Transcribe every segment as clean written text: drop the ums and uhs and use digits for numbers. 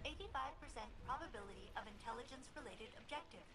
85% probability of intelligence-related objective.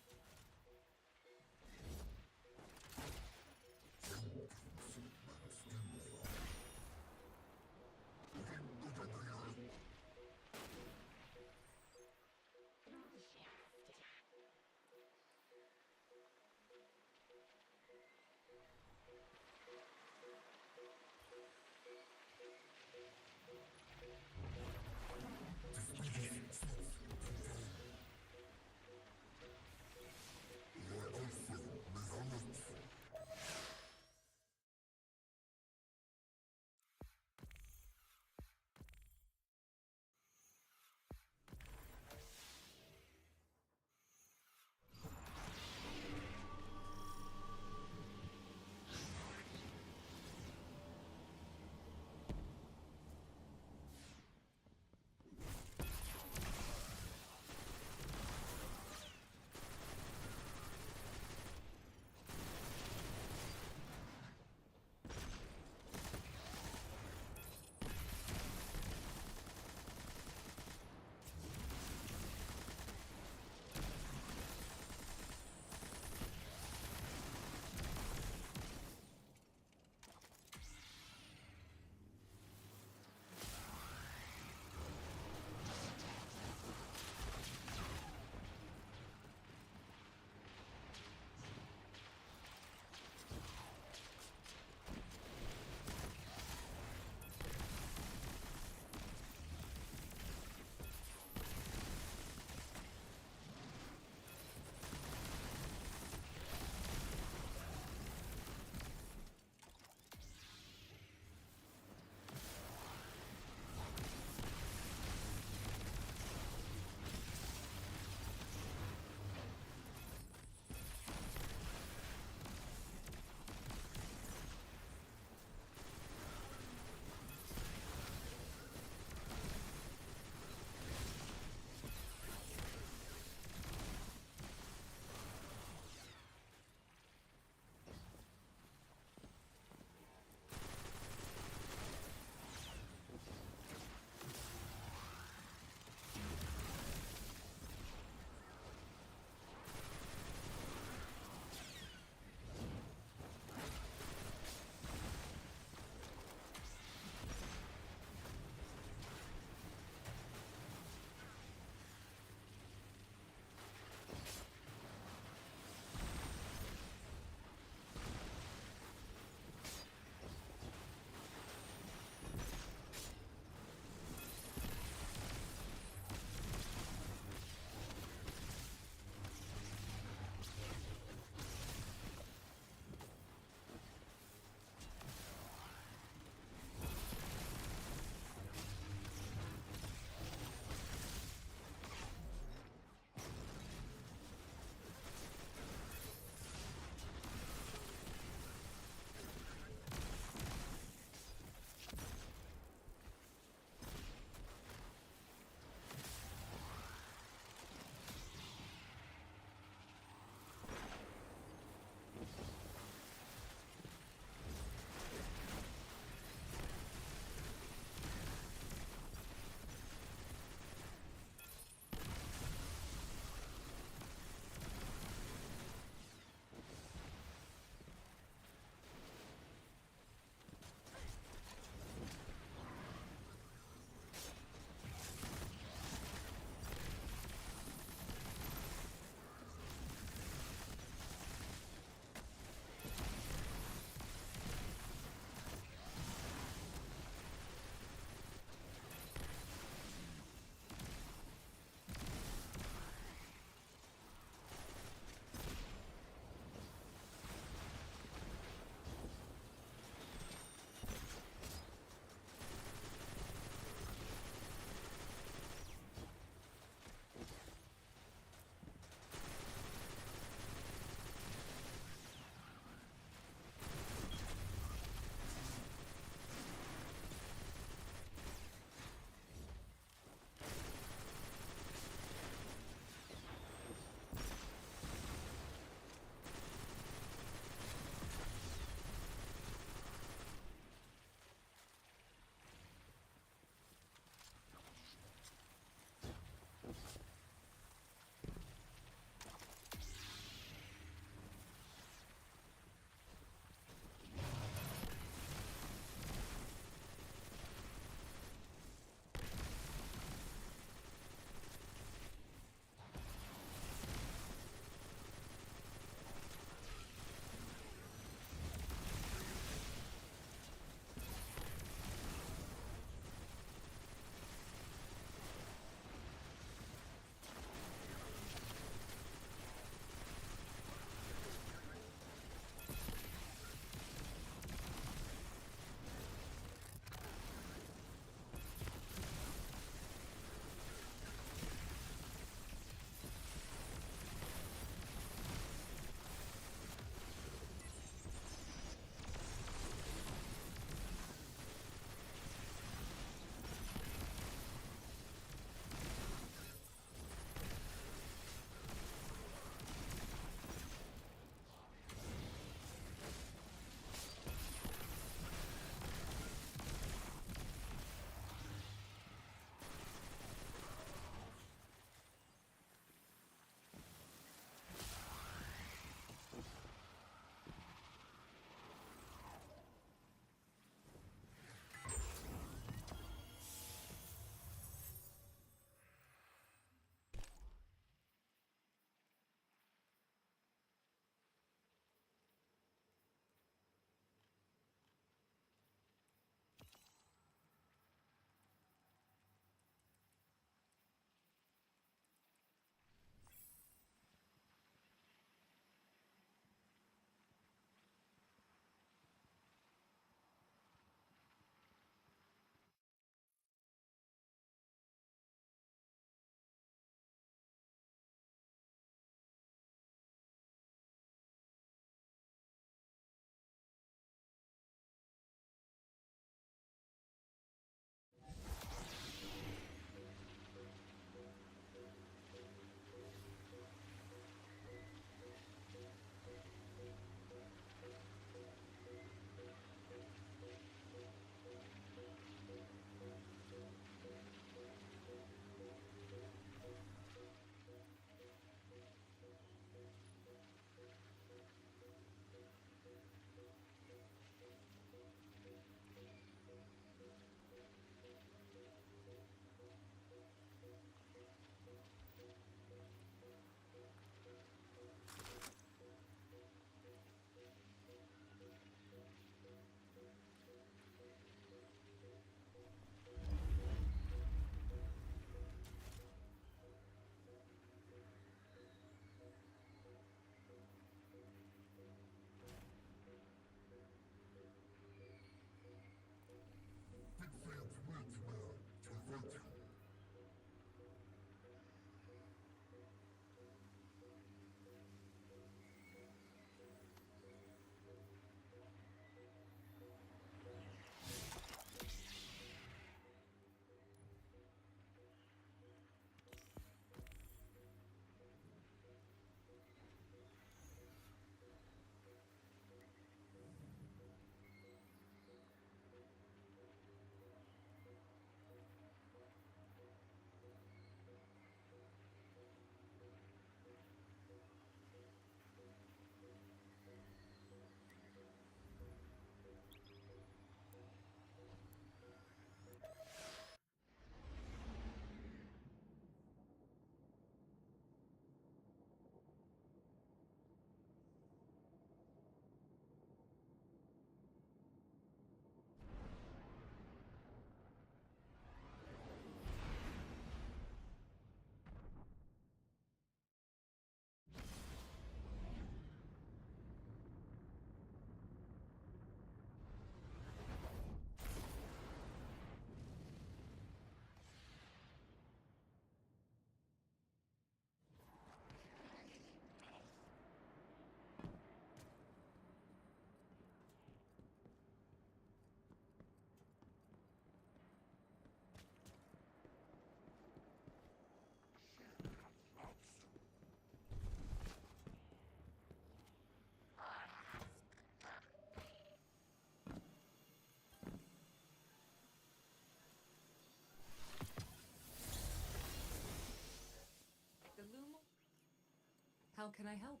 How can I help?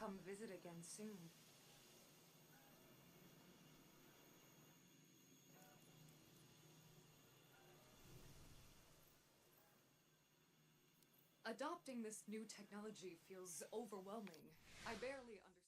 Come visit again soon. Adopting this new technology feels overwhelming. I barely understand.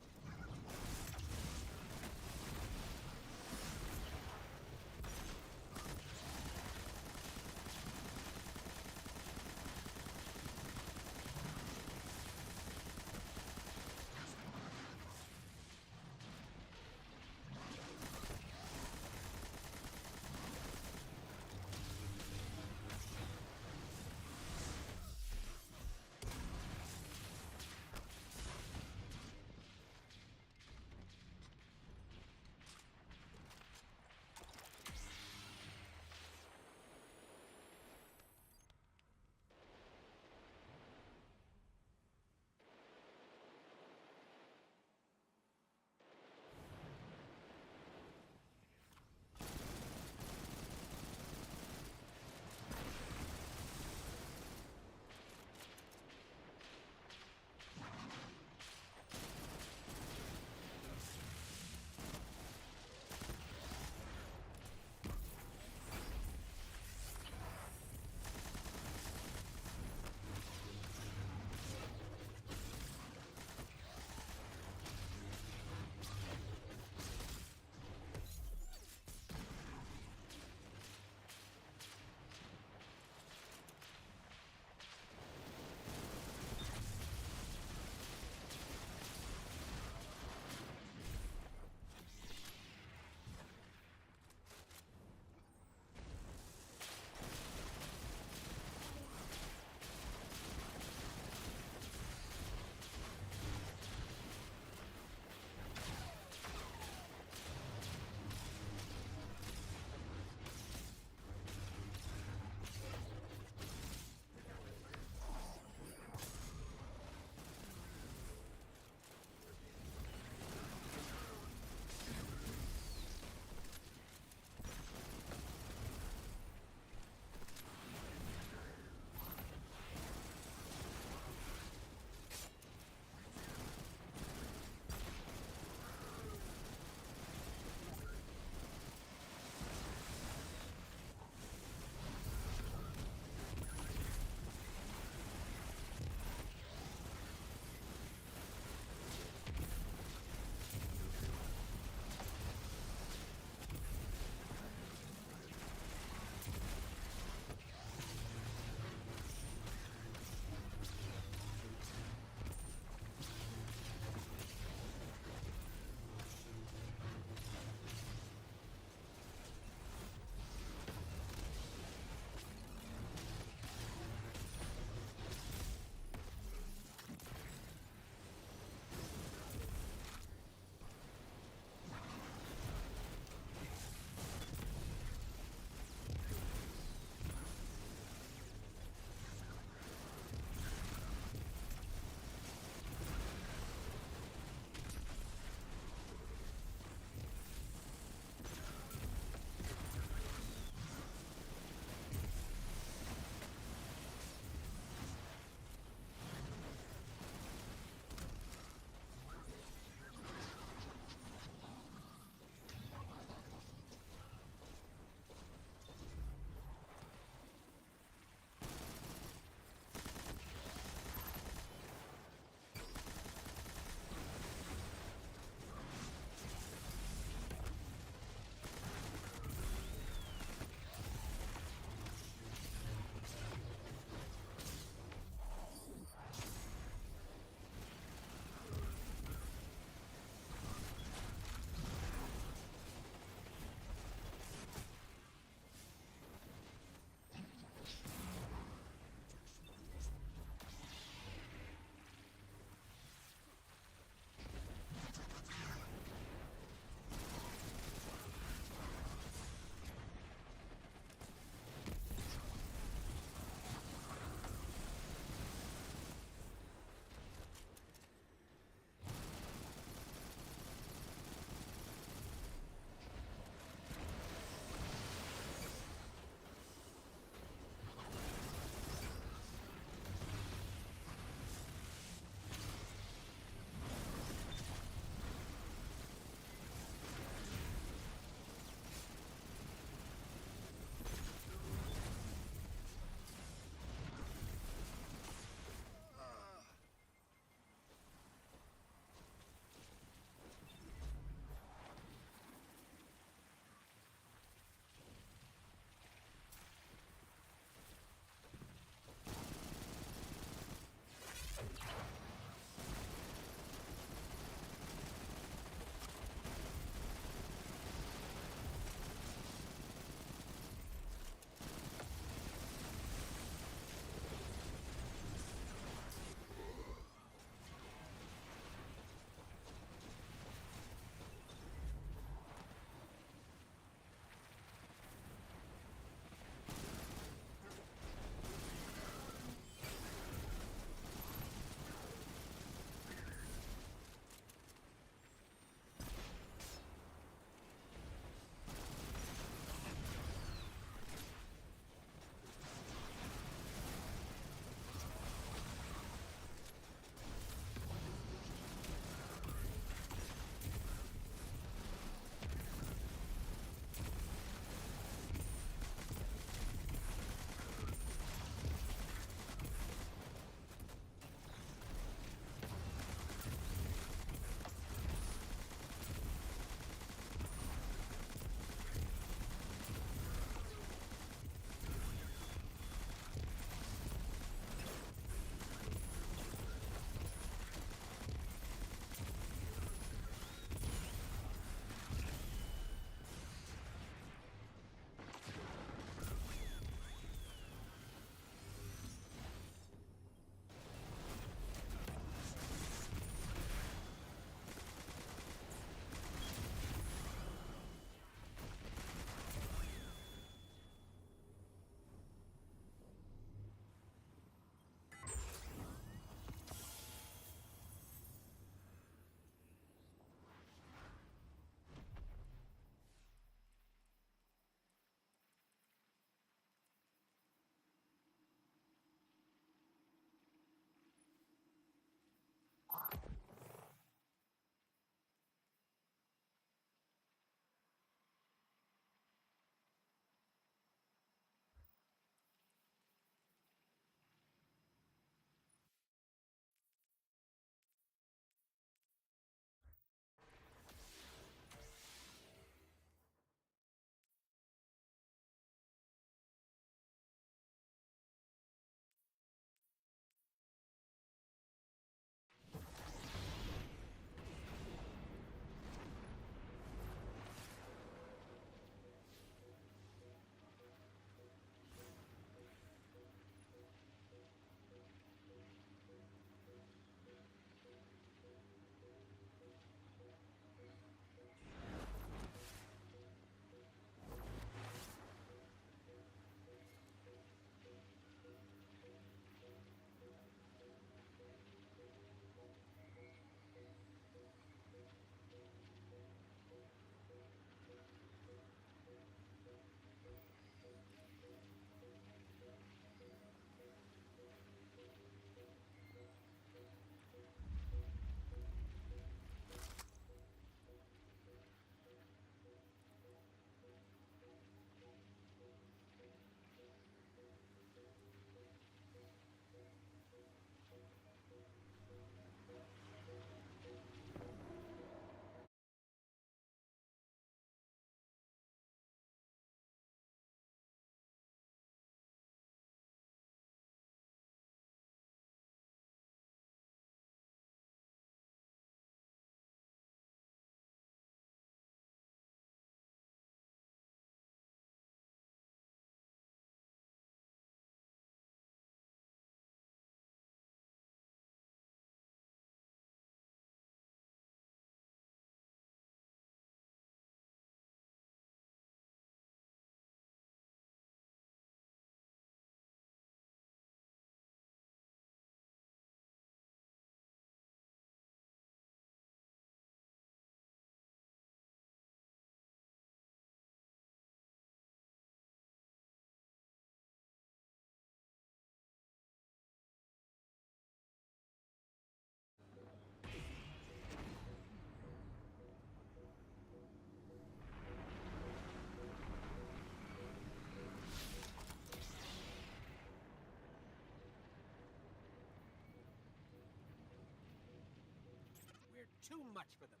too much for them.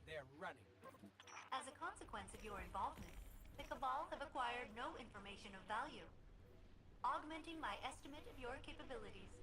They're running. As a consequence of your involvement, the Cabal have acquired no information of value, augmenting my estimate of your capabilities.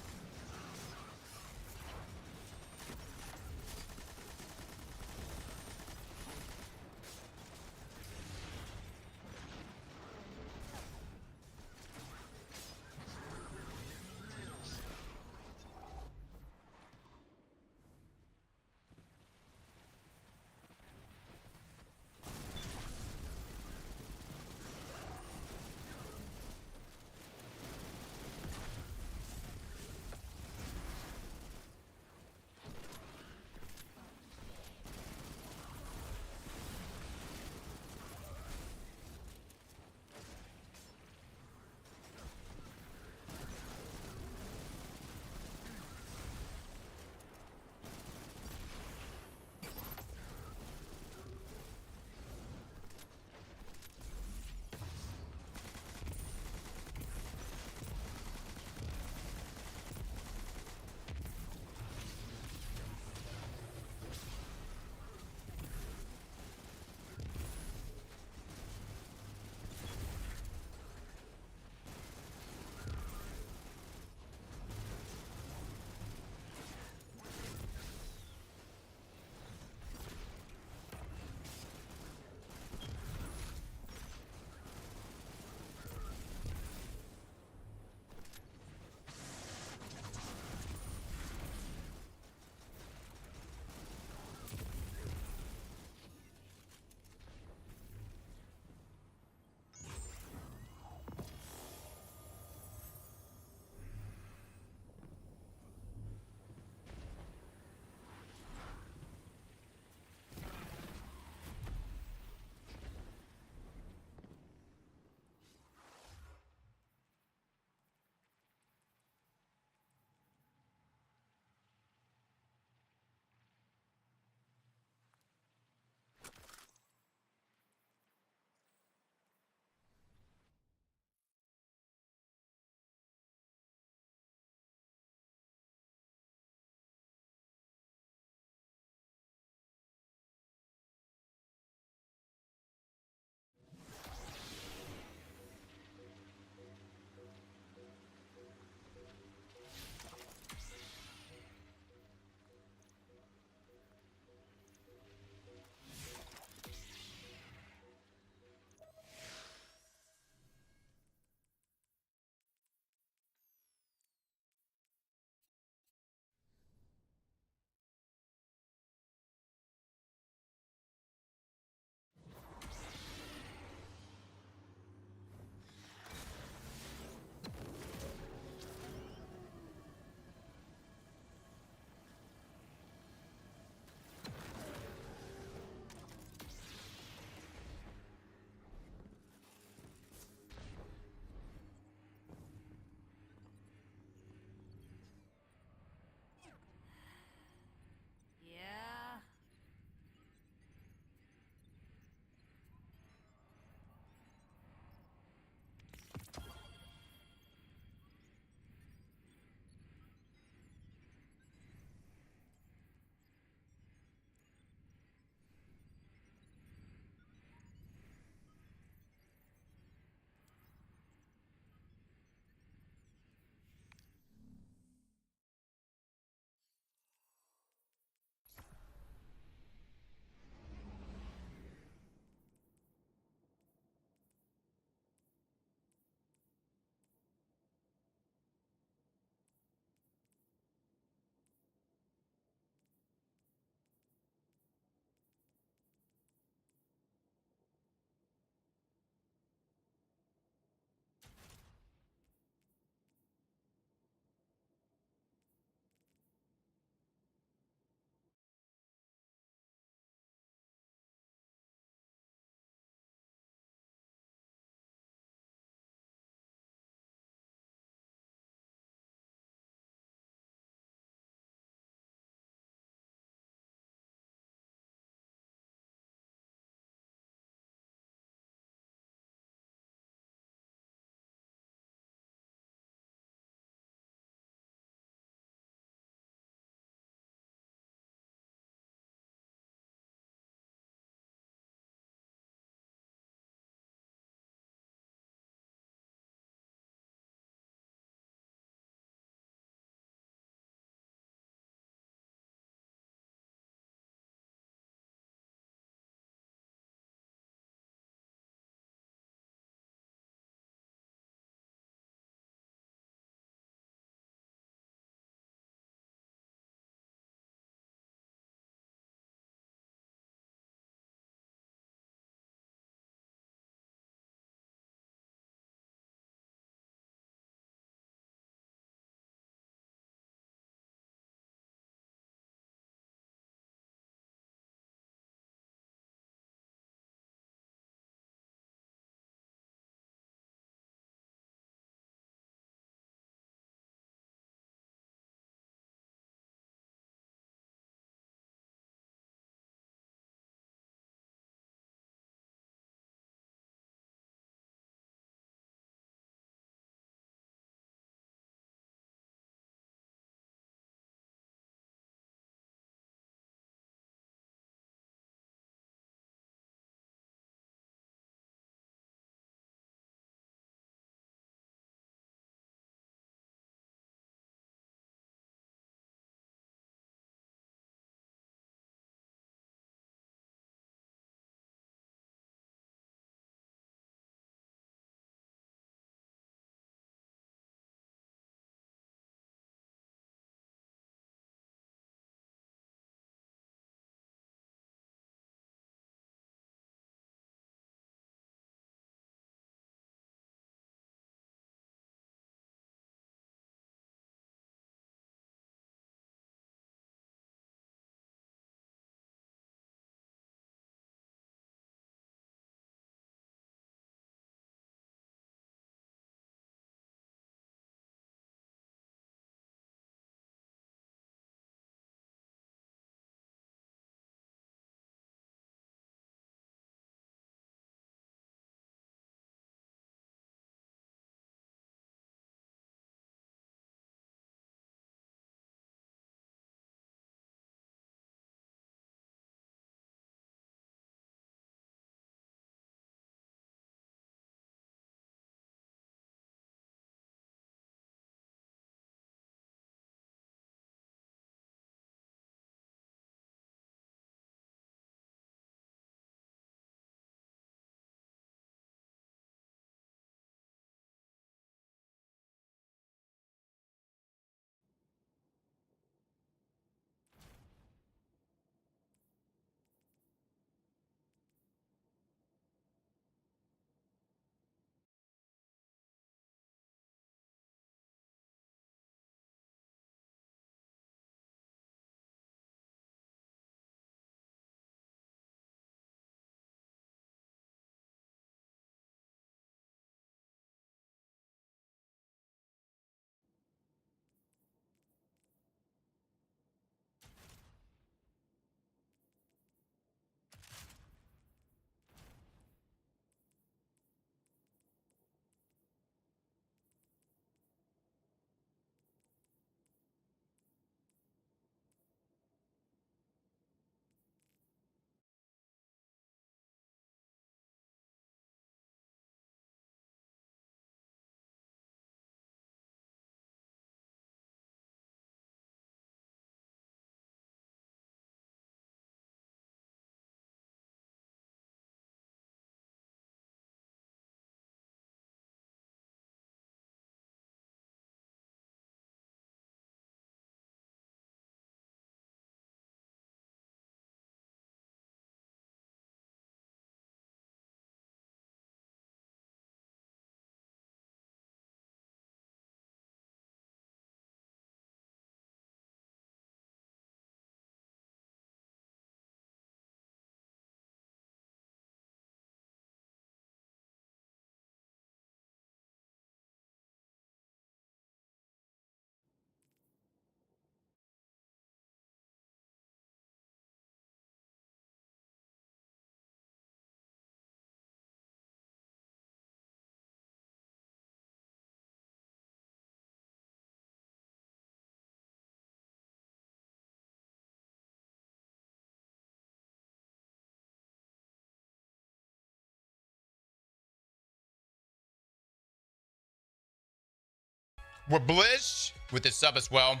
Wablish with the sub as well.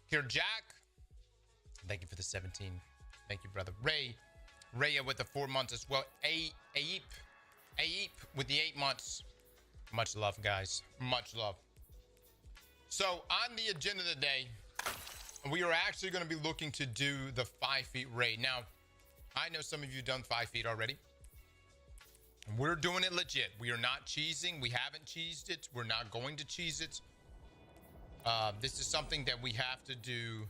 Here, Jack. Thank you for the 17. Thank you, brother. Raya with the 4 months as well. Aip with the 8 months. Much love, guys. Much love. So on the agenda today, we are actually going to be looking to do the 5 feet raid. Now, I know some of you done 5 feet already. We're doing it legit. We are not cheesing. We haven't cheesed it. We're not going to cheese it. This is something that we have to do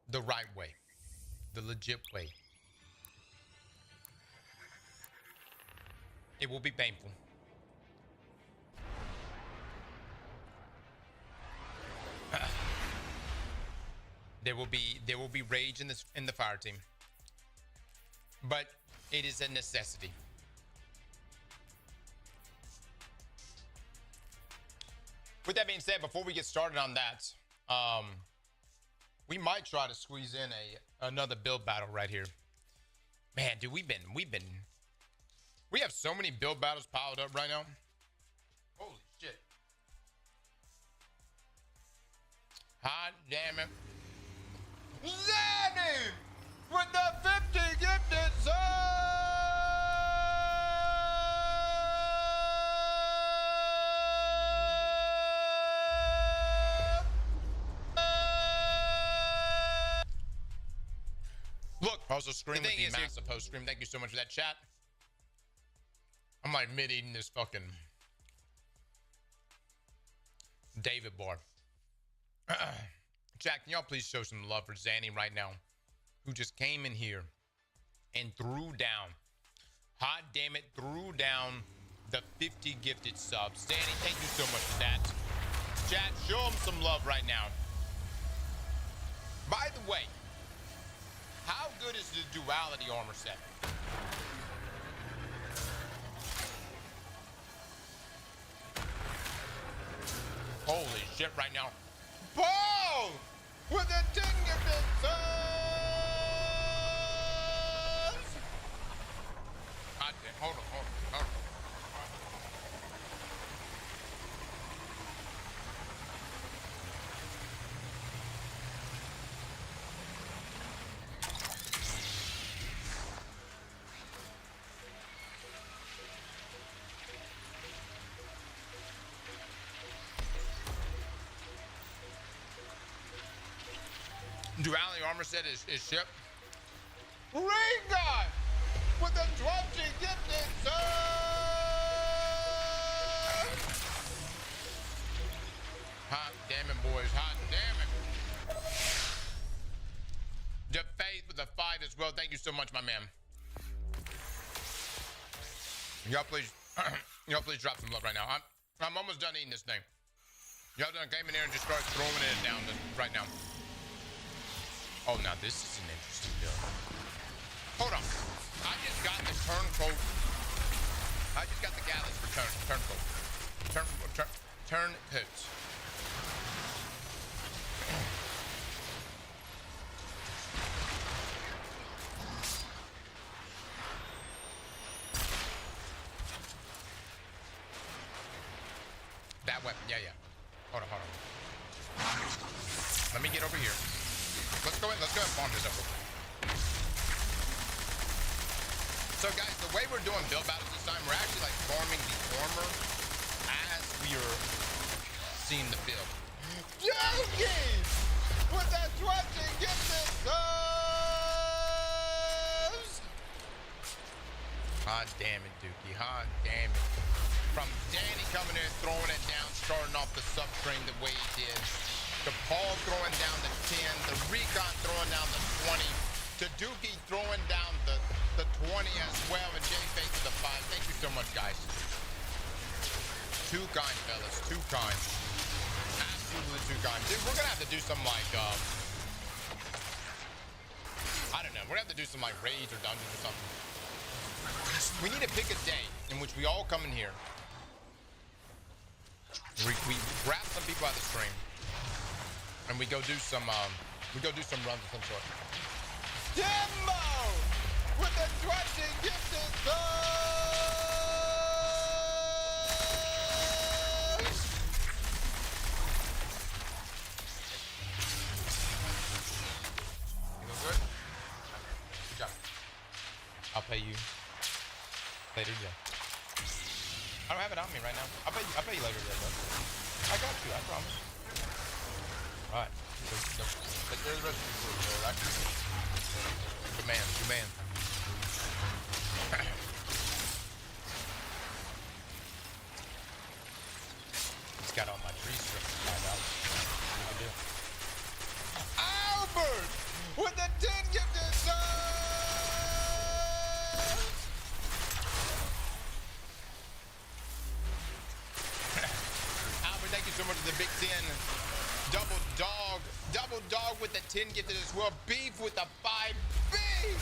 the right way, the legit way. It will be painful. There will be rage in the fire team, but it is a necessity. With that being said, before we get started on that, we might try to squeeze in another build battle right here. Man, dude, we have so many build battles piled up right now. Holy shit. Hot damn it. Zanny with the 50 gifted subs! Look, also scream with the massive post scream. Thank you so much for that, chat. I'm like mid-eating this fucking David bar. Jack, can y'all please show some love for Zanny right now, who just came in here and threw down, hot damn it, threw down the 50 gifted subs. Zanny, thank you so much for that. Chat, show him some love right now. By the way, how good is the duality armor set? Holy shit right now. Paul with a 10 gifted subs! Hold on. Duality armor set is shipped. Ring God with the 20 gifted subs! Hot damn it, boys. Hot damn it. The Faith with the 5 as well. Thank you so much, my man. Y'all please drop some love right now. I'm almost done eating this thing. Y'all done came in here and just started throwing it down right now. Oh, now this is an interesting build. Hold on. I just got the turncoat. I just got the galleys for turncoat. Turncoat. That weapon. Yeah. Hold on. Let me get over here. Let's go ahead and farm this up real quick. So guys, the way we're doing build battles this time, we're actually like farming the armor as we are seeing the build. Yankees with that 20 gifted subs! Hot damn it, Dookie. Hot damn it. From Danny coming in, throwing it down, starting off the sub train the way he did. To Paul throwing down the 10, the Recon throwing down the 20, to Dookie throwing down the 20 as well, and Jay Faith to the 5. Thank you so much, guys. Too kind, fellas. Too kind. Absolutely too kind. Dude, we're gonna have to do some like, I don't know. We're gonna have to do some like raids or dungeons or something. We need to pick a day in which we all come in here. We grab some people out of the stream. And we go do some runs of some sort. Timbo with the 20 gifted subs! pay you later today. I don't have it on me right now. I'll pay you later today, bro. I got you, I promise. Alright. Take care of the rest of your food, alright? Good man, good man. Just got all my tree strips to find out what we can do. Albert! With the 10 gifted subs! Albert, thank you so much for the Big 10. Double dog with the 10 gifted as well. Beef with the 5 beef.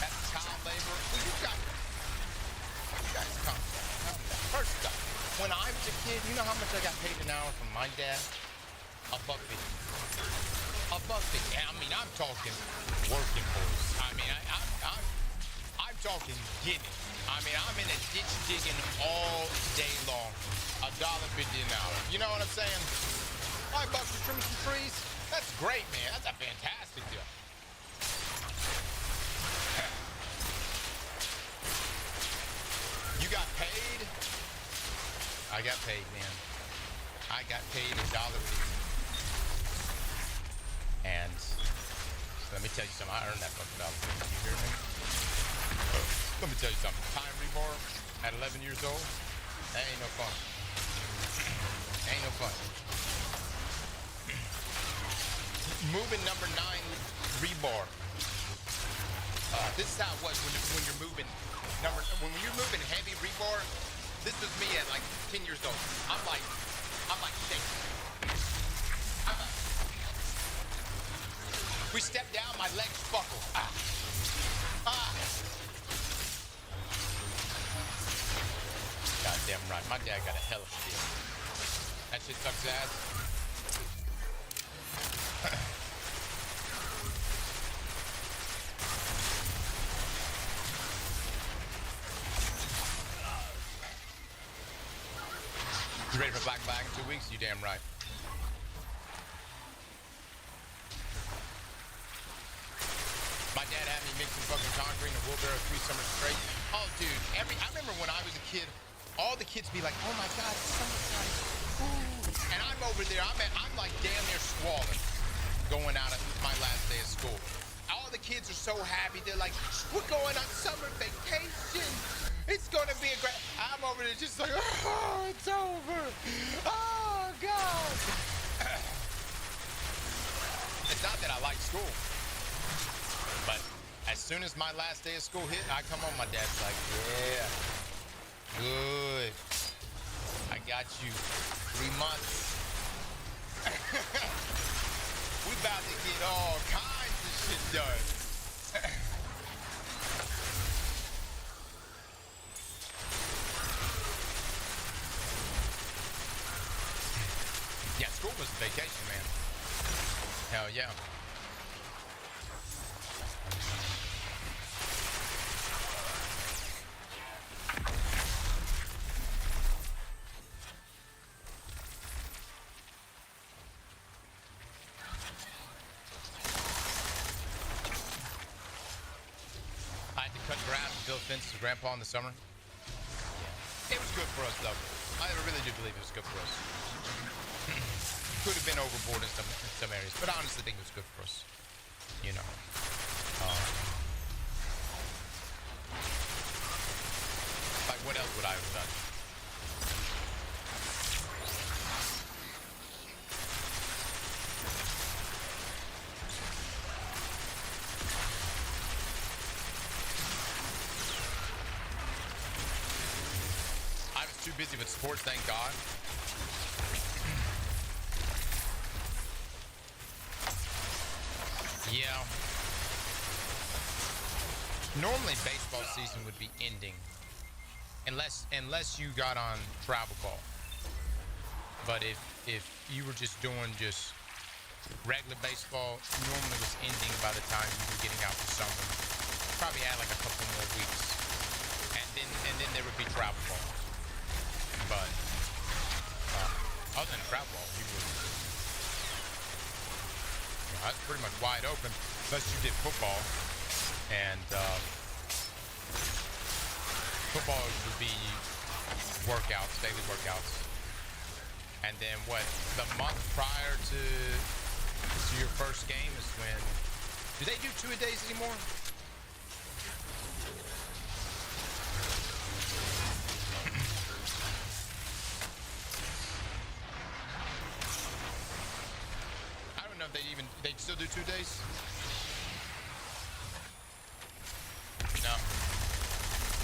That's child labor. You guys calm down. First up, when I was a kid, you know how much I got paid an hour from my dad? $1.50. $1.50. I mean, I'm talking working boys. I mean, I'm talking getting. I mean, I'm in a ditch digging all day long. $1.50 an hour. You know what I'm saying? $5 to trim some trees. That's great, man. That's a fantastic deal. You got paid? I got paid, man. I got paid $1.50. And let me tell you something. I earned that fucking $1.50. You hear me? Let me tell you something. Time rebar at 11 years old, that ain't no fun. Ain't no fun. Moving number 9 rebar. This is how it was when you're moving heavy rebar. This was me at like 10 years old. I'm like shaking. We step down, my legs buckle. Goddamn right. My dad got a hell of a deal. That shit sucks ass. You ready for Black Flag in 2 weeks? You damn right. My dad had me mixing fucking concrete and a wheelbarrow 3 summers straight. Oh, dude. I remember when I was a kid, all the kids be like, oh my God, it's summertime. Ooh. And I'm over there, I'm like damn near squalling going out of my last day of school. All the kids are so happy. They're like, we're going on summer vacation. It's gonna be a great. I'm over there just like, oh, it's over. Oh, God. It's not that I like school. But as soon as my last day of school hit, I come home, my dad's like, yeah. Good. I got you 3 months. We about to get all kinds of shit done. Yeah, school was a vacation, man. Hell yeah. Fences with Grandpa in the summer. It was good for us, though. I really do believe it was good for us. Could have been overboard in some areas, but I honestly think it was good for us. You know. Like, what else would I have done? Busy with sports, thank God. Yeah. Normally baseball season would be ending unless you got on travel ball. But if you were just doing regular baseball, normally was ending by the time you were getting out for summer. Probably had like a couple more weeks. And then there would be travel ball. But other than travel ball, That's pretty much wide open, unless you did football. And football would be workouts, daily workouts. And then what, the month prior to your first game is when, do they do 2-a-days anymore? I don't know if they still do 2 days. No.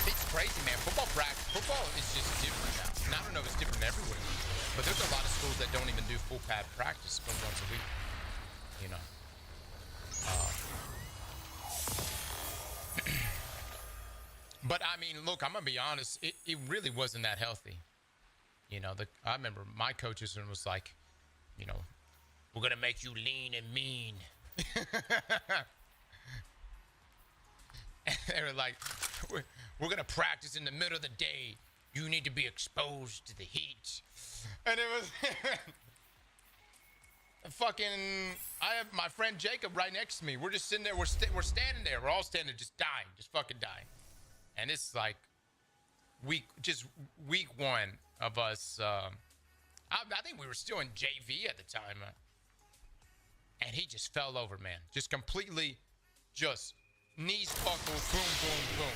It's crazy, man. Football is just different now. And I don't know if it's different everywhere, but there's a lot of schools that don't even do full pad practice but once a week. You know. But I mean, look, I'm gonna be honest. It really wasn't that healthy. You know, I remember my coaches and was like, you know, we're gonna make you lean and mean. And they were like, we're gonna practice in the middle of the day. You need to be exposed to the heat. And it was I have my friend Jacob right next to me. We're just sitting there. We're standing there. We're all standing, just dying, just fucking dying. And it's like week 1 of us. I think we were still in JV at the time. And he just fell over, man. Just completely, just knees buckled, boom, boom, boom.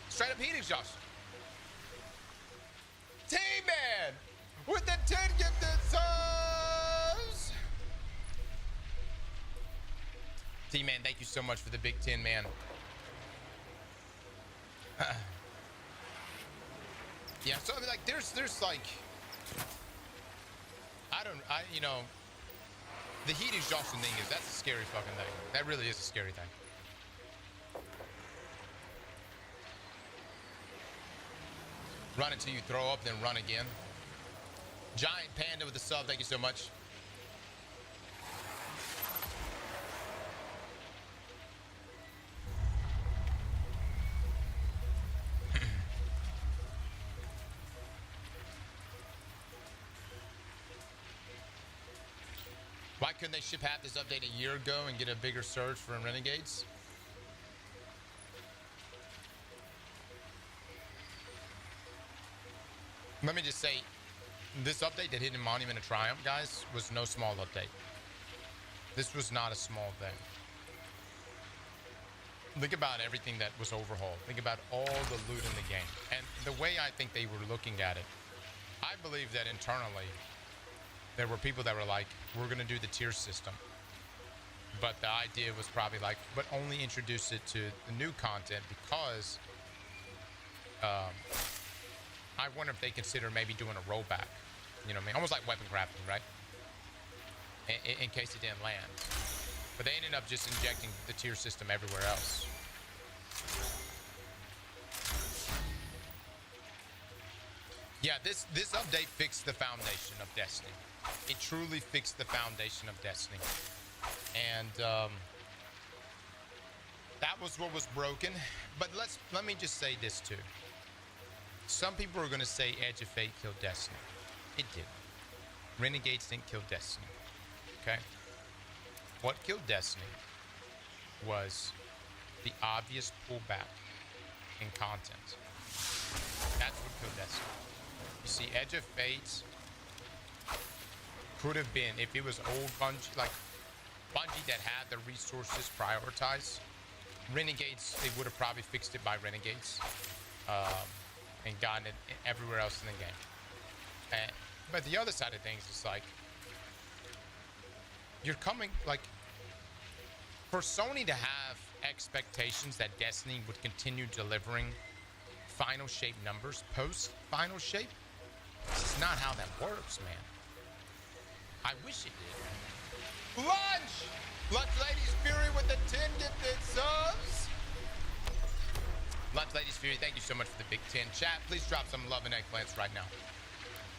Straight up heat exhaustion. T-Man with the 10 gifted subs. T-Man, thank you so much for the big 10, man. Yeah, so I mean, like, there's like, you know, the heat exhaustion thing that's a scary fucking thing. That really is a scary thing. Run until you throw up, then run again. Giant Panda with the sub, thank you so much. Why couldn't they ship half this update a year ago and get a bigger surge for Renegades? Let me just say, this update that hit in Monument of Triumph, guys, was no small update. This was not a small thing. Think about everything that was overhauled. Think about all the loot in the game. And the way I think they were looking at it, I believe that internally, there were people that were like, we're going to do the tier system. But the idea was probably like, but only introduce it to the new content because I wonder if they consider maybe doing a rollback. You know what I mean? Almost like weapon crafting, right? In case it didn't land. But they ended up just injecting the tier system everywhere else. Yeah, this update fixed the foundation of Destiny. It truly fixed the foundation of Destiny. And that was what was broken. But let me just say this too. Some people are going to say Edge of Fate killed Destiny. It didn't. Renegades didn't kill Destiny. Okay? What killed Destiny was the obvious pullback in content. That's what killed Destiny. You see, Edge of Fate could have been, if it was old Bungie, like Bungie that had the resources prioritized, Renegades, they would have probably fixed it by Renegades. And gotten it everywhere else in the game. But the other side of things is like, you're coming, like, for Sony to have expectations that Destiny would continue delivering final shape numbers post final shape, this is not how that works, man. I wish it did. Lunch! Lunch Ladies Fury with the 10 gifted subs. Lunch Ladies Fury, thank you so much for the big 10. Chat, please drop some love and eggplants right now.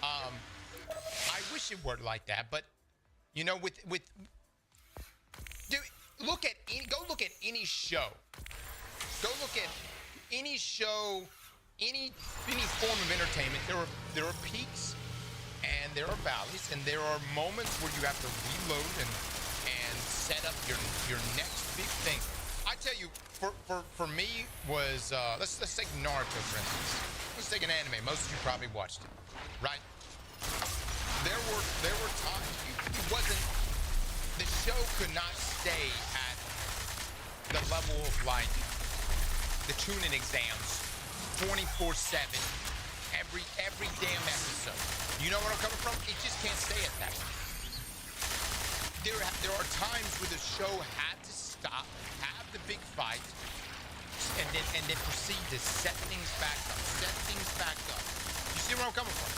I wish it were like that, but you know, dude, go look at any show. Go look at any show, any form of entertainment. There are peaks and there are valleys, and there are moments where you have to reload and your next big thing. I tell you, for me was let's take Naruto for instance. Let's take an anime. Most of you probably watched it, right? There were times it wasn't, the show could not stay at the level of like the Chunin exams 24/7 every damn episode. You know where I'm coming from? It just can't stay at that. There are times where the show had to stop, have the big fight, and then proceed to set things back up. You see where I'm coming from?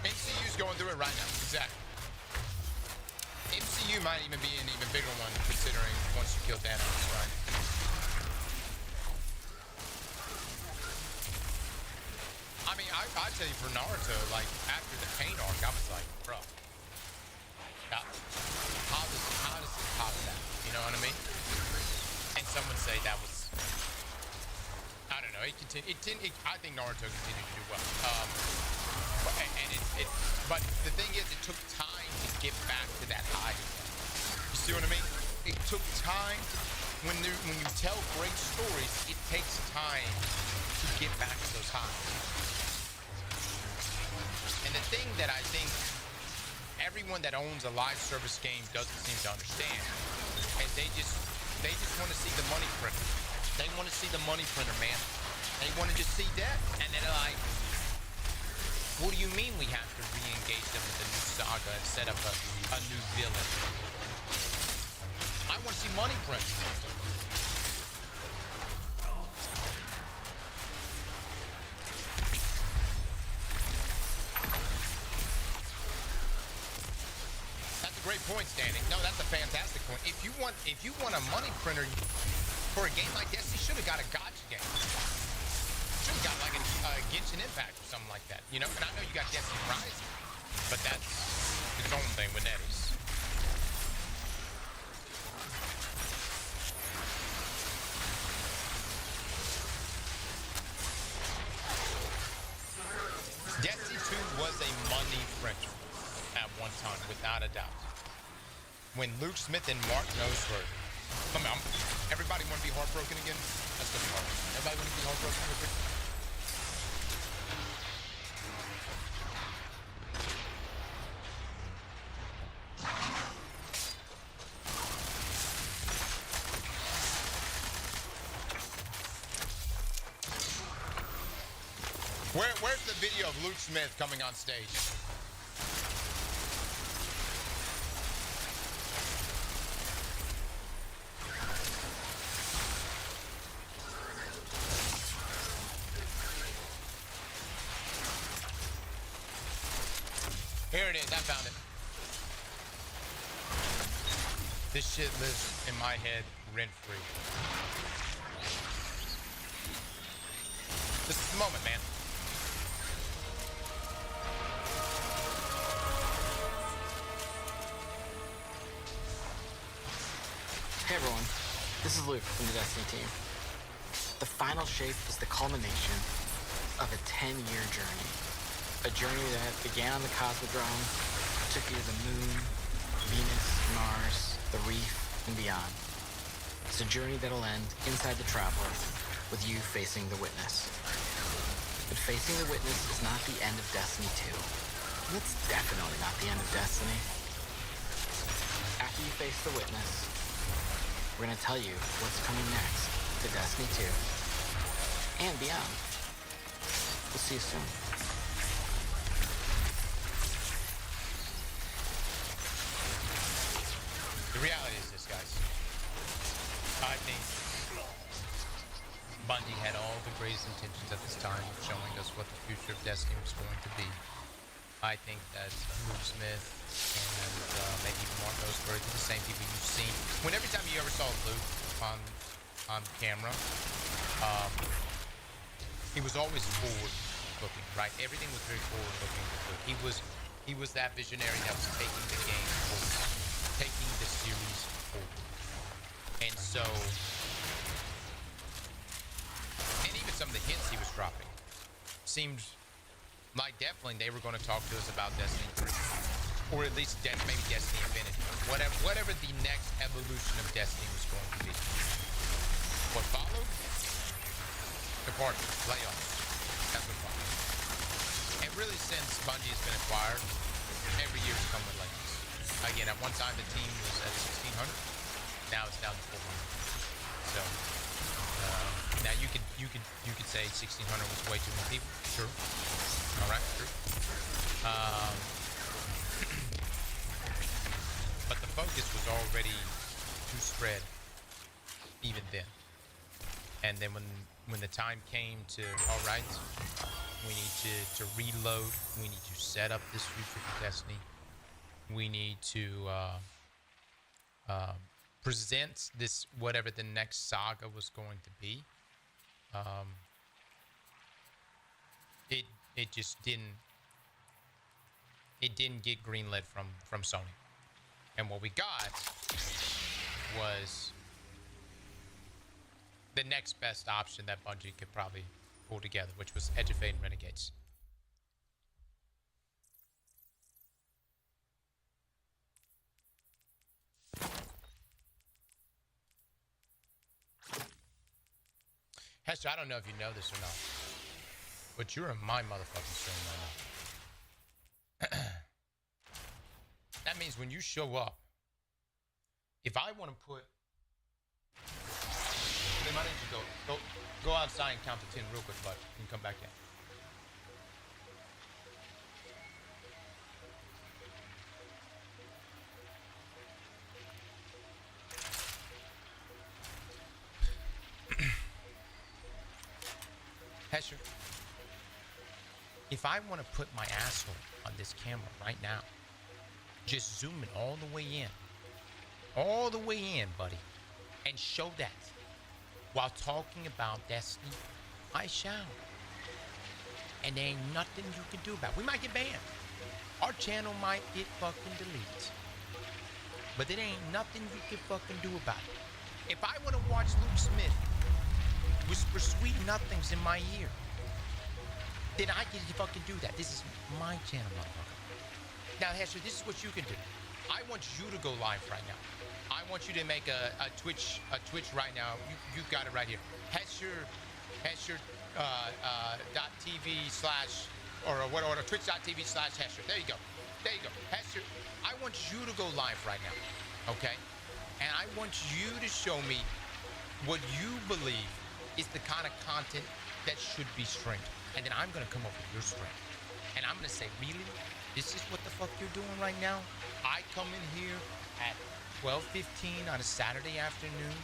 MCU's going through it right now. Exactly. MCU might even be an even bigger one considering once you kill Thanos, right? I mean, I tell you for Naruto, like after the Pain arc, I was like, bro, how does it top that? You know what I mean? And some would say that was, I don't know. I think Naruto continued to do well. But the thing is, it took time to get back to that high. You see what I mean? It took time. When you tell great stories, it takes time to get back to those highs. And the thing that I think everyone that owns a live service game doesn't seem to understand is they just want to see the money printer. They want to see the money printer, man. They want to just see that, and then they're like, what do you mean we have to re-engage them with a new saga and set up a new villain? I want to see money print. That's a great point, Stanley. No, that's a fantastic point. If you want a money printer for a game like this, you should have got a gotcha game. Should have got like a Genshin Impact or something like that, you know? And I know you got Destiny Rising, but that's its own thing with NetEase. Destiny 2 was a money printer at one time, without a doubt. When Luke Smith and Mark Noseworth, everybody want to be heartbroken again? That's gonna be hard. Everybody want to be heartbroken real quick? Where's the video of Luke Smith coming on stage? Here it is, I found it. This shit lives in my head rent-free. This is the moment, man. Hey everyone, this is Luke from the Destiny team. The final shape is the culmination of a 10-year journey. A journey that began on the Cosmodrome, took you to the moon, Venus, Mars, the reef, and beyond. It's a journey that'll end inside the Traveler, with you facing the Witness. But facing the Witness is not the end of Destiny 2. It's definitely not the end of Destiny. After you face the Witness, we're going to tell you what's coming next to Destiny 2 and beyond. We'll see you soon. The reality is this, guys. I think Bungie had all the greatest intentions at this time of showing us what the future of Destiny was going to be. I think that Luke Smith and maybe even Mark Noseworth, the same people you've seen. Every time you ever saw Luke on camera, he was always forward-looking, right? Everything was very forward-looking with Luke. He was that visionary that was taking the game forward, taking the series forward. And so dropping. Seemed like definitely they were going to talk to us about Destiny 3. Or at least maybe Destiny Infinity. Whatever the next evolution of Destiny was going to be. What followed? Departure. Layoffs. That's what followed. And really since Bungie has been acquired, every year's come with layoffs. Again, at one time the team was at 1,600. Now it's down to 400. So now you could say 1,600 was way too many people. Sure. All right. True. But the focus was already to spread even then. And then when the time came to, all right, we need to reload. We need to set up this future for Destiny. We need to present this, whatever the next saga was going to be. It just didn't get greenlit from Sony. And what we got was the next best option that Bungie could probably pull together, which was Edge of Fate and Renegades. Hester, I don't know if you know this or not, but you're in my motherfucking stream right now. That means when you show up, if I want to put... Then why don't you go outside and count to 10 real quick, bud, and come back in. Hesher, if I want to put my asshole on this camera right now, just zoom it all the way in, buddy, and show that while talking about Destiny, I shall. And there ain't nothing you can do about it. We might get banned. Our channel might get fucking deleted. But there ain't nothing you can fucking do about it. If I want to watch Luke Smith whisper sweet nothings in my ear, then I can fucking do that. This is my channel, motherfucker. Now, Hester, this is what you can do. I want you to go live right now. I want you to make a Twitch right now. You got it right here. Hester .tv slash or twitch.tv/Hester. There you go. Hester, I want you to go live right now. Okay? And I want you to show me what you believe is the kind of content that should be streamed. And then I'm going to come over to your stream. And I'm going to say, really? This is what the fuck you're doing right now? I come in here at 12:15 on a Saturday afternoon,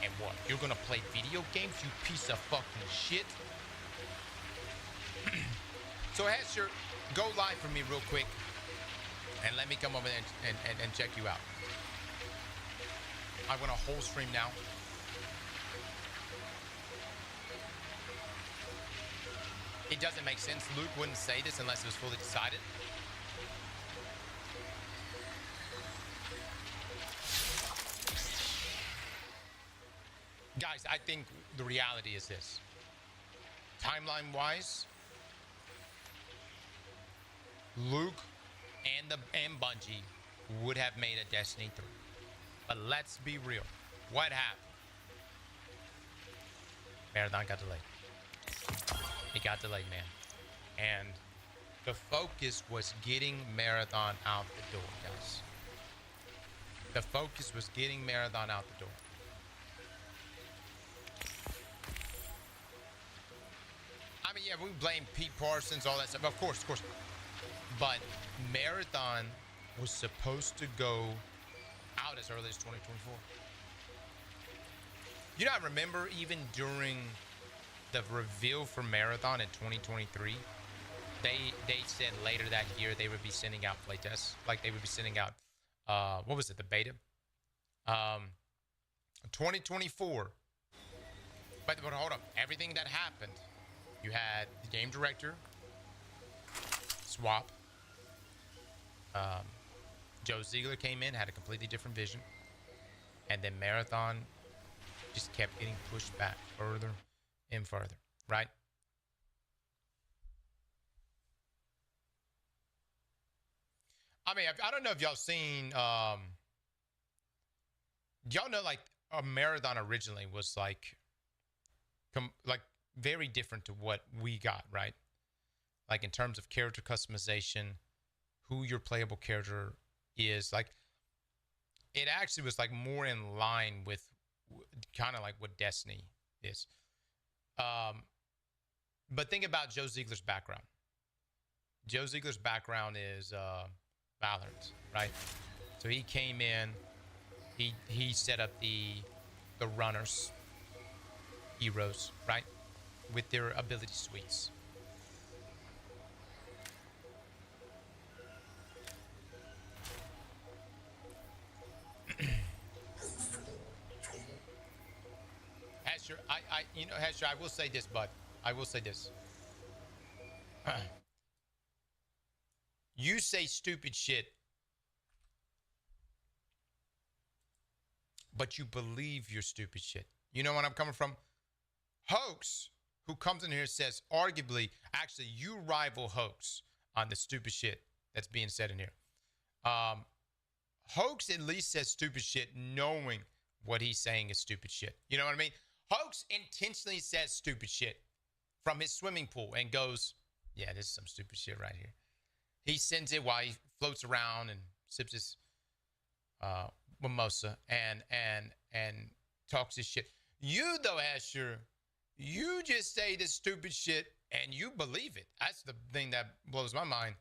and what? You're going to play video games, you piece of fucking shit? So Hester, go live for me real quick, and let me come over there and check you out. I want a whole stream now. It doesn't make sense. Luke wouldn't say this unless it was fully decided. Guys, I think the reality is this. Timeline-wise, Luke and Bungie would have made a Destiny 3. But let's be real. What happened? Marathon got delayed. It got delayed, man. And the focus was getting Marathon out the door, guys. The focus was getting Marathon out the door. I mean, yeah, we blame Pete Parsons, all that stuff. Of course. But Marathon was supposed to go out as early as 2024. You know, I remember even during the reveal for Marathon in 2023, they said later that year they would be sending out playtests. Like they would be sending out, what was it, the beta? 2024. But hold up, everything that happened, you had the game director, Swap. Joe Ziegler came in, had a completely different vision. And then Marathon just kept getting pushed back further and further, right? I mean, I don't know if y'all seen. Y'all know, like, a marathon originally was like very different to what we got, right? Like in terms of character customization, who your playable character is. Like, it actually was like more in line with kind of like what Destiny is. But think about Joe Ziegler's background. Joe Ziegler's background is Valorant, right? So he came in, he set up the runners, heroes, right, with their ability suites. Hesher, Hesher, I will say this, bud. I will say this. You say stupid shit, but you believe your stupid shit. You know where I'm coming from? Hoax, who comes in here and says, arguably, actually, you rival Hoax on the stupid shit that's being said in here. Hoax at least says stupid shit knowing what he's saying is stupid shit. You know what I mean? Hoax intentionally says stupid shit from his swimming pool and goes, yeah, this is some stupid shit right here. He sends it while he floats around and sips his mimosa and talks his shit. You, though, Asher, you just say this stupid shit and you believe it. That's the thing that blows my mind.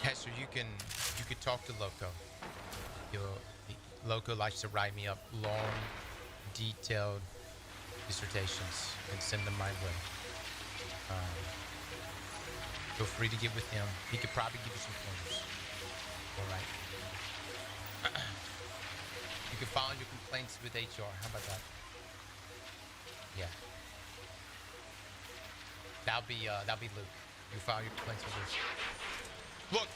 Hester, you can talk to Loco. Loco likes to write me up long, detailed dissertations and send them my way. Feel free to get with him. He could probably give you some pointers. All right. You can file your complaints with HR. How about that? Yeah. That'll be Luke. You file your complaints with Luke. Look,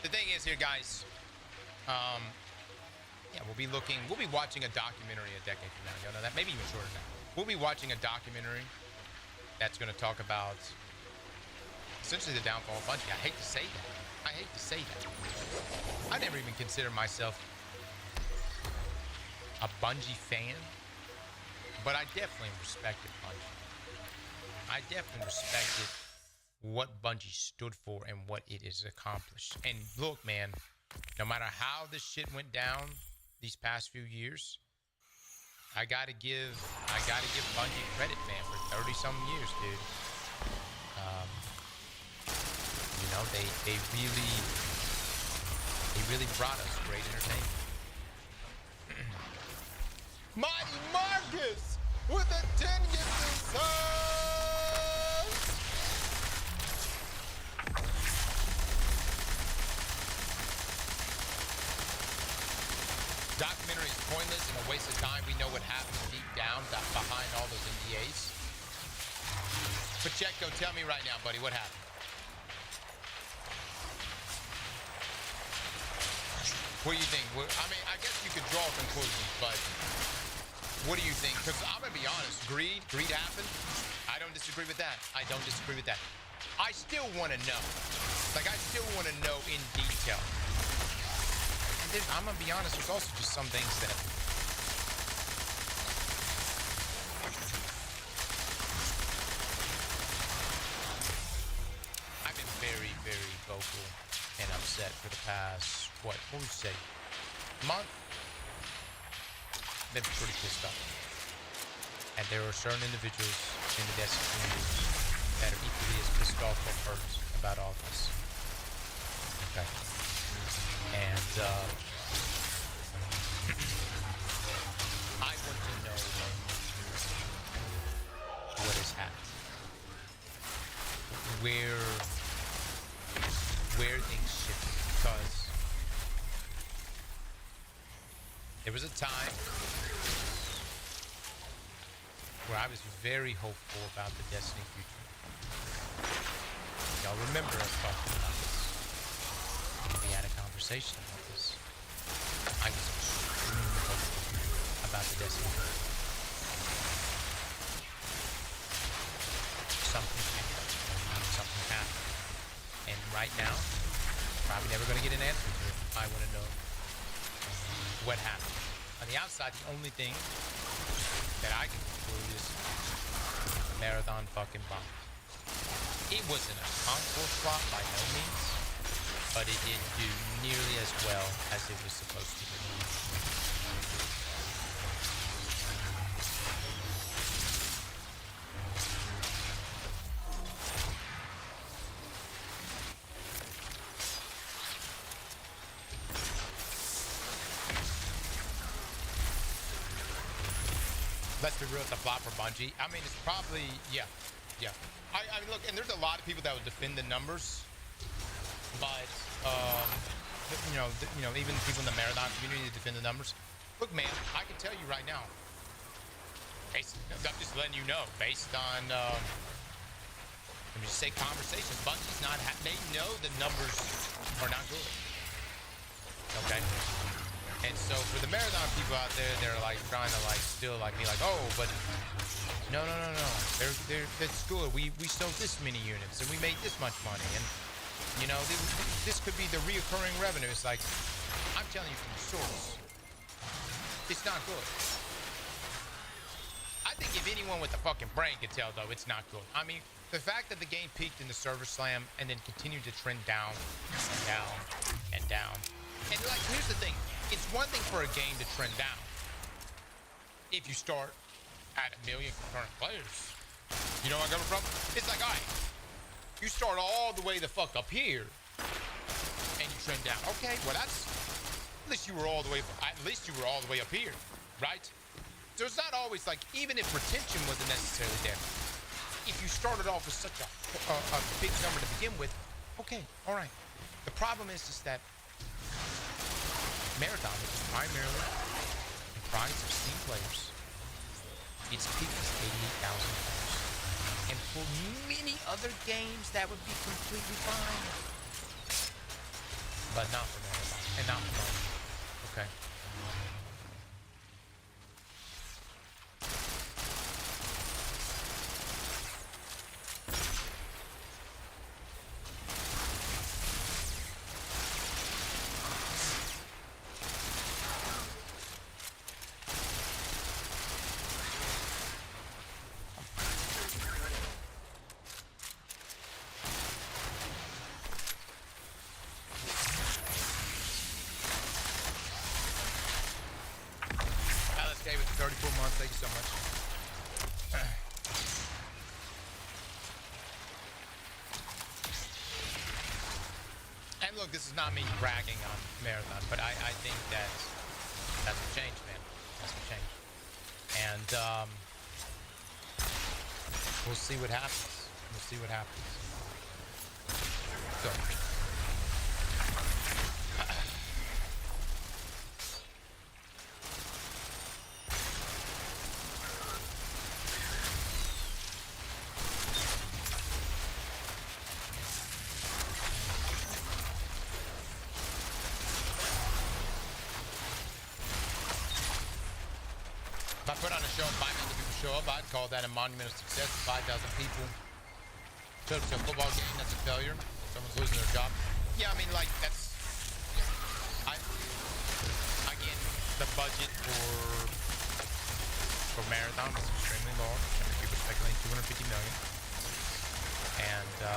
the thing is here, guys. Yeah, we'll be watching a documentary a decade from now. Y'all know that? Maybe even shorter than that. We'll be watching a documentary that's going to talk about essentially the downfall of Bungie. I hate to say that. I never even consider myself a Bungie fan, but I definitely respected Bungie. I definitely respected what Bungie stood for and what it has accomplished. And look, man, no matter how this shit went down these past few years, I gotta give Bungie credit, man, for 30-some years, dude. You know, they really brought us great entertainment. Mighty Marcus with a 10 gifted sub. Documentary is pointless and a waste of time. We know what happened deep down behind all those NDAs. Pacheco, tell me right now, buddy, what happened? What do you think? I mean, I guess you could draw conclusions, but what do you think? Because I'm going to be honest, greed happened. I don't disagree with that. I still want to know. Like, I still want to know in detail. I'm gonna be honest, there's also just some things that I've been very, very vocal and upset for the past, what would you say, month? Been pretty pissed off. And there are certain individuals in the Destiny community that are equally as pissed off or hurt about all this. Okay. And I want to know what has happened, where things shifted, because there was a time where I was very hopeful about the Destiny future. y'all remember us talking about this. We had a conversation about this. I was extremely hopeful about the Destiny. Something changed. Something happened. And right now, probably never going to get an answer to it. I want to know what happened. On the outside, the only thing that I can conclude is Marathon fucking bombed. It wasn't a concourse flop by no means, but it didn't do nearly as well as it was supposed to do. Let's be real, it's a flop for Bungie. I mean, it's probably, yeah. I mean, look, and there's a lot of people that would defend the numbers, but, even people in the Marathon community that defend the numbers. Look, man, I can tell you right now, I'm just letting you know, based on, let me just say conversations, Bungie's not, they know the numbers are not good, okay? And so for the Marathon people out there, they're like trying to like still like be like, oh, but no. That's good. We sold this many units and we made this much money, and you know this could be the reoccurring revenue. It's like I'm telling you from the source, it's not good. I think if anyone with a fucking brain could tell, though, it's not good. I mean, the fact that the game peaked in the server slam and then continued to trend down and down and down. And like, here's the thing. It's one thing for a game to trend down if you start at 1 million concurrent players. You know where I'm coming from? It's like, all right, you start all the way the fuck up here and you trend down. Okay, well at least you were all the way up here, right? So it's not always like, even if retention wasn't necessarily there, if you started off with such a big number to begin with, okay, all right. The problem is that Marathon, which is primarily comprised of Steam players, its peak is 88,000 players. And for many other games, that would be completely fine. But not for Marathon, and not for Bungie. Okay. David, 34 months. Thank you so much. And look, this is not me bragging on Marathon, but I think that's what changed, man. That's what changed. And we'll see what happens. We'll see what happens. So. If I put on a show and 5 million people show up, I'd call that a monumental success. 5,000 people showed up to a football game, that's a failure. Someone's losing their job. Yeah, I mean, like, that's... Again, the budget for Marathon was extremely large. I mean, people speculating 250 million. And,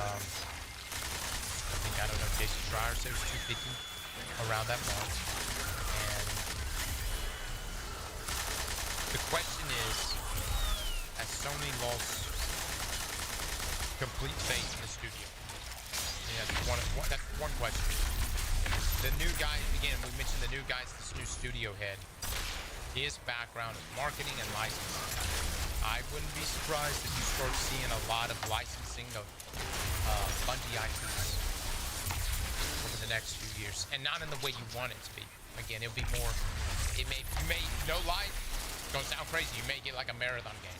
I don't know, Jason Schreier said it was 250, around that mark. And the question is, has Sony lost complete faith in the studio? Yeah, that's one question. The new guy, again, we mentioned the new guy's this new studio head. His background is marketing and licensing. I wouldn't be surprised if you start seeing a lot of licensing of Bungie IPs over the next few years, and not in the way you want it to be. Again, it'll be more. You may no lie. Don't sound crazy. You may get like a Marathon game.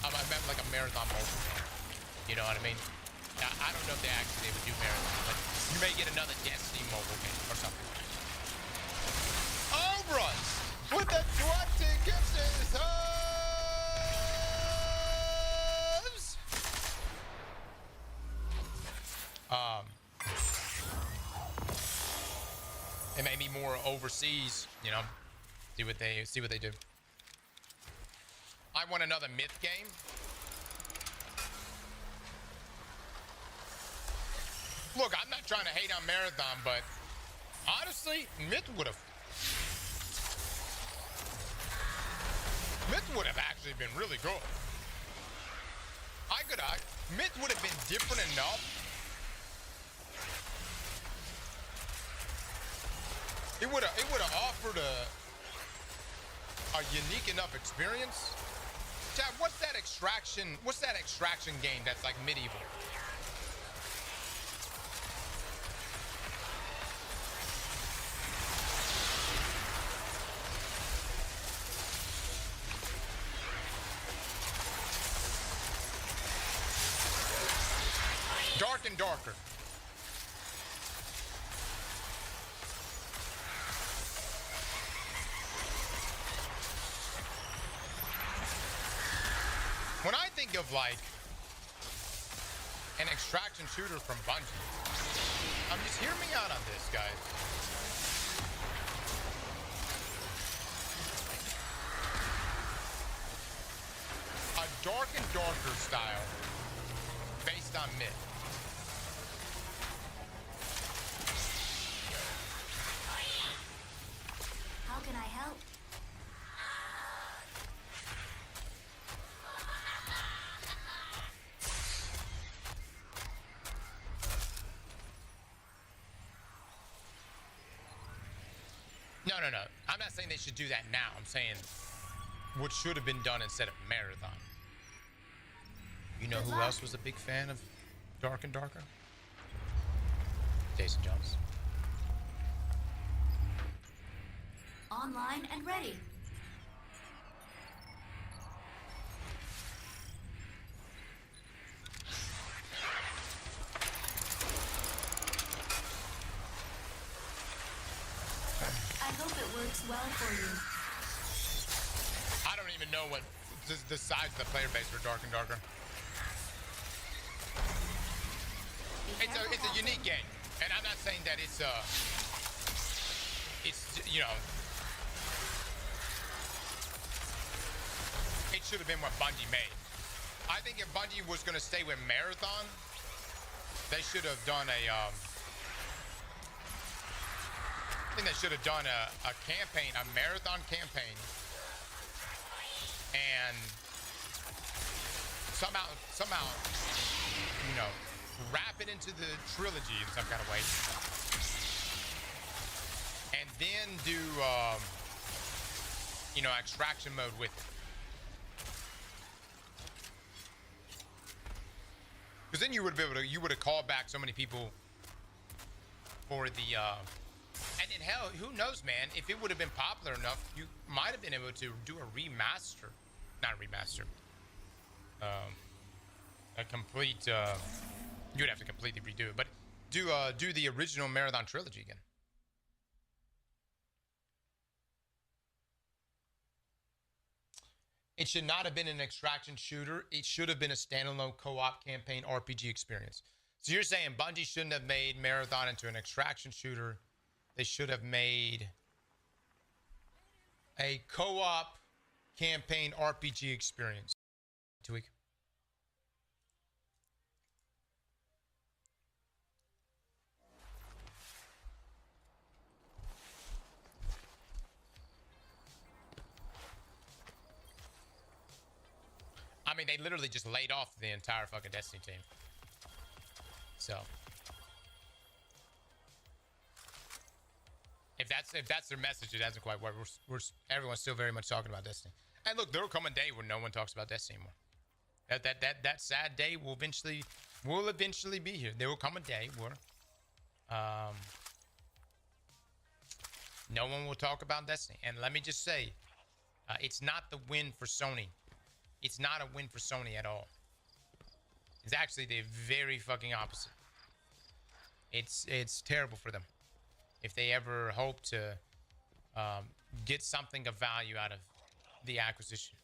I meant like a Marathon mobile game. You know what I mean? Now, I don't know if they actually would do Marathon, but you may get another Destiny mobile game or something. Obrus with the 20 gifts hubs. It may be more overseas, you know. See what they do. I want another Myth game. Look, I'm not trying to hate on Marathon, but honestly, Myth would have actually been really good. Myth would have been different enough. It would have offered a unique enough experience. Chad, what's that extraction game that's like medieval? Dark and Darker. When I think of like an extraction shooter from Bungie, just hear me out on this, guys. A Dark and Darker style based on Myth. How can I help? No. I'm not saying they should do that now. I'm saying what should have been done instead of Marathon. You know who else was a big fan of Dark and Darker? Jason Jones. Online and ready. I hope it works well for you. I don't even know what the size of the player base for Dark and Darker. It's a unique game, and I'm not saying that it's you know, it should have been what Bungie made. I think if Bungie was going to stay with Marathon, they should have done a I think they should have done a campaign, a Marathon campaign, and somehow, you know, wrap it into the trilogy in some kind of way, and then do, you know, extraction mode with it. Because then you would have called back so many people for the, and then hell, who knows, man? If it would have been popular enough, you might have been able to do a remaster, not a remaster, a complete. You would have to completely redo it, but do the original Marathon trilogy again. It should not have been an extraction shooter. It should have been a standalone co-op campaign RPG experience. So you're saying Bungie shouldn't have made Marathon into an extraction shooter. They should have made a co-op campaign RPG experience. 2 week. I mean, they literally just laid off the entire fucking Destiny team. So, if that's their message, it hasn't quite worked. Everyone's still very much talking about Destiny. And look, there will come a day where no one talks about Destiny anymore. That sad day will eventually be here. There will come a day where no one will talk about Destiny. And let me just say, it's not the win for Sony. It's not a win for Sony at all. It's actually the very fucking opposite. It's terrible for them if they ever hope to get something of value out of the acquisition.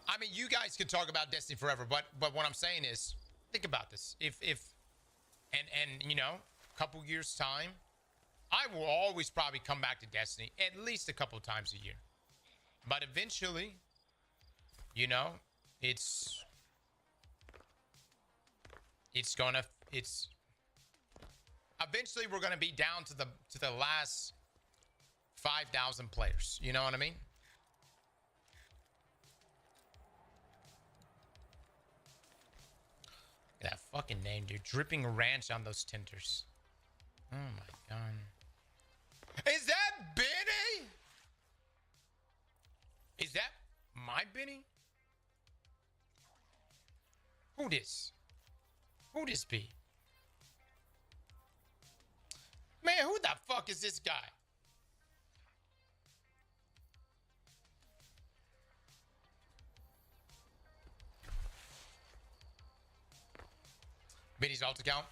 I mean, you guys could talk about Destiny forever, but what I'm saying is, think about this. If you know, a couple years time, I will always probably come back to Destiny at least a couple times a year. But eventually, you know, it's eventually we're gonna be down to the last 5,000 players. You know what I mean? That fucking name, dude. Dripping ranch on those tenders. Oh my god. Is that Benny? Is that my Benny? Who this? Who this be? Man, who the fuck is this guy? Benny's alt account.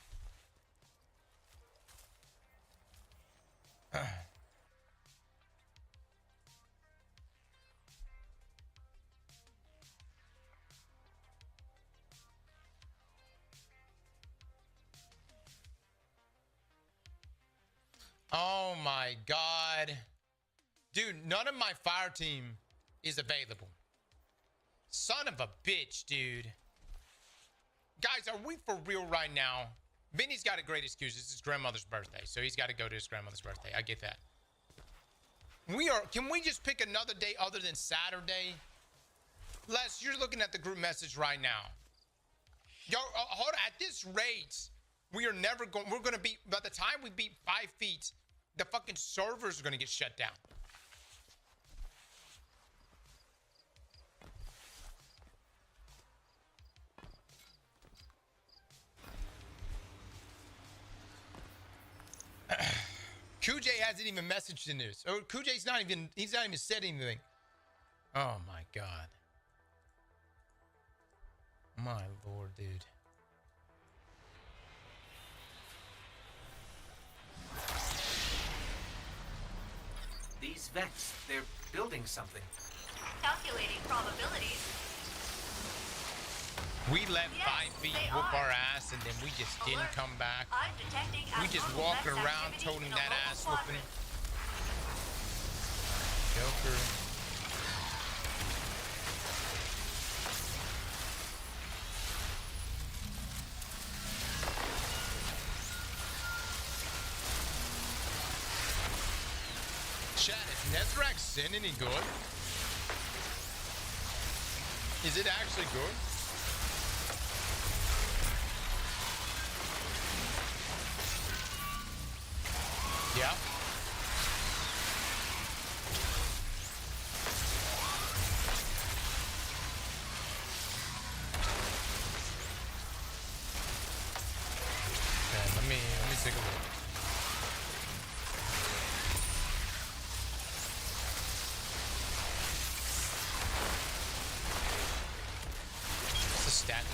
Oh my god. Dude, none of my fire team is available. Son of a bitch, dude. Guys, are we for real right now? Benny's got a great excuse. It's his grandmother's birthday, so he's got to go to his grandmother's birthday. I get that. Can we just pick another day other than Saturday? Les, you're looking at the group message right now. Yo, hold on. At this rate, we're going to be, by the time we beat 5 feet, the fucking servers are going to get shut down. QJ hasn't even messaged in this. Oh, QJ's not even, he's not even said anything. Oh my god. My lord, dude. These vets, they're building something. Calculating probabilities. We let Yes, 5 feet they whoop are. our ass and then we just didn't Alert. come back. I'm detecting We just abnormal walking vex around activity toting in a that local ass whooping. quadrant. Joker. Chat, is Nezrak Sin any good? Is it actually good? Yeah. Okay, let me take a look. What's the stat?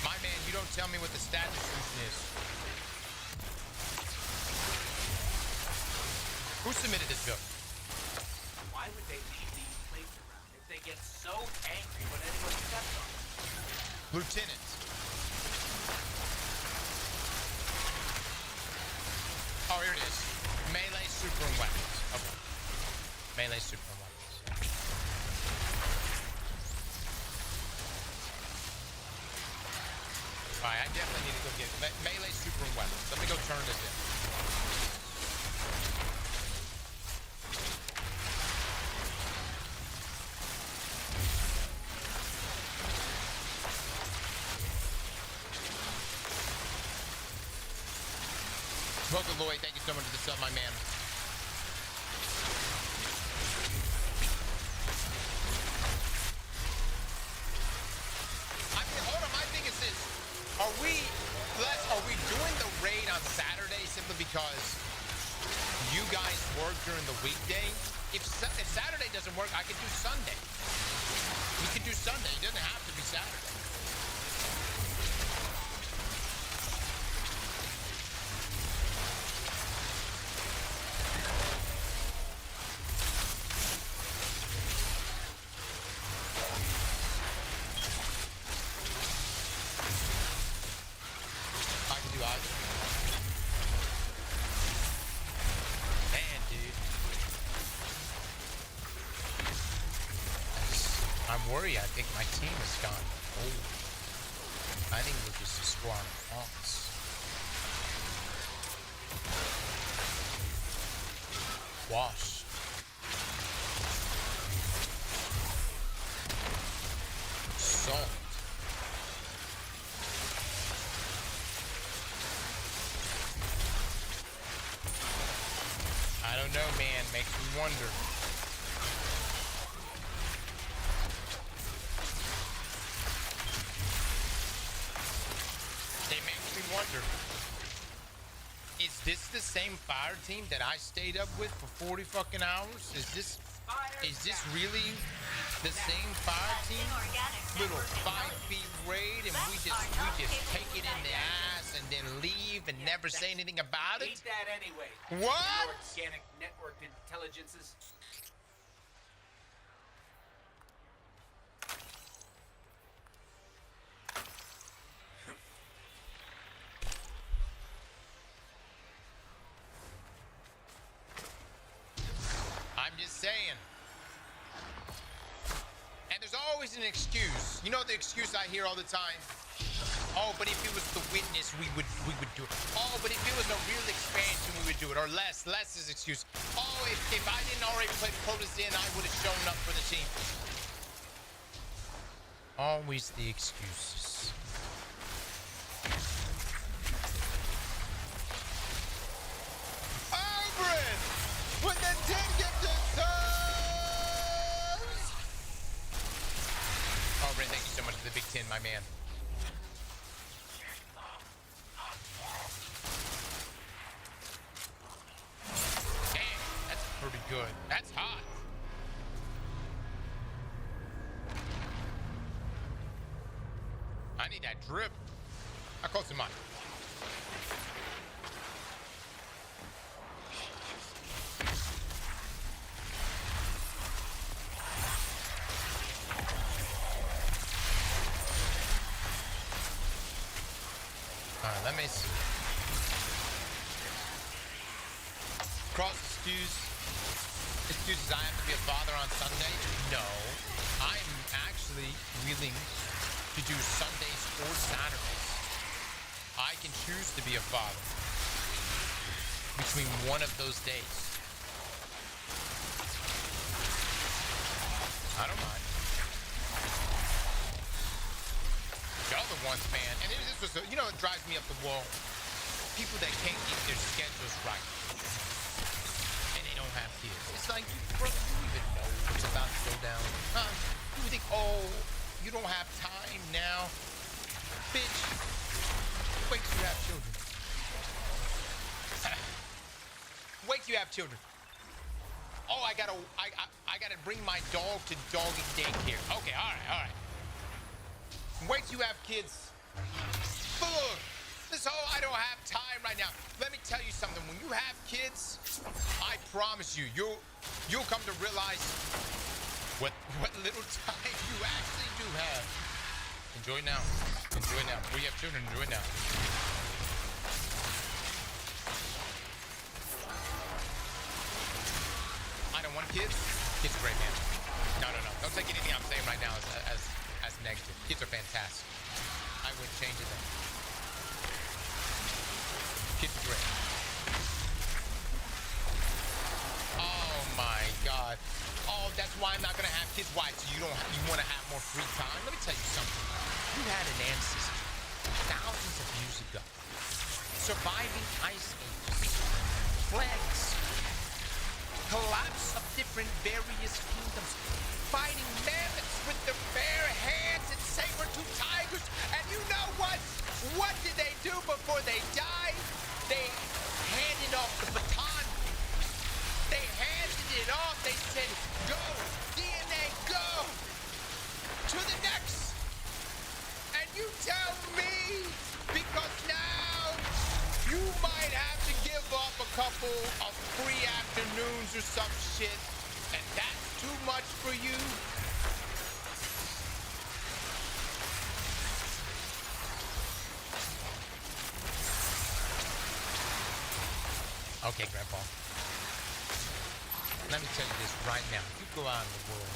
My man, you don't tell me what the stat distribution is. Who submitted this bill? Why would they leave these plates around if they get so angry when anyone steps on them? Lieutenant. Oh, here it is. Melee, super, and weapons. Okay. Melee, super, and weapons. Alright, I definitely need to go get melee, super, and weapons. Let me go turn this in. Welcome, Lloyd. Thank you so much for the sub, my man. I mean, hold on. My thing is this: are we doing the raid on Saturday you guys work during the weekday, if Saturday doesn't work, I could do Sunday. We could do Sunday. It doesn't have to be Saturday. I can do either. Man, dude. I'm worried. I think my team has gone old. I think we're just a squad of punks. Wash. Salt. I don't know, man. Makes me wonder. It makes me wonder. Is this the same fire team that I stayed up with for 40 fucking hours? Is this really the same fire team? Little 5-feet raid and we just take it in the ass and then leave and never say anything about it? Ain't that anyway? What? Organic networked intelligences. I'm just saying. And there's always an excuse. You know the excuse I hear all the time? Oh, but if it was the witness, we would do it. Oh, but if it was a real expansion, we would do it. Or less is excuse. Oh, if I didn't already play quotas in, I would have shown up for the team. Always the excuses. Albert with the 10 gifted subs. Oh, Ren, thank you so much for the big 10, my man. Damn, that's pretty good. That's hot. I need that drip. How close am I? Alright, let me see. Cross excuses I have to be a father on Sunday? No. I'm actually willing to do Sundays or Saturdays. I can choose to be a father between one of those days. I don't mind. Y'all the ones, man. And this was, you know, it drives me up the wall. People that can't keep their schedules right. And they don't have kids. It's like, bro, you even know what's about to go down. Huh? You think, oh, you don't have time now? Bitch, wait till you have children. Wait till you have children. Oh, I gotta bring my dog to doggy daycare. Okay, all right. Wait till you have kids. But look, this whole I don't have time right now. Let me tell you something. When you have kids, I promise you, you'll come to realize what little time you actually do have. Enjoy now. Enjoy now. Before you have children, enjoy now. I don't want kids. Kids are great, man. No. Don't take anything I'm saying right now as negative. Kids are fantastic. I wouldn't change it then. Kids are great. Oh my God. Oh, that's why I'm not gonna have kids. Why? So you want to have more free time? Let me tell you something. You had an ancestor thousands of years ago, surviving ice ages, plagues, collapse of different various kingdoms, fighting mammoths with their bare hands and saber-toothed tigers. And you know what? What did they do before they died? They handed off the baton or some shit, and that's too much for you. Okay, Grandpa. Let me tell you this right now. You go out in the world.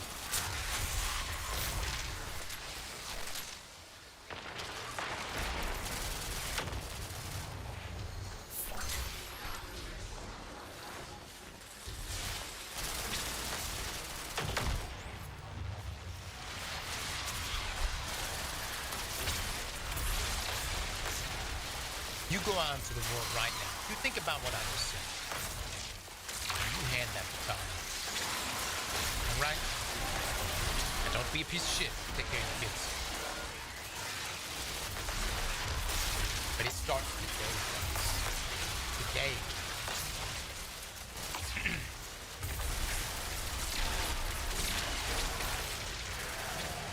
You go out into the world right now. You think about what I just said. You hand that baton. All right? And don't be a piece of shit. Take care of your kids. But it starts today, guys. Today.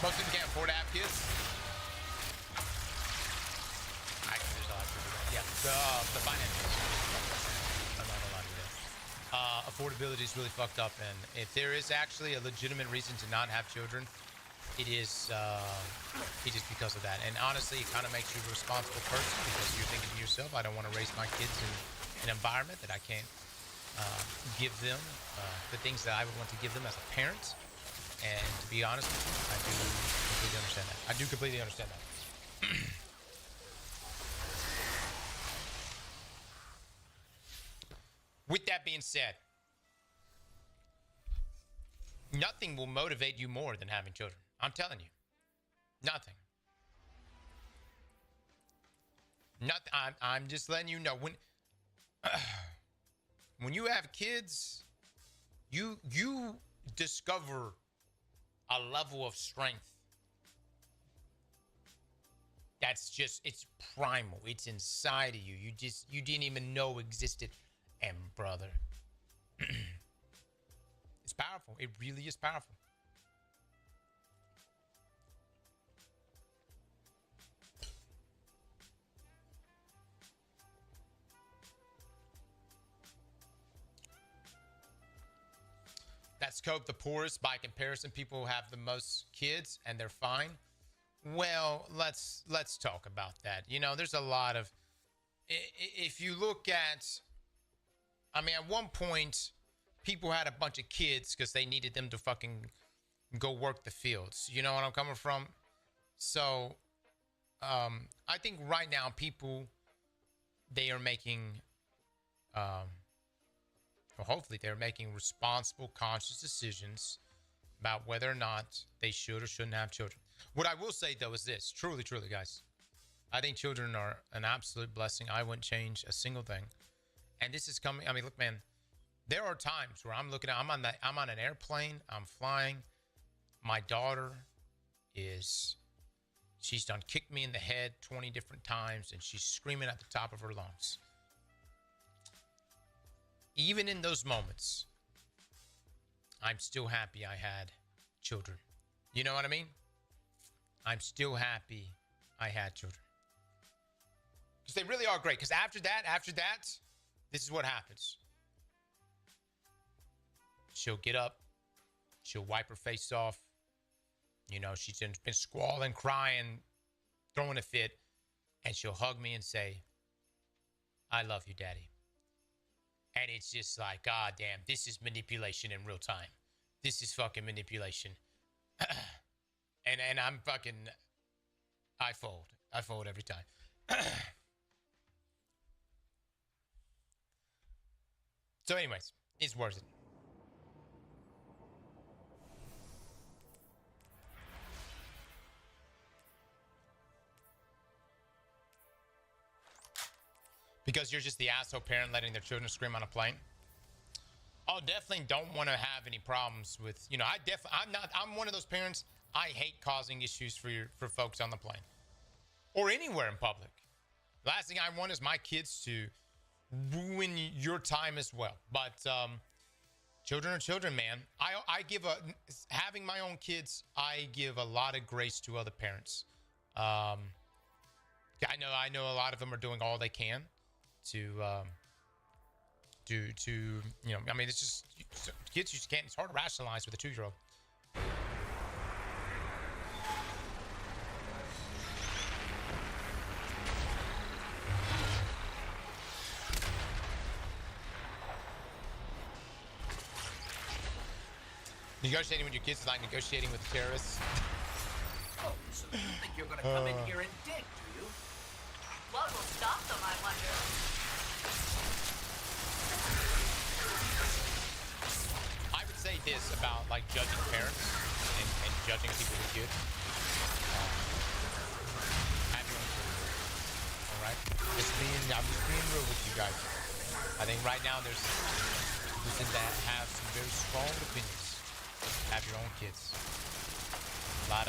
Most of them can't afford to have kids. Yeah, the finances. I'm not allowed to do that. Affordability is really fucked up, and if there is actually a legitimate reason to not have children, it is because of that. And honestly, it kind of makes you a responsible person because you're thinking to yourself, I don't want to raise my kids in an environment that I can't give them the things that I would want to give them as a parent. And to be honest with you, I do completely understand that. I do completely understand that. With that being said, nothing will motivate you more than having children. I'm telling you. Nothing. Nothing. I'm just letting you know. When you have kids, you discover a level of strength that's just, it's primal. It's inside of you. You didn't even know existed. And brother, it's powerful. It really is powerful. That's Cope the poorest. By comparison, people who have the most kids and they're fine. Well, let's talk about that. You know, there's a lot of, if you look at, I mean, at one point, people had a bunch of kids because they needed them to fucking go work the fields. You know what I'm coming from? So, I think right now people, they are making, well, hopefully they're making responsible, conscious decisions about whether or not they should or shouldn't have children. What I will say, though, is this. Truly, truly, guys. I think children are an absolute blessing. I wouldn't change a single thing. And this is coming. I mean, look, man, there are times where I'm looking at, I'm on an airplane, I'm flying. My daughter she's done kicked me in the head 20 different times and she's screaming at the top of her lungs. Even in those moments, I'm still happy I had children. You know what I mean? I'm still happy I had children. Because they really are great. Because after that, this is what happens. She'll get up. She'll wipe her face off. You know, she's been squalling, crying, throwing a fit. And she'll hug me and say, I love you, Daddy. And it's just like, God damn, this is manipulation in real time. This is fucking manipulation. and I'm fucking, I fold every time. So anyways, it's worth it. Because you're just the asshole parent letting their children scream on a plane. Oh, definitely don't want to have any problems with, you know, I'm one of those parents, I hate causing issues for folks on the plane. Or anywhere in public. Last thing I want is my kids to ruin your time as well. But children are children, man. I give having my own kids, I give a lot of grace to other parents. I know a lot of them are doing all they can to to you know, I mean, it's just kids just can't. It's hard to rationalize with a 2-year-old. Negotiating with your kids is like negotiating with terrorists. Oh, so you think you're gonna come in here and dig, do you? What will stop them, I wonder? I would say this about like judging parents and judging people who good. Have your own choice. All right. I'm just being real with you guys. I think right now there's people that have some very strong opinions. Have your own kids. A lot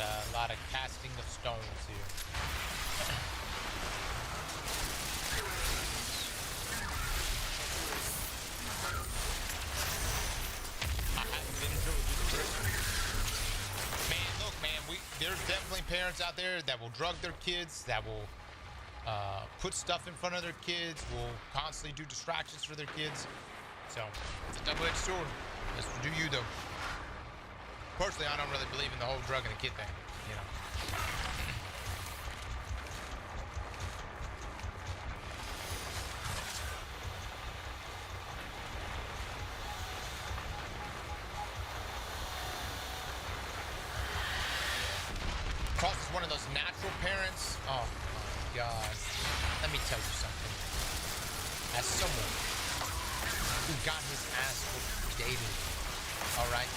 of casting of stones here. Man, look, man, there's definitely parents out there that will drug their kids, that will put stuff in front of their kids, will constantly do distractions for their kids. So it's a double-edged sword. That's for do you though. Personally, I don't really believe in the whole drug and the kid thing, you know. Cross is one of those natural parents. Oh my God. Let me tell you something. As someone who got his ass whooped daily, all right?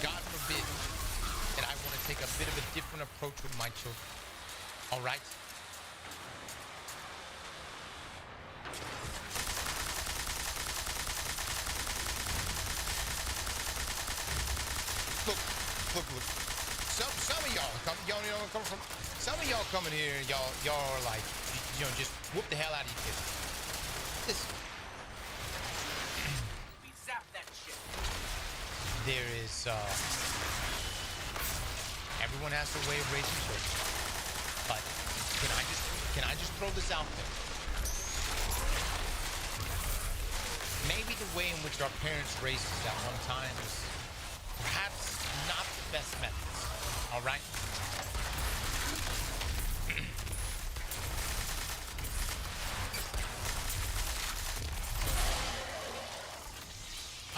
God forbid that I want to take a bit of a different approach with my children. All right? Look. Some of y'all come from. Some of y'all coming here, y'all are like, you know, just whoop the hell out of your kids. Listen. We zap that shit. There is everyone has their way of raising children, but can I just throw this out there? Maybe the way in which our parents raised us at one time is perhaps not the best methods. All right.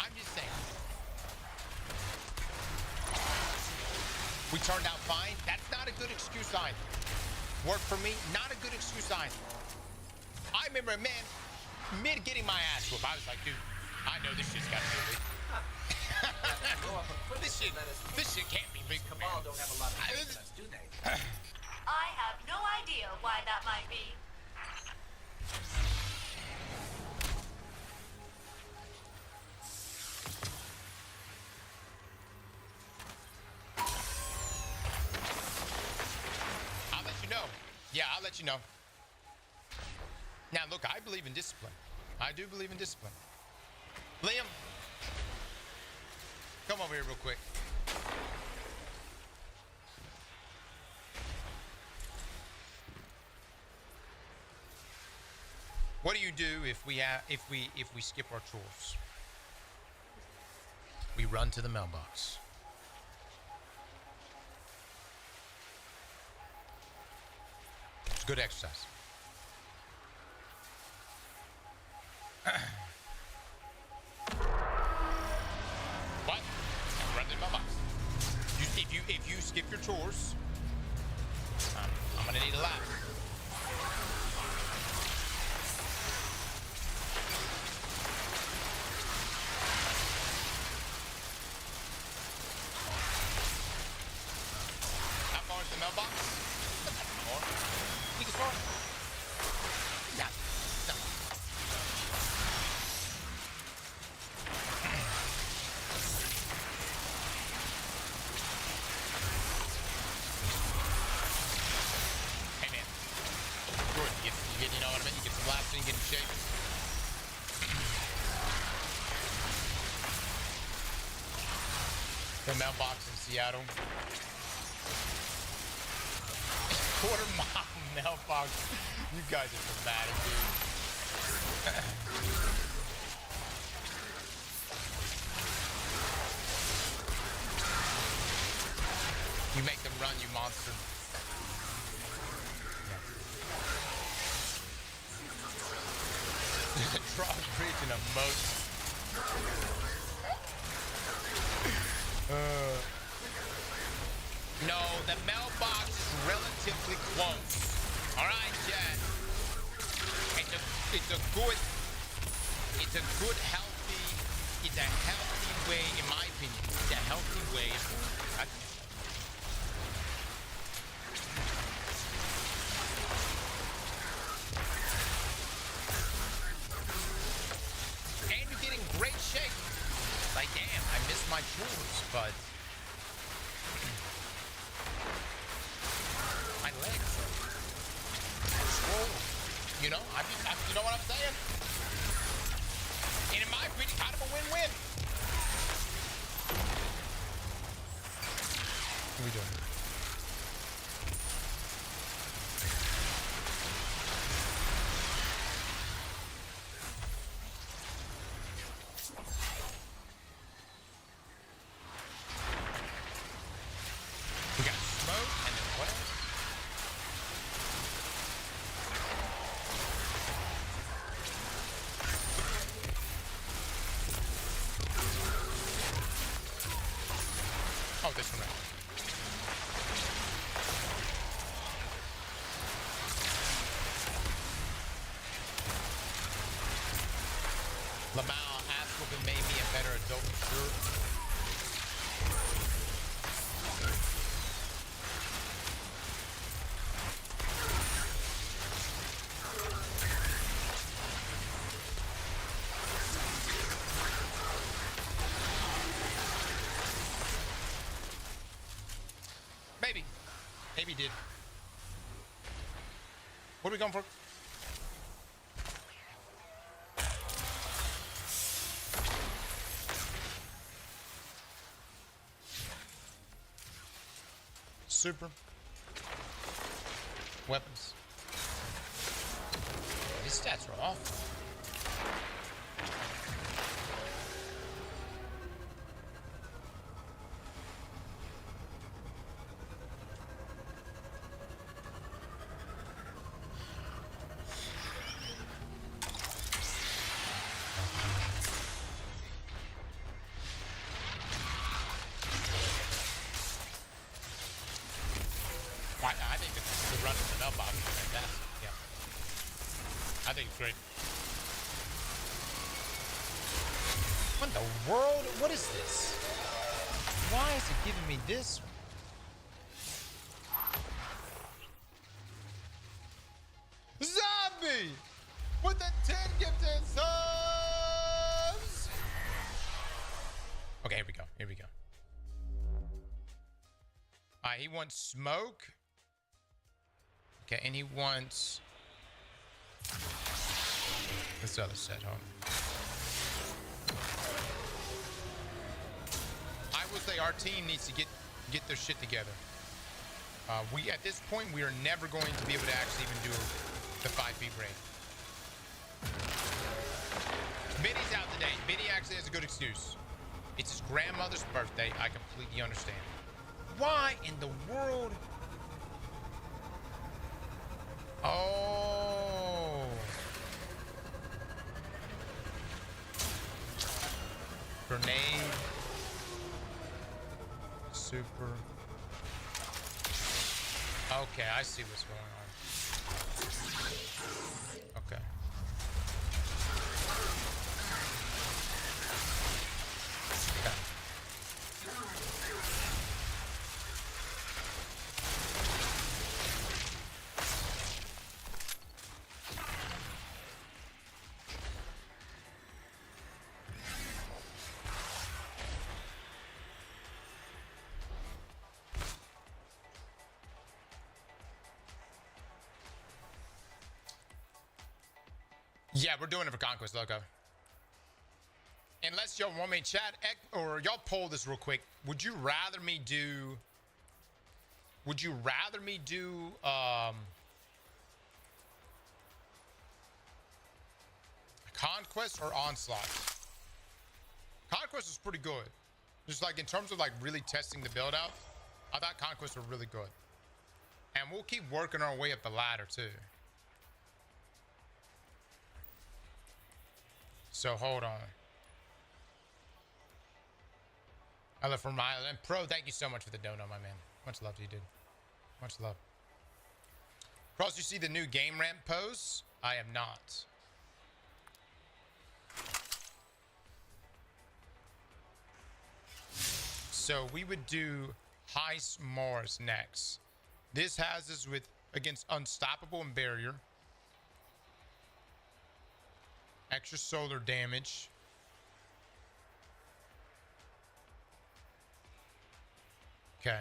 I'm just saying. We turned out fine. That's not a good excuse either. Work for me, not a good excuse either. I remember a man, mid getting my ass whooped, I was like, dude, I know this shit's got to be illegal. This shit can't be legal. Cabal don't have a lot of faith in us, do they? I have no idea why that might be. I'll let you know. Yeah, I'll let you know. Now, look, I believe in discipline. I do believe in discipline. Liam, come over here real quick. What do you do if we skip our chores? We run to the mailbox. It's good exercise. What? Run to the mailbox. If you skip your chores, I'm gonna need a lap. How far is the mailbox? Not that far. You can far. No. Hey man, Jordan, you get, you know what I mean? You get some laps and you get in shape. The mailbox in Seattle. quarter mile mailbox. You guys are dramatic, dude. You make them run, you monster. Trough Bridge in a moat. No, the mailbox is relatively close. All right, Chad. It's a healthy way, in my opinion. It's a healthy way. And you get in great shape. Like, damn, I missed my chores, but my legs are swollen. You know, you know what I'm saying? And in my opinion, kind of a win-win. What are we doing? We got smoke and then what else? Oh, this one right. Lamau ass whooping made me a better adult, sure. Maybe did. What are we going for? Super. Weapons. These stats are awful. I think the run of the mailbox is fantastic. Yeah. I think it's great. What in the world? What is this? Why is it giving me this? Zombie! With the 10 gifted subs! Okay, here we go. Here we go. He wants smoke. Okay, and he wants this other set, huh? I will say our team needs to get their shit together. We at this point we are never going to be able to actually even do the 5-feet break. Biddy's out today. Biddy actually has a good excuse. It's his grandmother's birthday. I completely understand. Why in the world? Oh. Grenade. Super. Okay, I see what's going on. Okay. Yeah, we're doing it for Conquest, Loco. Unless y'all want me to chat, or y'all poll this real quick. Would you rather me do Would you rather me do Conquest or Onslaught? Conquest was pretty good. Just like in terms of like really testing the build out, I thought Conquest were really good. And we'll keep working our way up the ladder too. So hold on. I love from Ireland. Pro, thank you so much for the dono, my man. Much love to you, dude. Much love. Pros, you see the new game ramp pose? I have not. So we would do Heist Mars next. This has us with against Unstoppable and Barrier. Extra solar damage. Okay.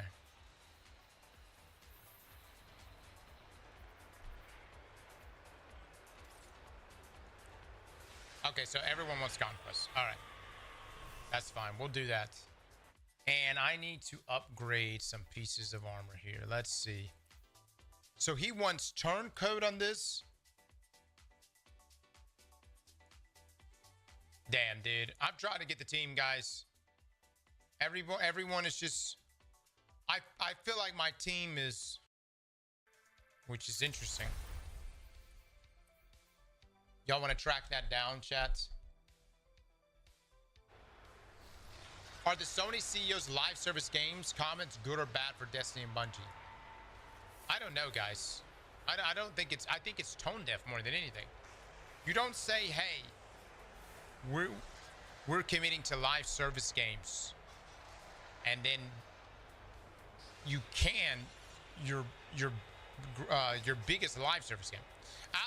Okay, so everyone wants Conquest. All right. That's fine. We'll do that. And I need to upgrade some pieces of armor here. Let's see. So he wants turncoat on this. Damn, dude. I'm trying to get the team, guys. Everyone is just... I feel like my team is... Which is interesting. Y'all want to track that down, chat? Are the Sony CEO's live service games comments good or bad for Destiny and Bungie? I don't know, guys. I don't think it's... I think it's tone deaf more than anything. You don't say, hey, we're committing to live service games, and then you can your biggest live service game.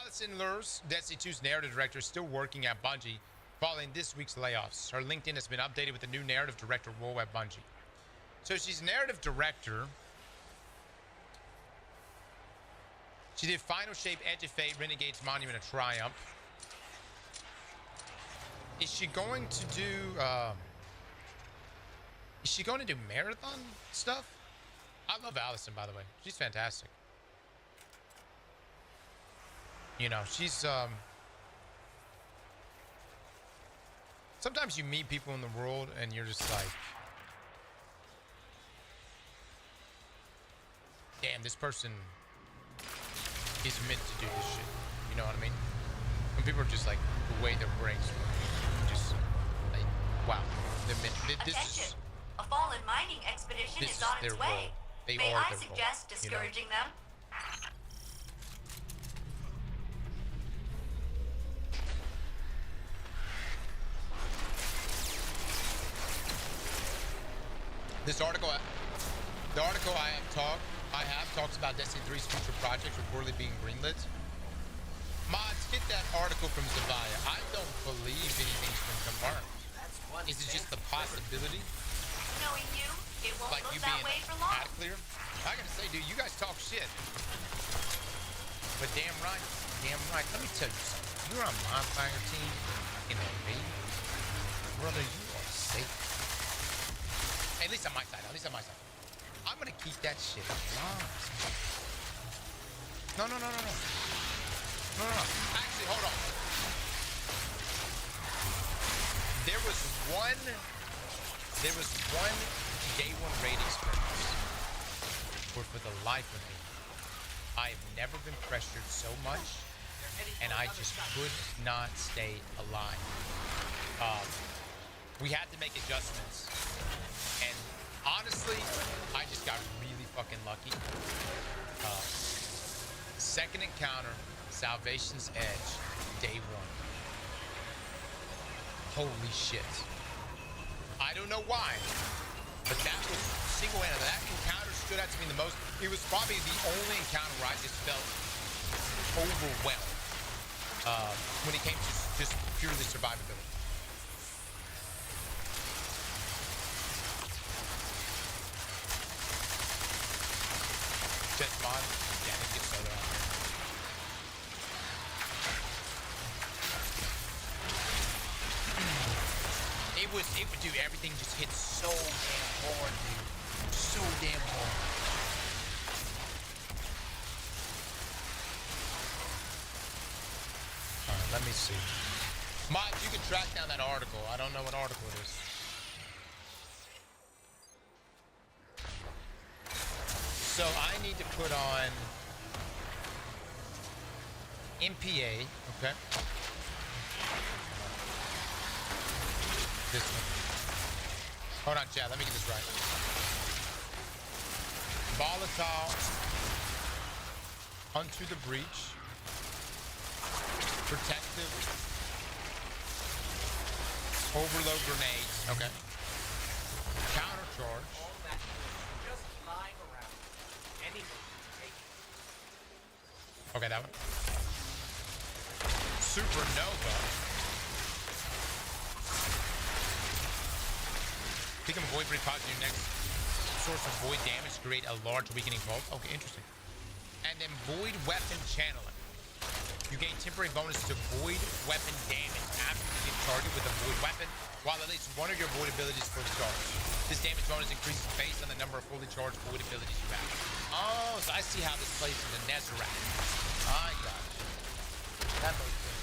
Allison Lurs, Destiny 2's narrative director, is still working at Bungie following this week's layoffs. Her LinkedIn has been updated with the new narrative director role at Bungie. So she's narrative director. She did Final Shape, Edge of Fate, Renegades, Monument of Triumph. Is she going to do marathon stuff? I love Allison, by the way. She's fantastic. You know, she's sometimes you meet people in the world and you're just like, damn, this person is meant to do this shit. You know what I mean? When people are just like, the way their brains work, just like, wow. This is, a fallen mining expedition is on its way. May I suggest discouraging them? This article, the article I have talks about Destiny 3's future projects reportedly being greenlit. Mods, get that article from Zavia. I don't believe anything's been confirmed. Is it just the possibility? Knowing you, it won't like look you that being way for long. clear? I gotta say, dude, you guys talk shit. But damn right. Let me tell you something. You're on my fire team, you know me. Brother, you are safe. At least on my side. I'm gonna keep that shit alive. No. Actually, hold on. There was one day one raid experience where for the life of me, I have never been pressured so much, and I just could not stay alive. We had to make adjustments, and honestly, I just got really fucking lucky. Second encounter, Salvation's Edge, day one. Holy shit. I don't know why, but that was single-handed. That encounter stood out to me the most. It was probably the only encounter where I just felt overwhelmed when it came to just purely survivability. Just mod? Yeah, I need to get solar out there. Dude, everything just hit so damn hard, dude. So damn hard. me see. Mod, you can track down that article. I don't know what article it is. So I need to put on MPA, okay? This one. Hold on, chat. Let me get this right. Volatile. Unto the breach. Protective. Overload grenades. Okay. Countercharge. All that just lying around. Anyone can take it. Okay, that one. Supernova. Become void repository your next source of void damage to create a large weakening bolt. Okay, interesting. And then void weapon channeling. You gain temporary bonus to void weapon damage after you get targeted with a void weapon, while at least one of your void abilities is fully charged. This damage bonus increases based on the number of fully charged void abilities you have. Oh, so I see how this plays in the Nezarec. I got it. That makes sense.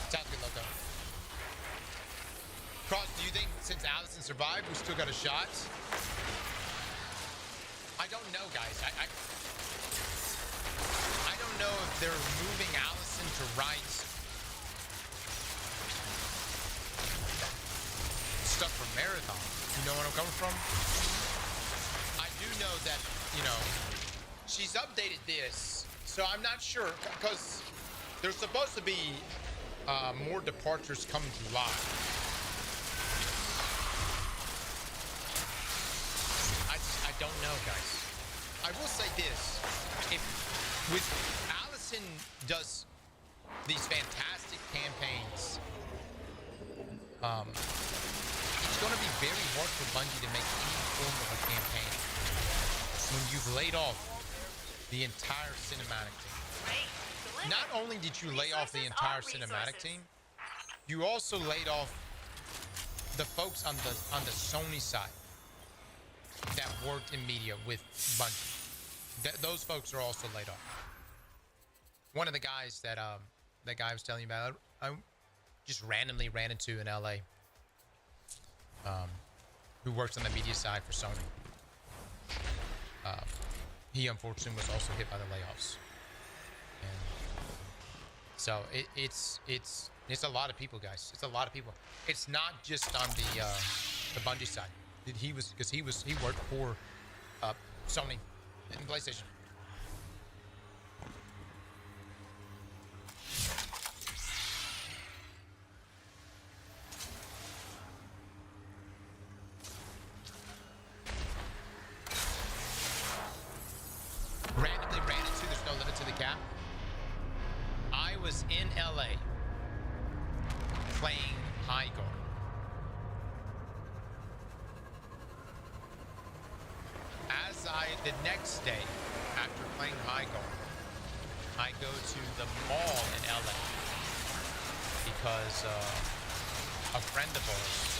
Sounds good, Loco. Cross, do you think since Allison survived, we still got a shot? I don't know, guys. I don't know if they're moving Allison to right. Stuff from Marathon. You know where I'm coming from? I do know that, you know, she's updated this. So I'm not sure, because there's supposed to be more departures come July. I don't know, guys. I will say this: if with Allison does these fantastic campaigns, it's going to be very hard for Bungie to make any form of a campaign when you've laid off the entire cinematic team. Great. Not only did you lay off the entire cinematic team, you also laid off the folks on the Sony side that worked in media with Bungie. Those folks are also laid off. One of the guys that guy I was telling you about, I just randomly ran into in LA, who works on the media side for Sony. He unfortunately was also hit by the layoffs. And so it's a lot of people, guys. It's a lot of people. It's not just on the Bungie side. He worked for Sony and PlayStation. Randomly ran into, there's no limit to the cap. I was in LA playing High Guard. The next day, after playing High Guard, I go to the mall in LA because a friend of ours,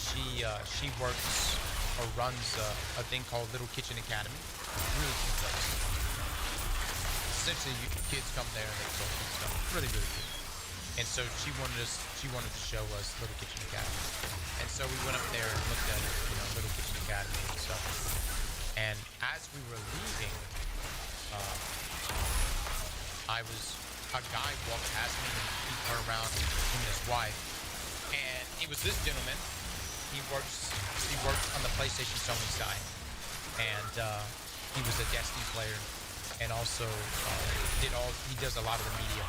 she works or runs a thing called Little Kitchen Academy. Really cute place. Essentially, kids come there and they cook and stuff. Really, really good. And so she wanted to show us Little Kitchen Academy. And so we went up there and looked at, Little Kitchen Academy and stuff. And as we were leaving, a guy walked past me and he turned around, him and his wife, and it was this gentleman. He works on the PlayStation Sony side, and he was a Destiny player, and also he does a lot of the media,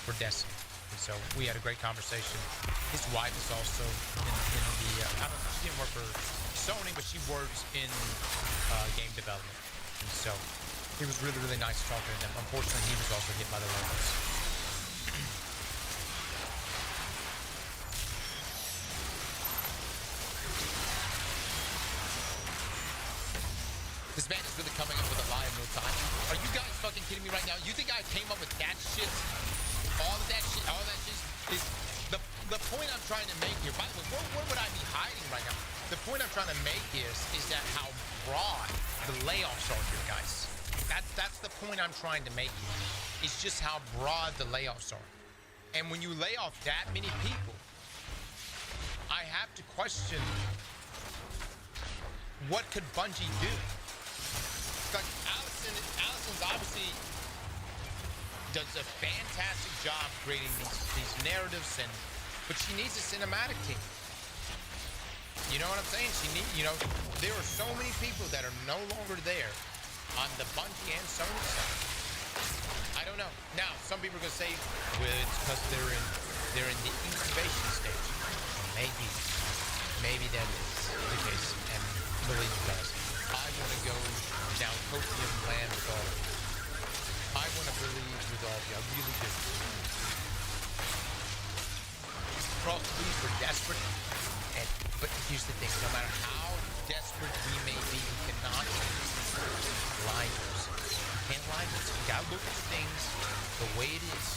for Destiny. And so we had a great conversation. His wife is also in the I don't know, she didn't work for Sony, but she works in game development. And so it was really, really nice talking to them. Unfortunately, he was also hit by the layoffs. This man is really coming up with a lie in real time. Are you guys fucking kidding me right now? You think I came up with that shit? All of that shit, all that shit is the point I'm trying to make here. By the way, where would I be hiding right now? The point I'm trying to make is that how broad the layoffs are here, guys. That's the point I'm trying to make here. It's just how broad the layoffs are. And when you lay off that many people, I have to question, what could Bungie do? Like Allison's obviously does a fantastic job creating these narratives, but she needs a cinematic team. You know what I'm saying? There are so many people that are no longer there on the Bungie and Sony side. I don't know. Now, some people are gonna say, well, it's because they're in the incubation stage. Maybe that is the case. And believe me, guys, I want to go down Copium land with all of you. I want to believe with all of you. I really do. Cross the leaves, we're desperate. But here's the thing. No matter how desperate we may be, we cannot lie to ourselves. We can't lie to ourselves. We gotta look at things the way it is.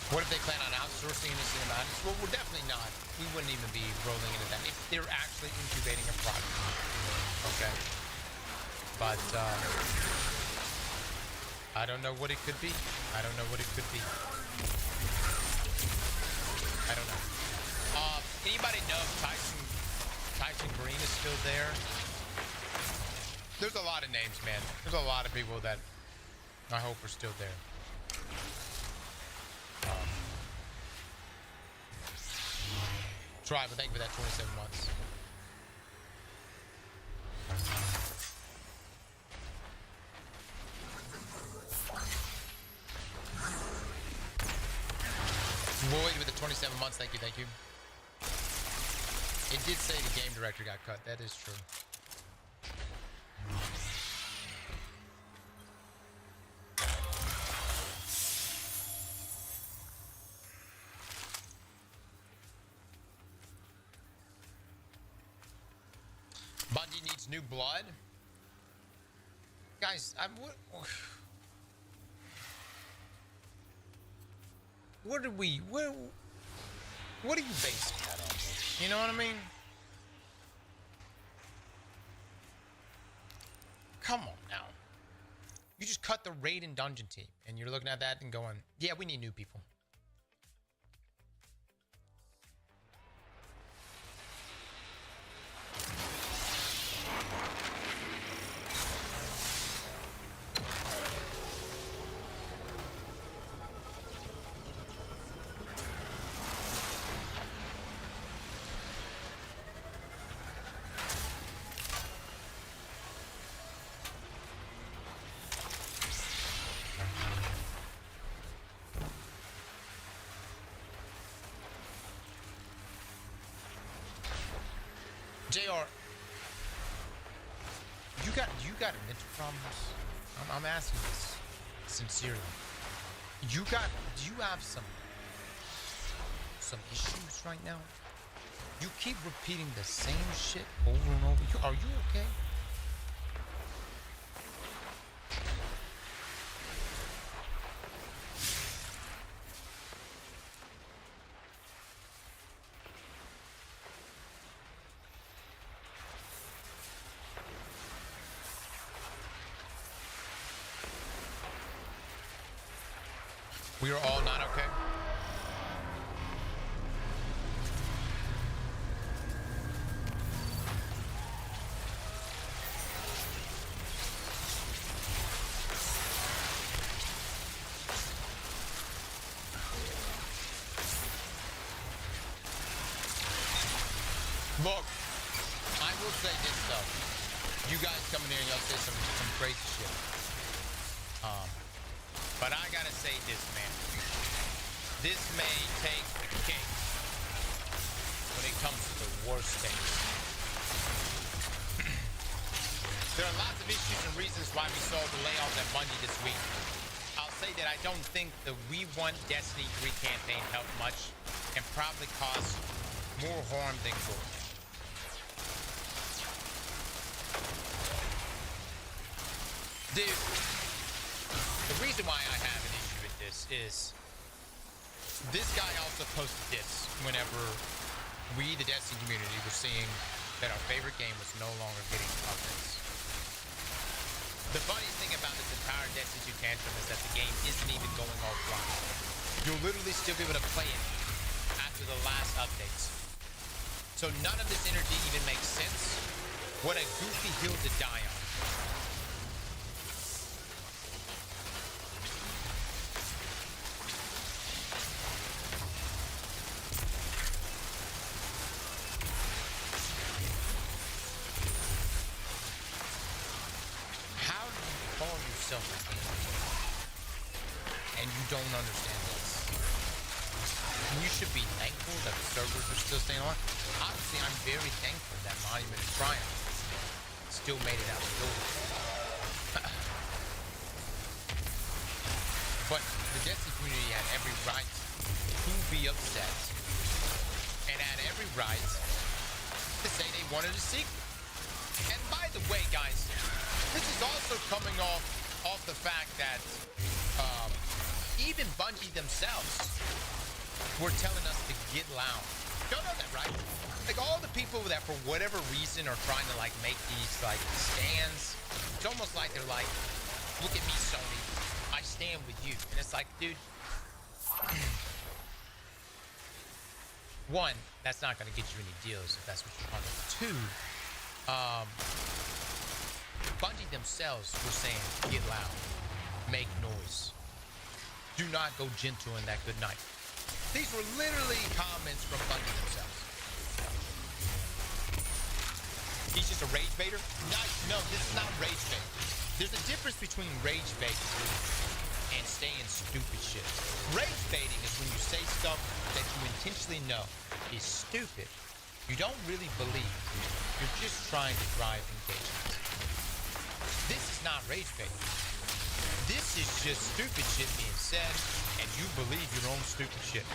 What if they plan on outsourcing the cinematics? Well, we're definitely not. We wouldn't even be rolling into that if they're actually incubating a product. Okay. But I don't know what it could be. I don't know what it could be. I don't know. Anybody know if Tyson Green is still there? There's a lot of names, man. There's a lot of people that I hope are still there. Try, but thank you for that 27 months. Void with the 27 months, thank you, thank you. It did say the game director got cut, that is true. Bungie needs new blood. Guys, what are you basing that on? You know what I mean? Come on now. You just cut the raid and dungeon team and you're looking at that and going, yeah, we need new people. JR, you got mental problems? I'm asking this sincerely. Do you have some issues right now? You keep repeating the same shit over and over. Are you okay? We are all not okay. Look, I will say this though. You guys come in here and y'all say some crazy shit. But I gotta say this, man. This may take the cake when it comes to the worst things. There are lots of issues and reasons why we saw the layoffs at Bungie this week. I'll say that I don't think the We Want Destiny 3 campaign helped much and probably caused more harm than good. Dude, the reason why I have an issue with this is this guy also posted this whenever we, the Destiny community, were seeing that our favorite game was no longer getting updates. The funny thing about this entire Destiny 2 tantrum is that the game isn't even going offline. You'll literally still be able to play it after the last updates. So none of this energy even makes sense. What a goofy hill to die on. And you don't understand this. You should be thankful that the servers are still staying on. Obviously, I'm very thankful that Monument of Triumph still made it out the door. But the Destiny community had every right to be upset and had every right to say they wanted a sequel. And by the way, guys, this is also coming off the fact that even Bungie themselves were telling us to get loud. Don't know that, right? Like all the people that for whatever reason are trying to like make these like stands, it's almost like they're like, look at me, Sony, I stand with you. And it's like, dude, one, that's not gonna get you any deals if that's what you're talking about. Two, Bungie themselves were saying, get loud, make noise. Do not go gentle in that good night. These were literally comments from Bungie themselves. He's just a rage baiter? No, this is not rage bait. There's a difference between rage bait and saying stupid shit. Rage baiting is when you say stuff that you intentionally know is stupid. You don't really believe. You're just trying to drive engagement. This is not rage baiting. This is just stupid shit being said, and you believe your own stupid shit.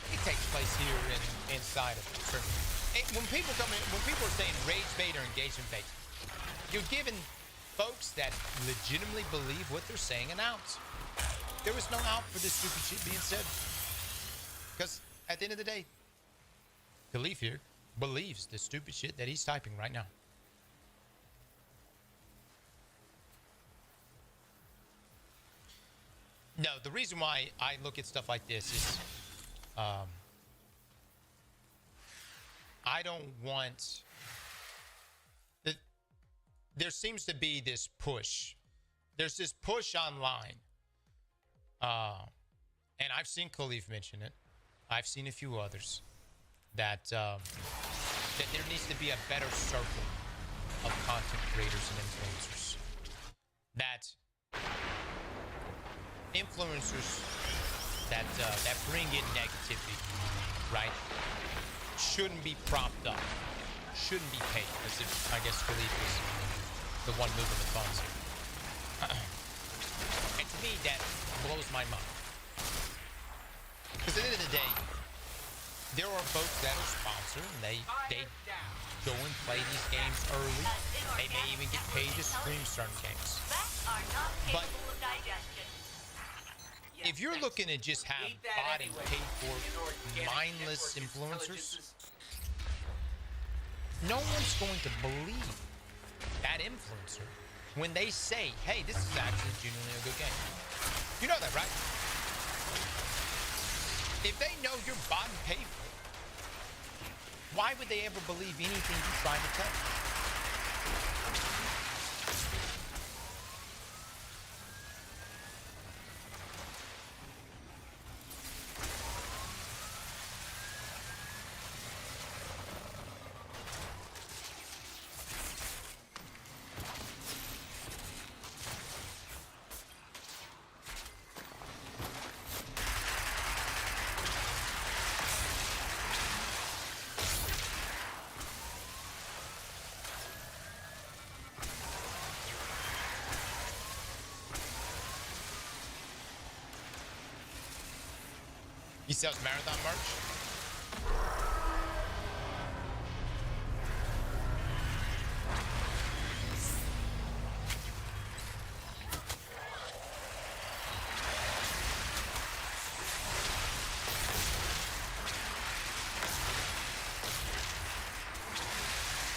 It takes place here inside of it. When people are saying rage bait or engagement bait, you're giving folks that legitimately believe what they're saying an out. There was no out for this stupid shit being said. Because at the end of the day, Khalif here believes the stupid shit that he's typing right now. No, the reason why I look at stuff like this is I don't want... There seems to be this push. There's this push online. And I've seen Khalif mention it. I've seen a few others. That there needs to be a better circle of content creators and influencers. That influencers that bring in negativity, right, shouldn't be propped up, shouldn't be paid, as if I guess Khalif is the one moving the funds. And to me, that blows my mind. Because at the end of the day, there are folks that are sponsored, and they go and play these games early. They may even get paid to stream certain games. But if you're looking to just have bought and paid for mindless influencers, no one's going to believe that influencer when they say, hey, this is actually genuinely a good game. You know that, right? If they know you're bought and paid for it, why would they ever believe anything you try to tell them? He sells marathon merch.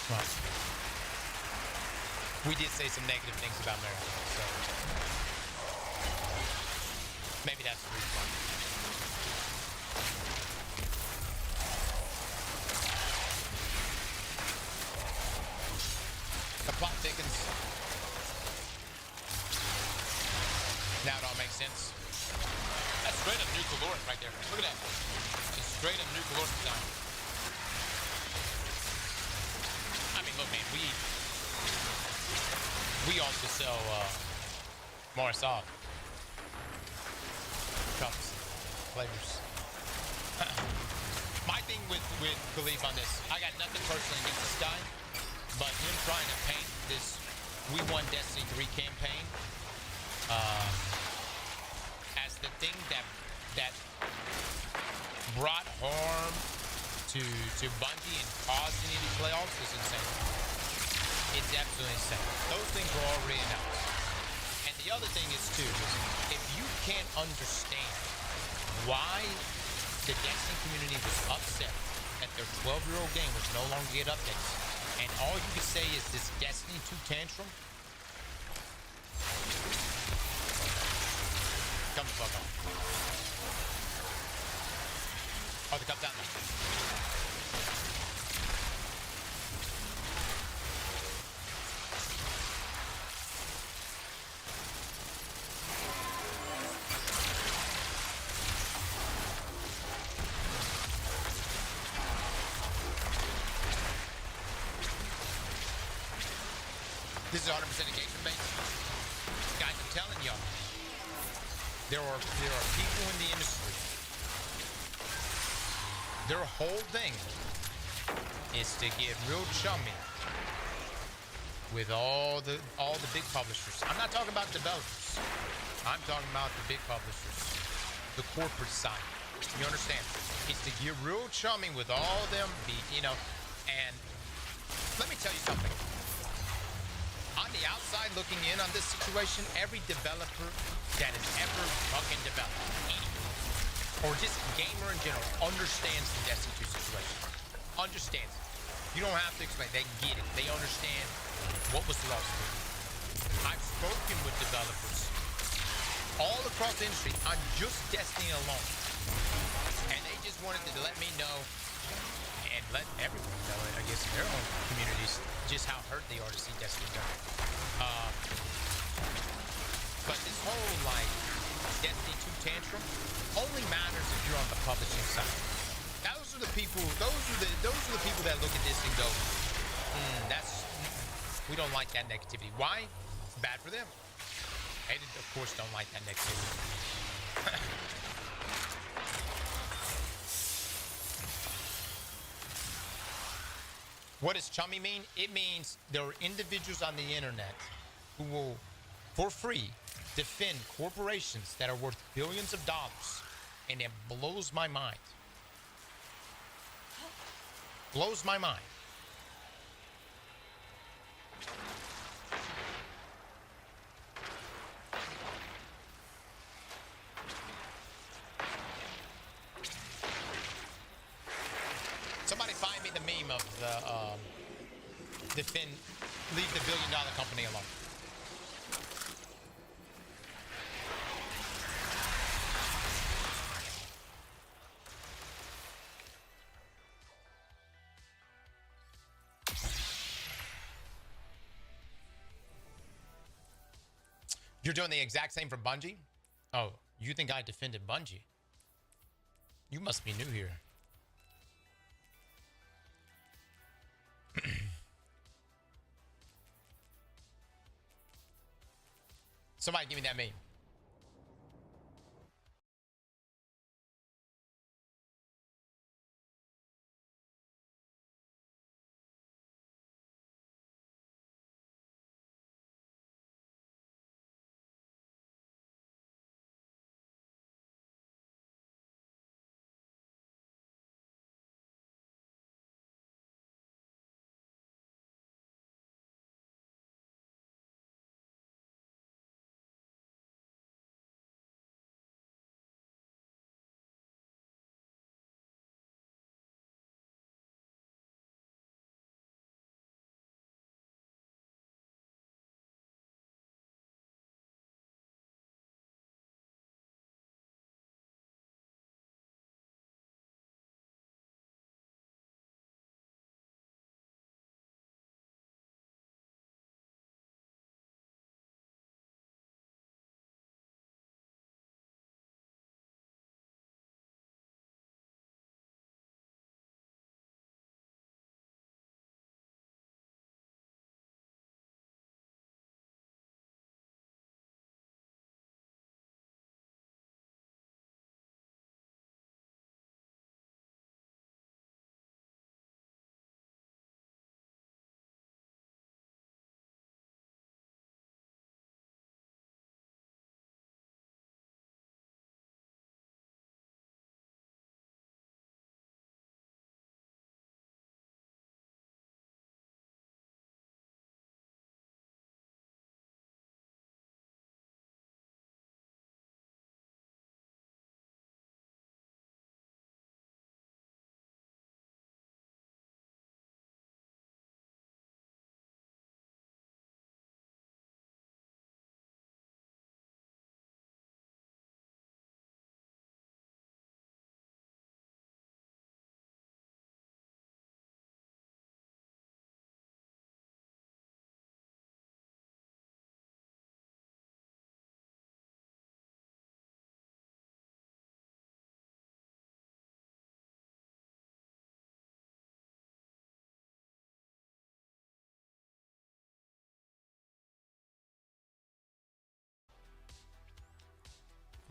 Well, we did say some negative things about marathon, so maybe that's the reason why. The plot thickens. Now it all makes sense. That's straight up new caloric right there. Look at that. It's straight up new caloric design. I mean, look, man, we also sell Marisol cups, flavors. My thing with Khalif on this, I got nothing personally against this guy, but him trying to paint this "We Won Destiny 3" campaign as the thing that brought harm to Bungie and caused any of these playoffs is insane. It's absolutely insane. Those things were already announced. And the other thing is too, if you can't understand why the Destiny community was upset that their 12-year-old game was no longer get updates, and all you can say is this Destiny 2 tantrum, come the fuck on. Oh, the cup's out now. This is 100% engagement based. Guys, I'm telling y'all, there are people in the industry. Their whole thing is to get real chummy with all the big publishers. I'm not talking about developers. I'm talking about the big publishers, the corporate side. You understand? It's to get real chummy with all of them, and let me tell you something. On the outside looking in on this situation, every developer that has ever fucking developed, or just gamer in general, understands the Destiny 2 situation. Understands it. You don't have to explain. They get it. They understand what was lost here. I've spoken with developers all across the industry on just Destiny alone. And they just wanted to let me know and let everyone know, I guess, in their own communities, just how hurt they are to see Destiny done. But this whole, Destiny 2 tantrum only matters if you're on the publishing side. Those are the people that look at this and go, we don't like that negativity. Why? It's bad for them. They, of course, don't like that negativity. What does chummy mean? It means there are individuals on the internet who will, for free, defend corporations that are worth billions of dollars. And it blows my mind. Blows my mind. Somebody find me the meme of the leave the billion-dollar company alone. You're doing the exact same for Bungie? Oh, you think I defended Bungie? You must be new here. Somebody give me that meme.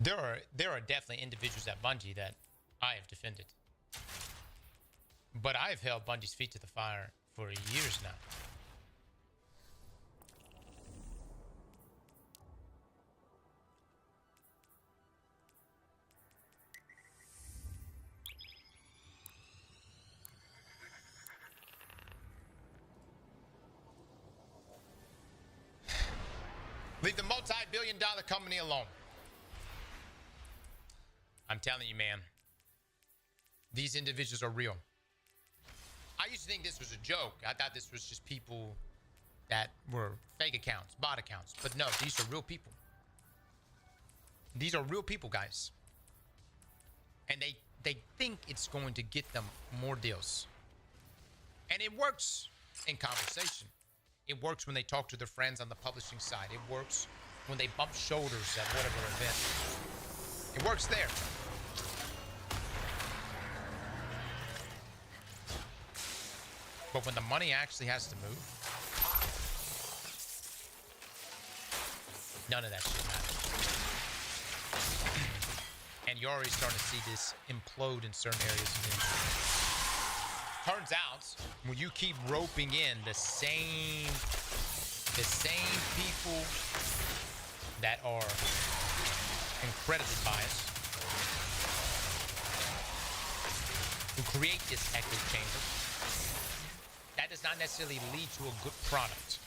there are definitely individuals at Bungie that I have defended. But I've held Bungie's feet to the fire for years now. Leave the multi-billion-dollar company alone. I'm telling you, man. These individuals are real. I used to think this was a joke. I thought this was just people that were fake accounts, bot accounts. But no, these are real people. These are real people, guys. And they think it's going to get them more deals. And it works in conversation. It works when they talk to their friends on the publishing side. It works when they bump shoulders at whatever event. It works there. But when the money actually has to move, none of that shit matters. And you're already starting to see this implode in certain areas of the industry. Turns out, when you keep roping in the same people that are incredibly biased, who create this echo chamber, that does not necessarily lead to a good product.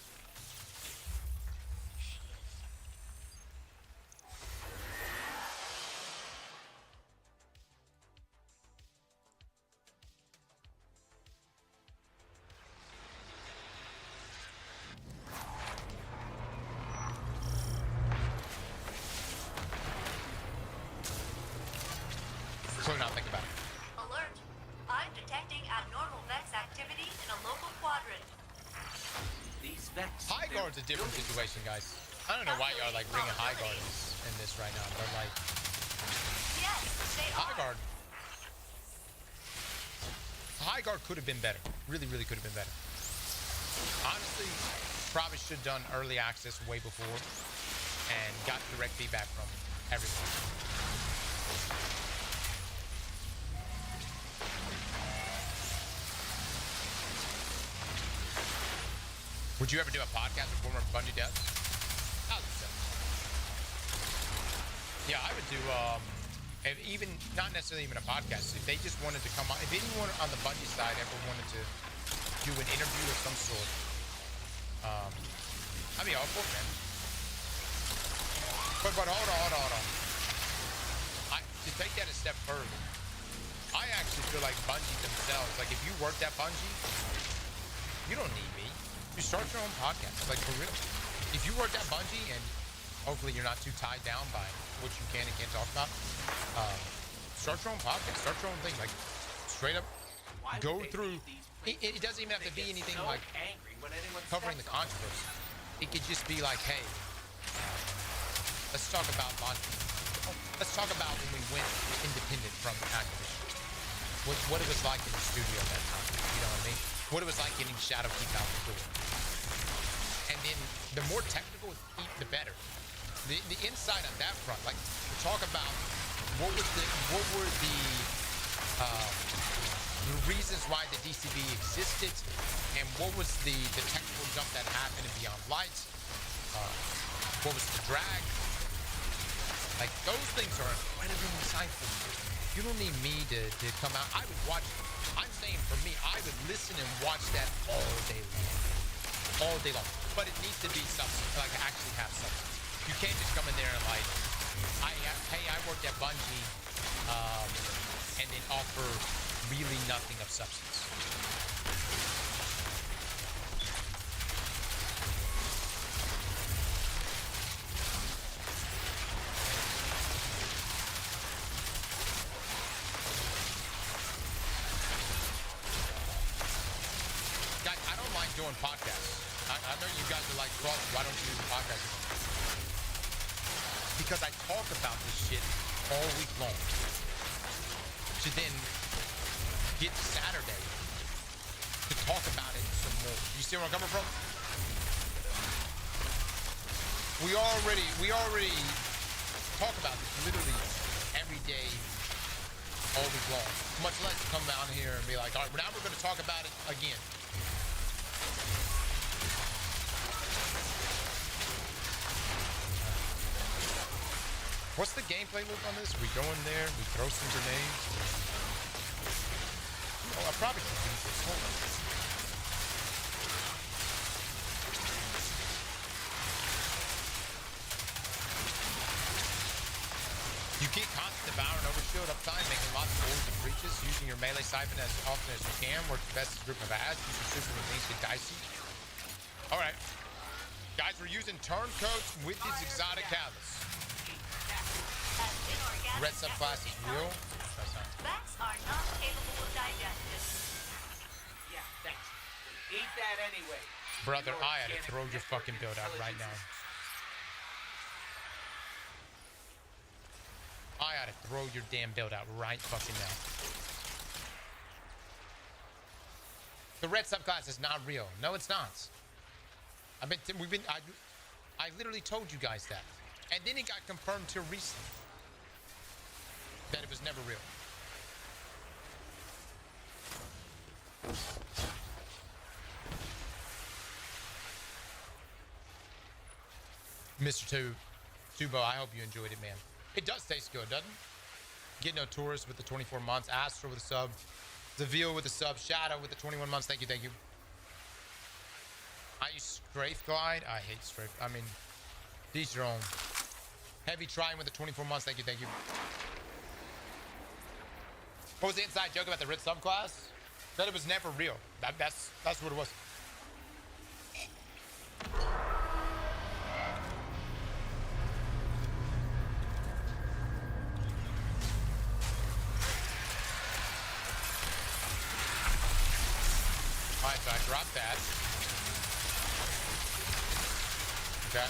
So now think about it. Alert. I'm detecting abnormal Vex activity in a local quadrant. These Vex. High Guard's a different situation, guys. I don't know why y'all like bringing High Guard in this right now, but like Yes, they High are. Guard. High Guard could have been better. Really, really could have been better. Honestly, probably should have done early access way before and got direct feedback from everyone. Would you ever do a podcast with former Bungie devs? I would say. Yeah, I would do, if even, not necessarily even a podcast, if they just wanted to come on, if anyone on the Bungie side ever wanted to do an interview of some sort, I'd be all for it, man. But hold on. To take that a step further, I actually feel like Bungie themselves, like if you worked at Bungie, you don't need me. You start your own podcast, like for real. If you worked at Bungie and hopefully you're not too tied down by what you can and can't talk about, start your own podcast, start your own thing, like straight up Why go would they through. leave these It doesn't even have to They be get anything so like angry when anyone covering the steps on them. controversy. It could just be like, hey, let's talk about Bungie. Let's talk about when we went independent from Activision. What it was like in the studio at that time. You know what I mean? What it was like getting Shadowkeep out the door. And then the more technical, the better. The inside on that front, like talk about what were the reasons why the DCB existed, and what was the technical jump that happened in Beyond Light. What was the drag? Like those things are incredibly insightful. You don't need me to come out. I would watch. I'm saying for me, I would listen and watch that all day long. But it needs to be substance, like actually have substance. You can't just come in there and like, hey, I worked at Bungie, and then offer really nothing of substance. Guys, I don't mind doing podcasts. I know you guys are like, well, why don't you do the podcast anymore? Because I talk about this shit all week long. To then get Saturday to talk about it some more. You see where I'm coming from? We already talk about this literally every day, all week long. Much less come down here and be like, all right, now we're going to talk about it again. What's the gameplay loop on this? We go in there, we throw some grenades. Oh, I probably should use this. Hold on. You get constant devour and overshield uptime, making lots of holes and breaches, using your melee siphon as often as you can. Works best as a group of ads. Use your super when things get dicey. Alright. Guys, we're using turncoats with these exotic catalysts. Red subclass is real. Bats are not capable of digestion. Yeah, thanks. Eat that anyway. Brother, I had to throw your fucking build out right now. I had to throw your damn build out right fucking now. The red subclass is not real. No, it's not. I literally told you guys that. And then it got confirmed till recently that it was never real. Mr. Tubo, I hope you enjoyed it, man. It does taste good, doesn't it? Get no tourists with the 24 months. Astro with a sub. Zavil with a sub. Shadow with the 21 months. Thank you, thank you. I use Strafe Glide. I hate Strafe. I mean, these your own. Heavy Trying with the 24 months. Thank you, thank you. What was the inside joke about the red subclass? That it was never real. That's what it was. Alright, so I dropped that. Okay.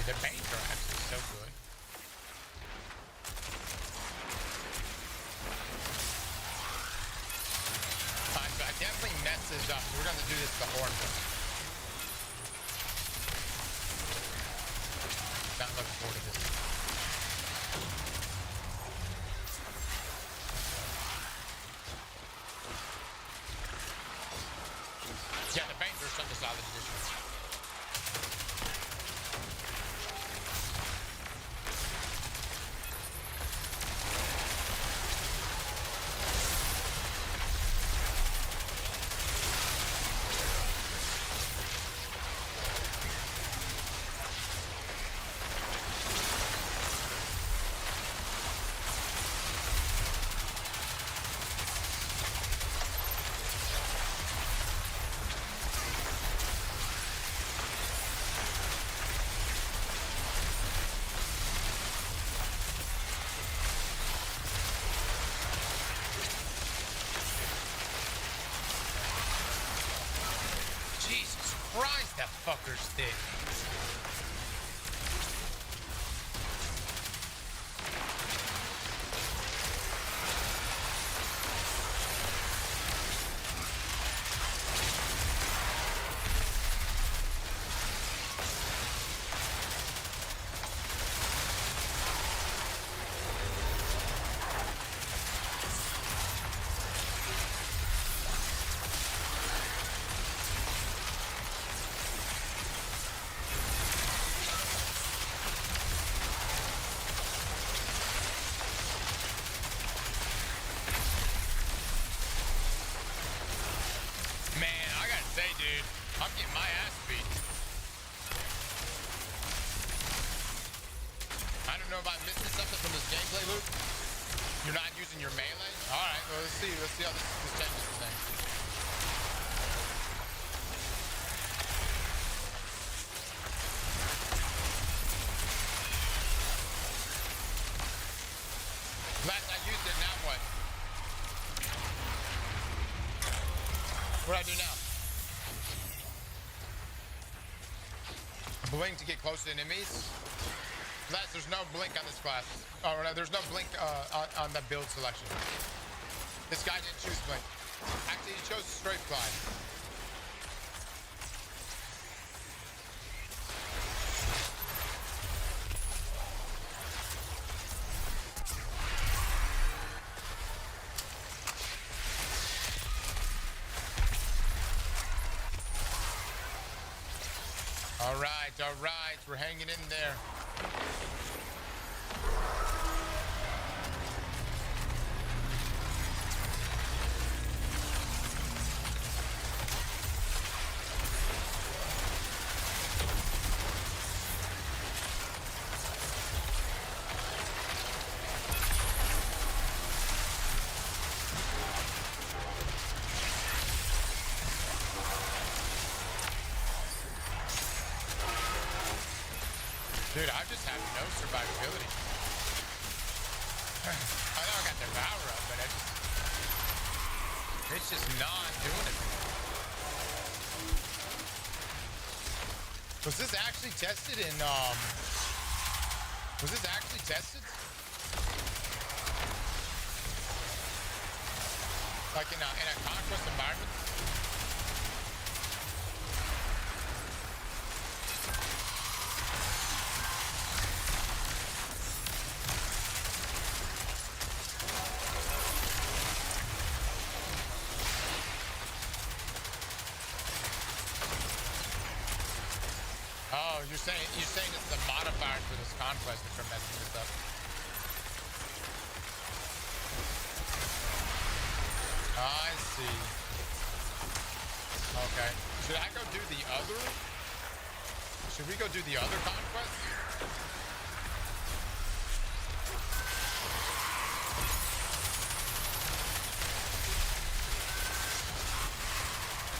The paints are actually so good. Alright, so I definitely messed this up. We're gonna do this the hard way. Not looking forward to this. Yeah, the paints are such a solid addition. Christ, that fucker's thick. I'm getting my ass beat. I don't know if I'm missing something from this gameplay loop. You're not using your melee? Alright, well, let's see how this changes the thing. Last I used it, now what? What do I do now? I blink to get close to enemies. Plus, there's no blink on this class. Oh, no, there's no blink on the build selection. This guy didn't choose blink. Actually, he chose straight fly. All right, we're hanging in there. Dude, I just have no survivability. I know I got the power up, but it's just not doing it. Was this actually tested in, was this actually tested? Like in a conquest environment? You're saying it's the modifiers for this conquest that are messing this up. I see. Okay. Should I go do the other? Should we go do the other conquest?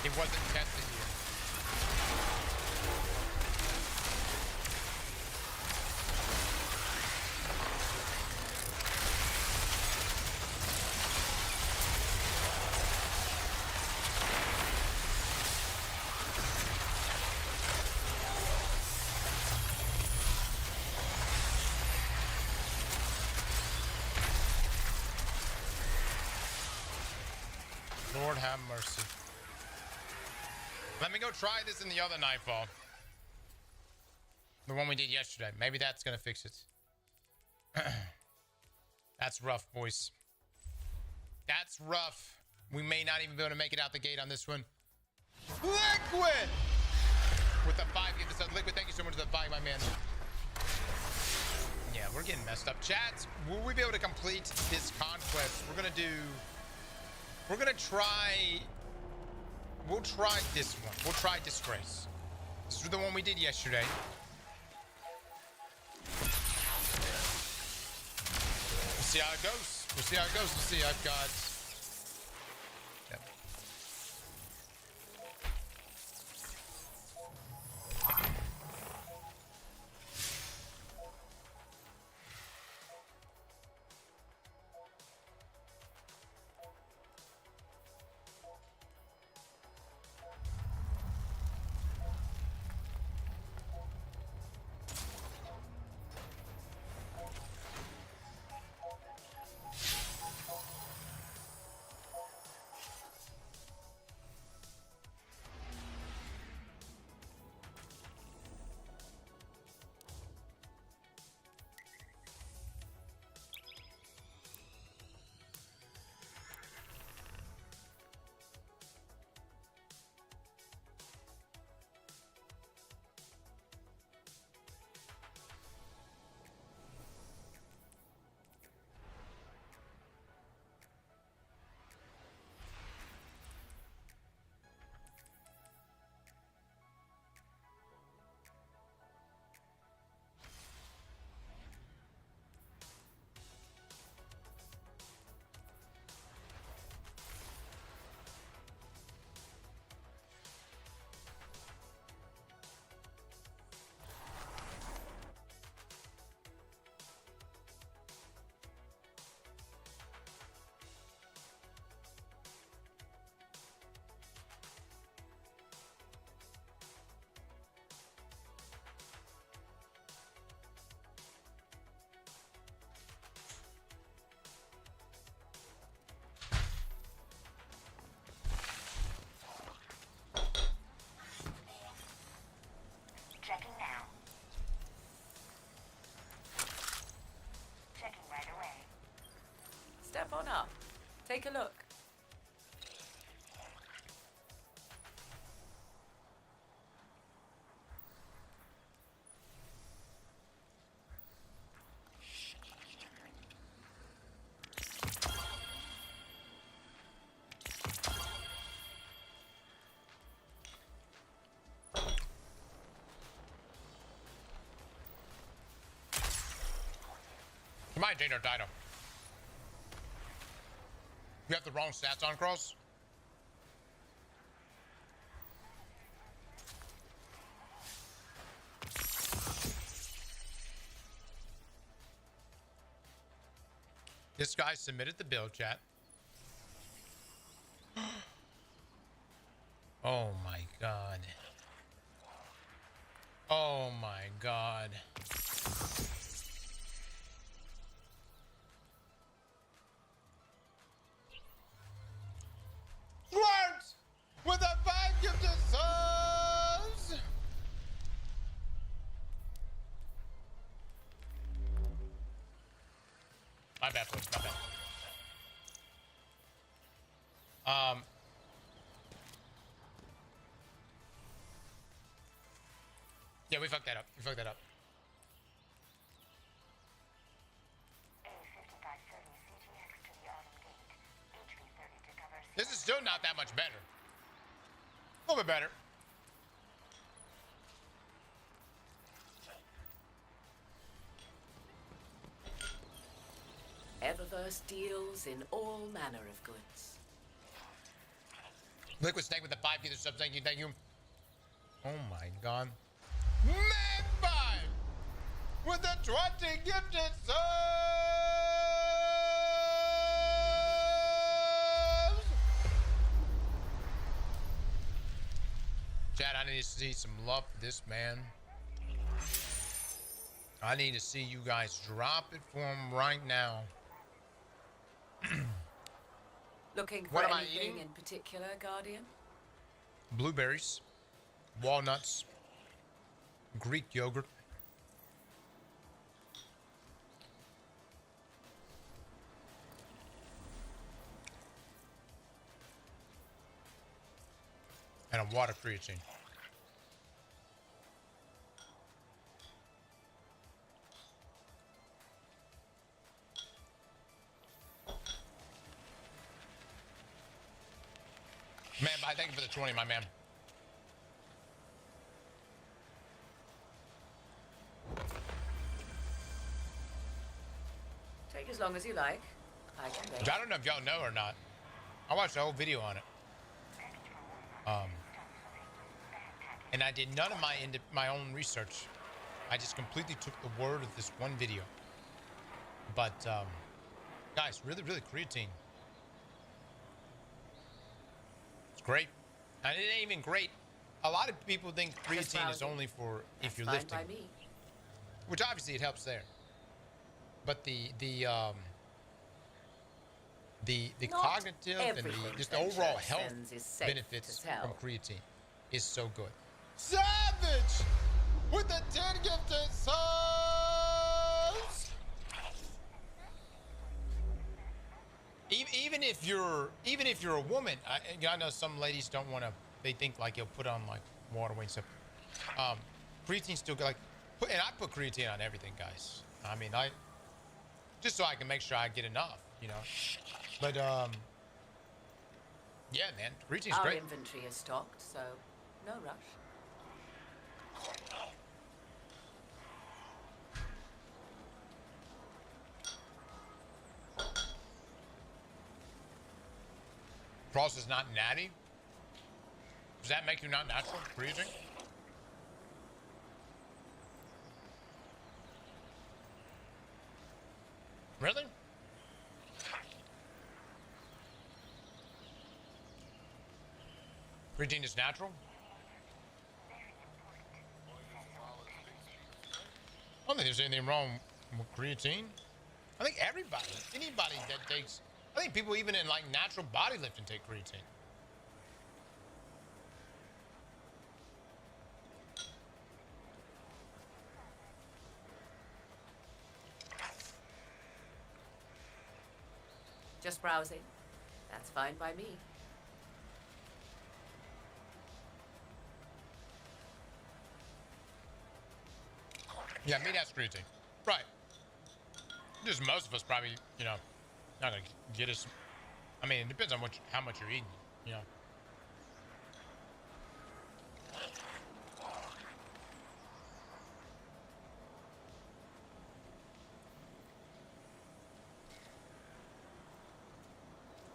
It wasn't tested here. Lord have mercy. Let me go try this in the other Nightfall. The one we did yesterday. Maybe that's gonna fix it. That's rough, boys. That's rough. We may not even be able to make it out the gate on this one. Liquid! With the 5 gift us Liquid, thank you so much for the 5, my man. Yeah, we're getting messed up. Chat, will we be able to complete this conquest? We're gonna try... We'll try this one. We'll try Disgrace. This is the one we did yesterday. We'll see how it goes. We'll see how it goes. We'll see. I've got... Yep. up. Take a look. Come on, Jane or Dido. You have the wrong stats on, Cross. This guy submitted the bill, chat. Oh my god. Oh my god. Works with a 5 gifted subs. My bad, folks. My bad. Yeah, we fucked that up. We fucked that up. This is still not that much better. A little bit better. Eververse deals in all manner of goods. Liquid Snake with the 5 gifted subs. Thank you, thank you. Oh my god. Man with the 20 gifted subs. Chad, I need to see some love for this man. I need to see you guys drop it for him right now. Looking for What am I anything eating? in particular, Guardian? Blueberries, walnuts, Greek yogurt. And a water creatine. Man, I thank you for the 20, my man. Take as long as you like. I can wait. I don't know if y'all know or not. I watched the whole video on it. And I did none of my own research. I just completely took the word of this one video. But guys, really, really creatine. It's great. And it ain't even great. A lot of people think creatine is only for if you're Fine lifting, by me. which obviously it helps there. But the Not cognitive and everything just the overall Venture health sends is safe benefits to tell. from creatine is so good. Savage with the 10 gifted subs. Even if you're a woman, I know some ladies don't want to. They think like you'll put on like water weight stuff. Creatine still like, and I put creatine on everything, guys. I mean, just so I can make sure I get enough, you know. But yeah, man, creatine's Our great. inventory is stocked, so no rush. Cross is not natty. Does that make you not natural? Creatine? Really? Creatine is natural? I don't think there's anything wrong with creatine. I think anybody that takes, I think people even in like natural bodybuilding take creatine. Just browsing. That's fine by me. Yeah, meat has creatine. Right. Just most of us probably, you know, not gonna get us. I mean, it depends on how much you're eating, you know.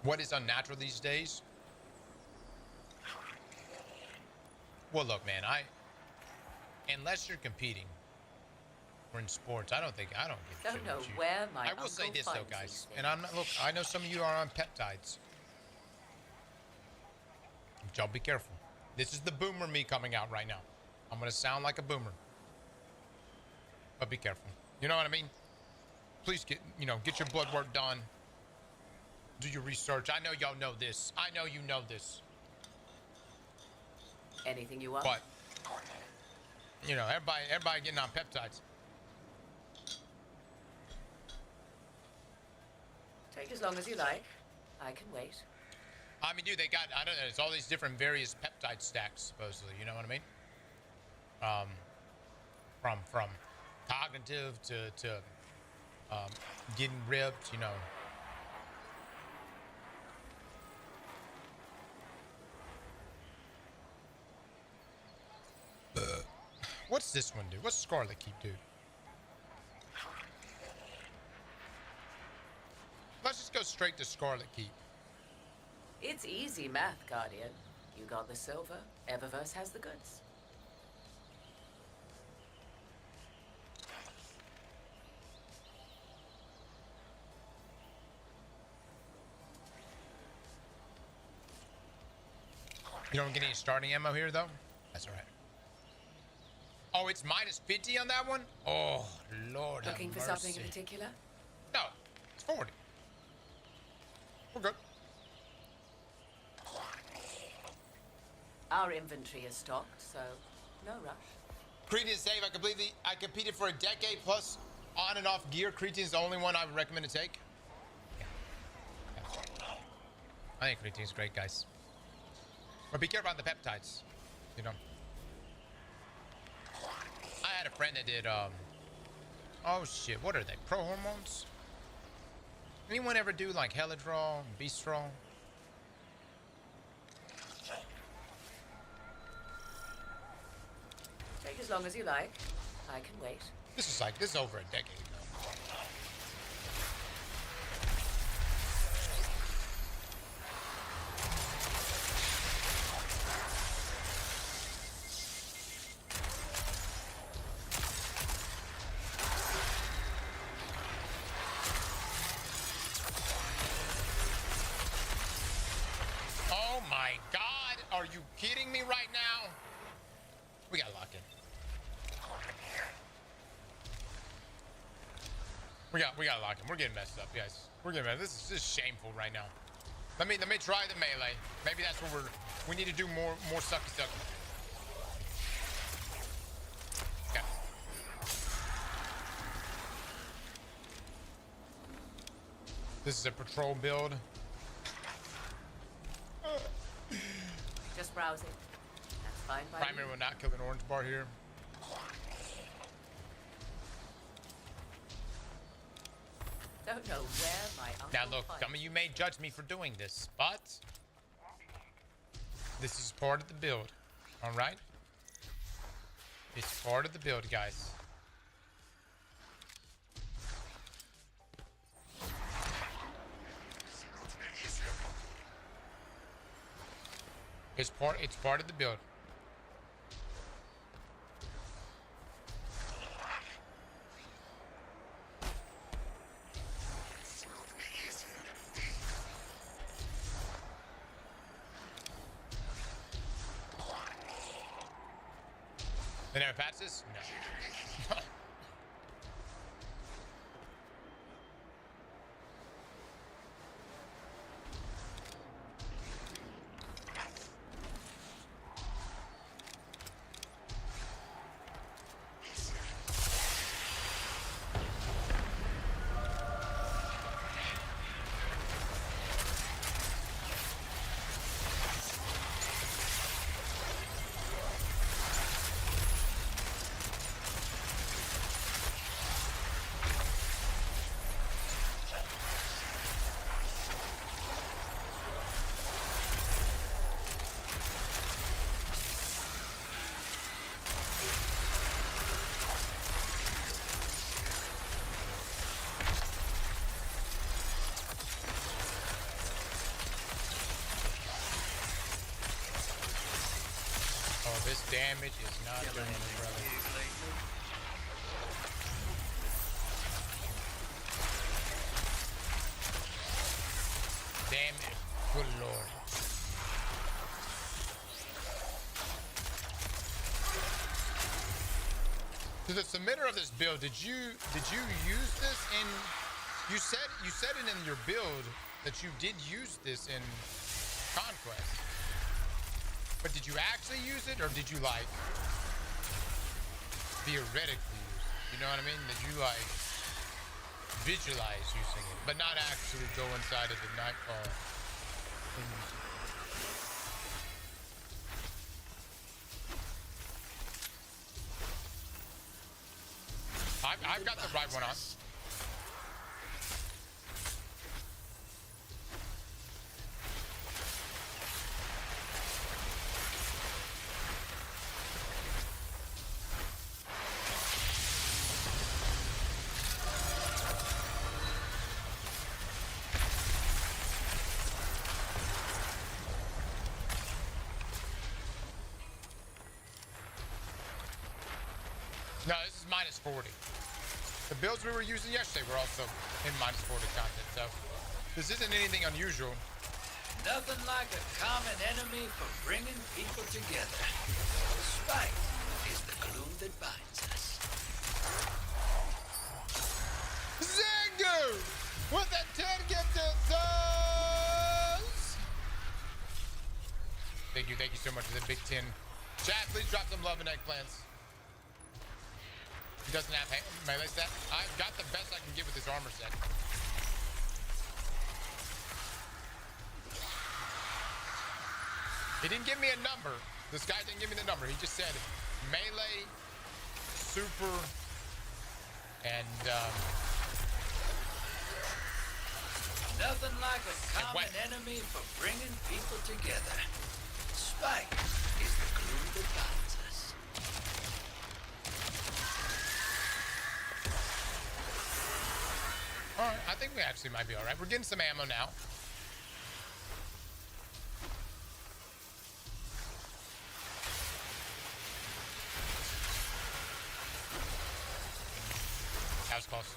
What is unnatural these days? Well, look, man, unless you're competing or in sports, I don't give a Don't shit know what you. where my I will say uncle this though, finds guys, these and I'm not, look, I know some of you are on peptides. But y'all be careful. This is the boomer me coming out right now. I'm gonna sound like a boomer, but be careful. You know what I mean? Please get your blood work done. Do your research. I know y'all know this. I know you know this. Anything you want? But you know, everybody getting on peptides. Take as long as you like. I can wait. I mean, dude, they got, I don't know, it's all these different various peptide stacks, supposedly, you know what I mean? From cognitive to getting ripped, you know. What's this one do? What's Scarlet Keep do? Let's just go straight to Scarlet Keep. It's easy math, Guardian. You got the silver, Eververse has the goods. You don't get any starting ammo here, though? That's all right. Oh, it's minus 50 on that one? Oh, Lord have Looking for mercy. something in particular? No, it's 40. We're good. Our inventory is stocked, so no rush. Creatine save. I competed for a decade plus on and off gear. Creatine is the only one I would recommend to take. Yeah. I think creatine's great, guys. But be careful on the peptides. You know. I had a friend that did, oh shit, what are they? Pro hormones? Anyone ever do like Heladrol, Beastrol? Take as long as you like. I can wait. This is over a decade ago. Oh my God, are you kidding me right now? We gotta lock in. We gotta lock in. We're getting messed up, guys. We're getting messed up. This is shameful right now. Let me try the melee. Maybe that's what we need to do more sucky sucky. Okay. This is a patrol build. Just browsing. That's fine by Primary me. will not kill an orange bar here. Don't know where my uncle Now look, finds some of you may judge me for doing this, but this is part of the build. All right? It's part of the build, guys. It's part of the build. They never patched this? No. this damage is not doing it, brother. Damn it. Good lord. To the submitter of this build, did you use this in? You said it in your build that you did use this in Conquest, but did you actually use it, or did you like theoretically use it? You know what I mean? Did you like visualize using it, but not actually go inside of the Nightfall and use it? I've got the right one on. No, this is minus 40. The builds we were using yesterday were also in minus 40 content, so this isn't anything unusual. Nothing like a common enemy for bringing people together. Spite is the glue that binds us. Zango! What that 10 get to does? Thank you so much for the big 10. Chat, please drop some love and eggplants. He doesn't have melee set. I've got the best I can get with this armor set. He didn't give me a number. This guy didn't give me the number. He just said melee, super, and Nothing like a common enemy for bringing people together. Spite is the glue that binds us. all right. I think we actually might be all right. We're getting some ammo now. That was close.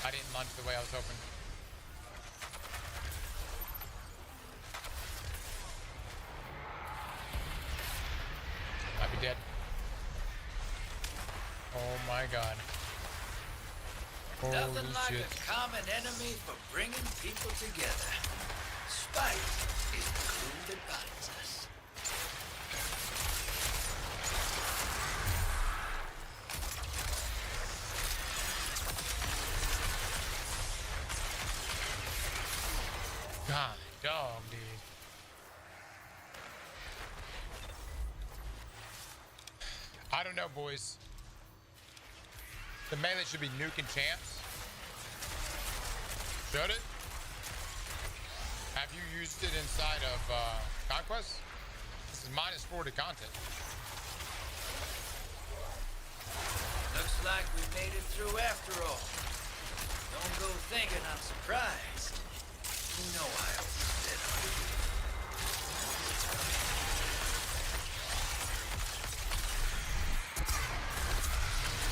I didn't launch the way I was hoping. Might be dead. Oh my god. Holy Nothing like shit. a common enemy for bringing people together. Spite is the glue that binds us. God, dog, dude. I don't know, boys. The melee should be nuking champs. Should it? Have you used it inside of Conquest? This is minus 40 content. Looks like we made it through after all. Don't go thinking I'm surprised. You know I always did.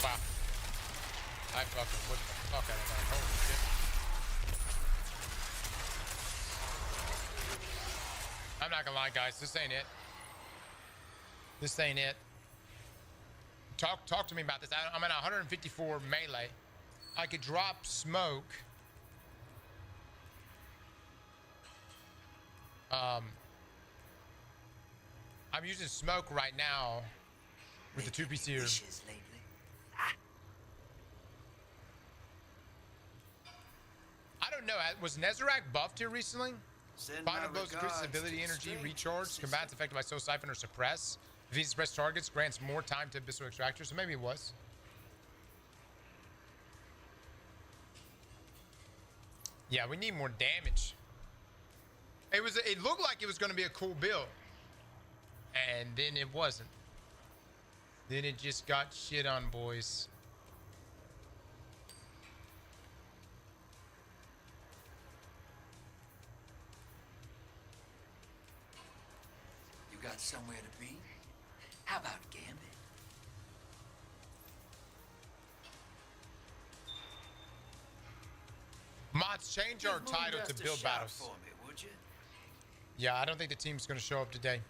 Wow. I fucking whipped the fuck out of that. Holy shit. I'm not gonna lie, guys. This ain't it. This ain't it. Talk to me about this. I'm at 154 melee. I could drop smoke. I'm using smoke right now with the 2 piece here. I don't know. Was Nezarec buffed here recently? Final blows increases ability, energy, recharge. Combats affected by soul siphon or suppress. If he suppressed targets, grants more time to abyssal extractor. So maybe it was. Yeah, we need more damage. It looked like it was going to be a cool build, and then it wasn't. Then it just got shit on, boys. You got somewhere to be? How about Gambit? Mods, change our Give title Moondust to a build shout battles. for me, would you? Yeah, I don't think the team's going to show up today.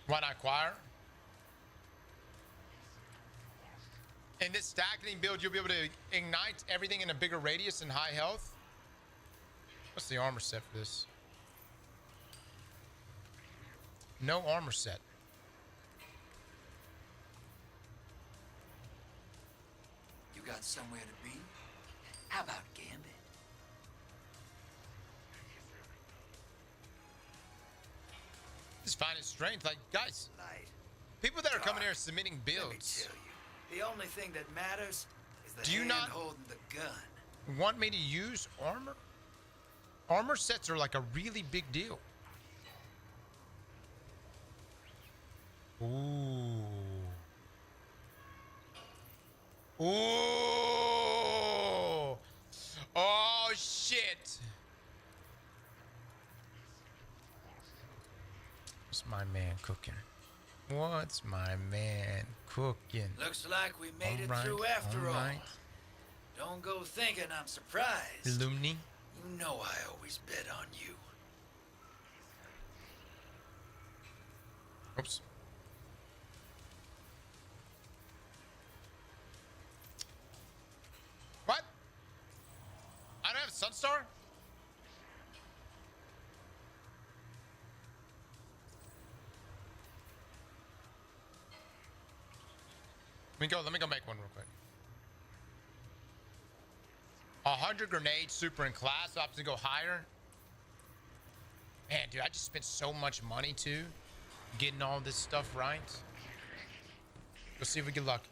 Why not choir? In this stacking build, you'll be able to ignite everything in a bigger radius and high health. What's the armor set for this? No armor set. You got somewhere to be? How about Gambit? Just finding strength. Like, guys, Light. people that are coming Dark. here submitting Let me builds tell you, the only thing that matters is the Do you hand not- holding the gun. want me to use armor? Armor sets are like a really big deal. Ooh. Ooh. Oh, shit. What's my man cooking? What's my man cooking? Looks like we made it Alright, through after all. alright. Don't go thinking I'm surprised. Lumni. You know I always bet on you. Oops. What? I don't have Sunstar? Let me go make one real quick. 100 grenades, super in class, opts to go higher. Man, dude, I just spent so much money too, getting all this stuff right. Let's see if we get lucky.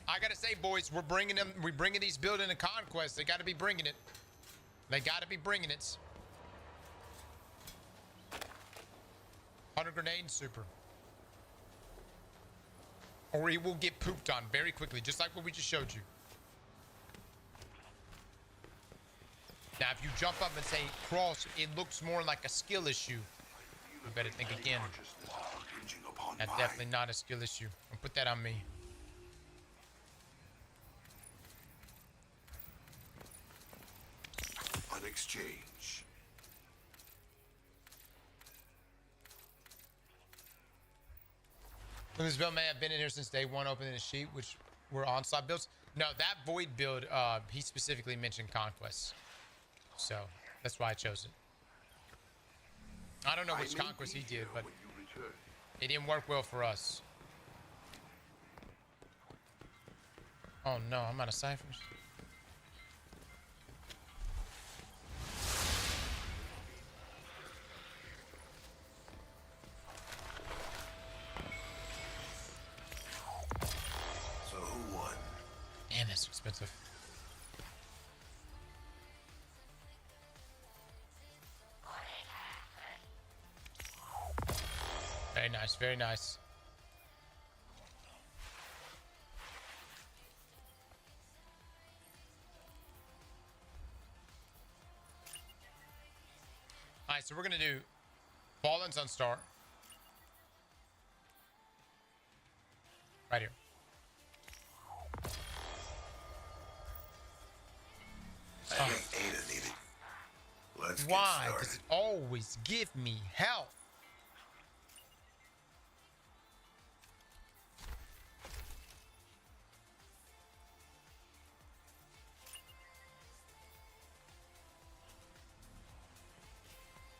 I gotta say, boys, we're bringing these builds into Conquest. They gotta be bringing it. They gotta be bringing it. 100 grenade and super. Or he will get pooped on very quickly, just like what we just showed you. Now, if you jump up and say cross, it looks more like a skill issue. You better think again. That's definitely not a skill issue. Don't put that on me. An exchange. This build may have been in here since day one, opening the sheet, which were onslaught builds. No, that Void build, he specifically mentioned Conquest. So, that's why I chose it. I don't know which Conquest he did, but it didn't work well for us. Oh no, I'm out of ciphers. So who won? Damn, that's expensive. Very nice, very nice. Alright, so we're gonna do Fallen Sunstar. Right here. I think Ada needed. Let's Why get does started. it always give me health?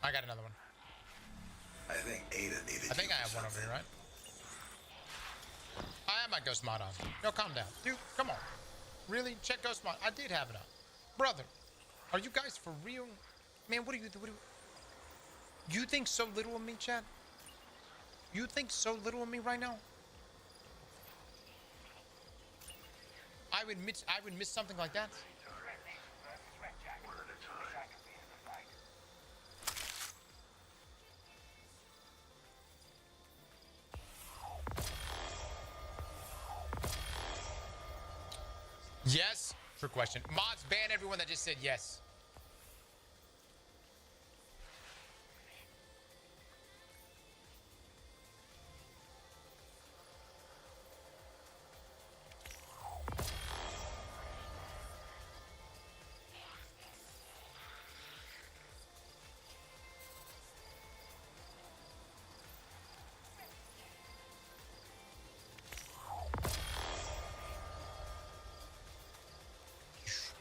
I got another one. I think Ada needed. I think you I have for one over here, something. right? I have my ghost mod on. Yo, calm down. Dude, come on. Really? Check ghost mod. I did have it on. Brother, are you guys for real? Man, what do you you think so little of me, Chad? You think so little of me right now? I would miss something like that. Yes, Trick question. Mods, ban everyone that just said yes.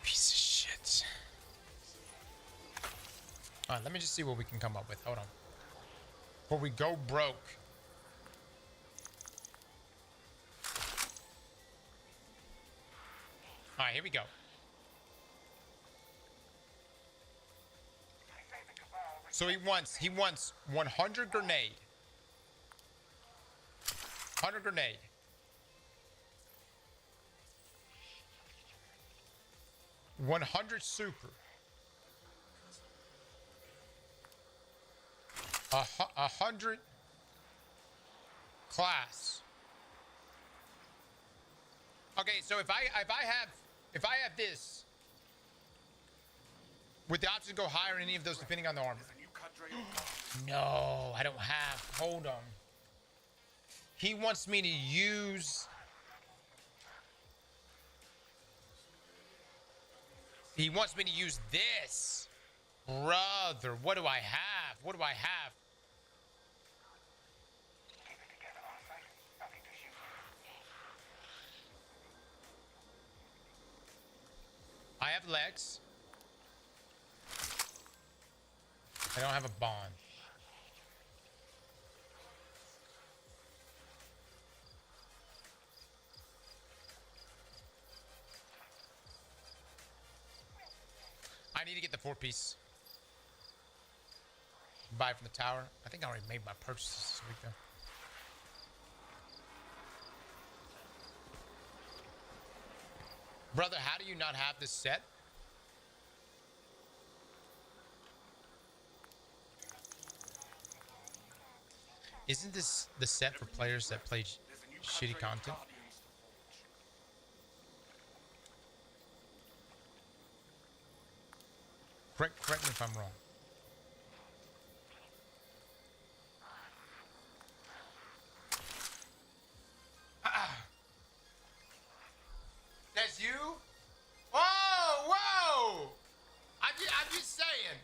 Piece of shit. All right, let me just see what we can come up with. Hold on. Before we go broke. All right, here we go. So he wants 100 grenade. 100 grenade. 100 super. 100 class. Okay, so if I have this, would the options go higher in any of those depending on the armor? No, I don't have. Hold on. He wants me to use. He wants me to use this. Brother, what do I have? What do I have? I have legs. I don't have a bond. I need to get the 4-piece. Buy from the tower. I think I already made my purchases this week though. Brother, how do you not have this set? Isn't this the set for players that play shitty content? Correct me if I'm wrong. That's you? Whoa, whoa! I'm just saying.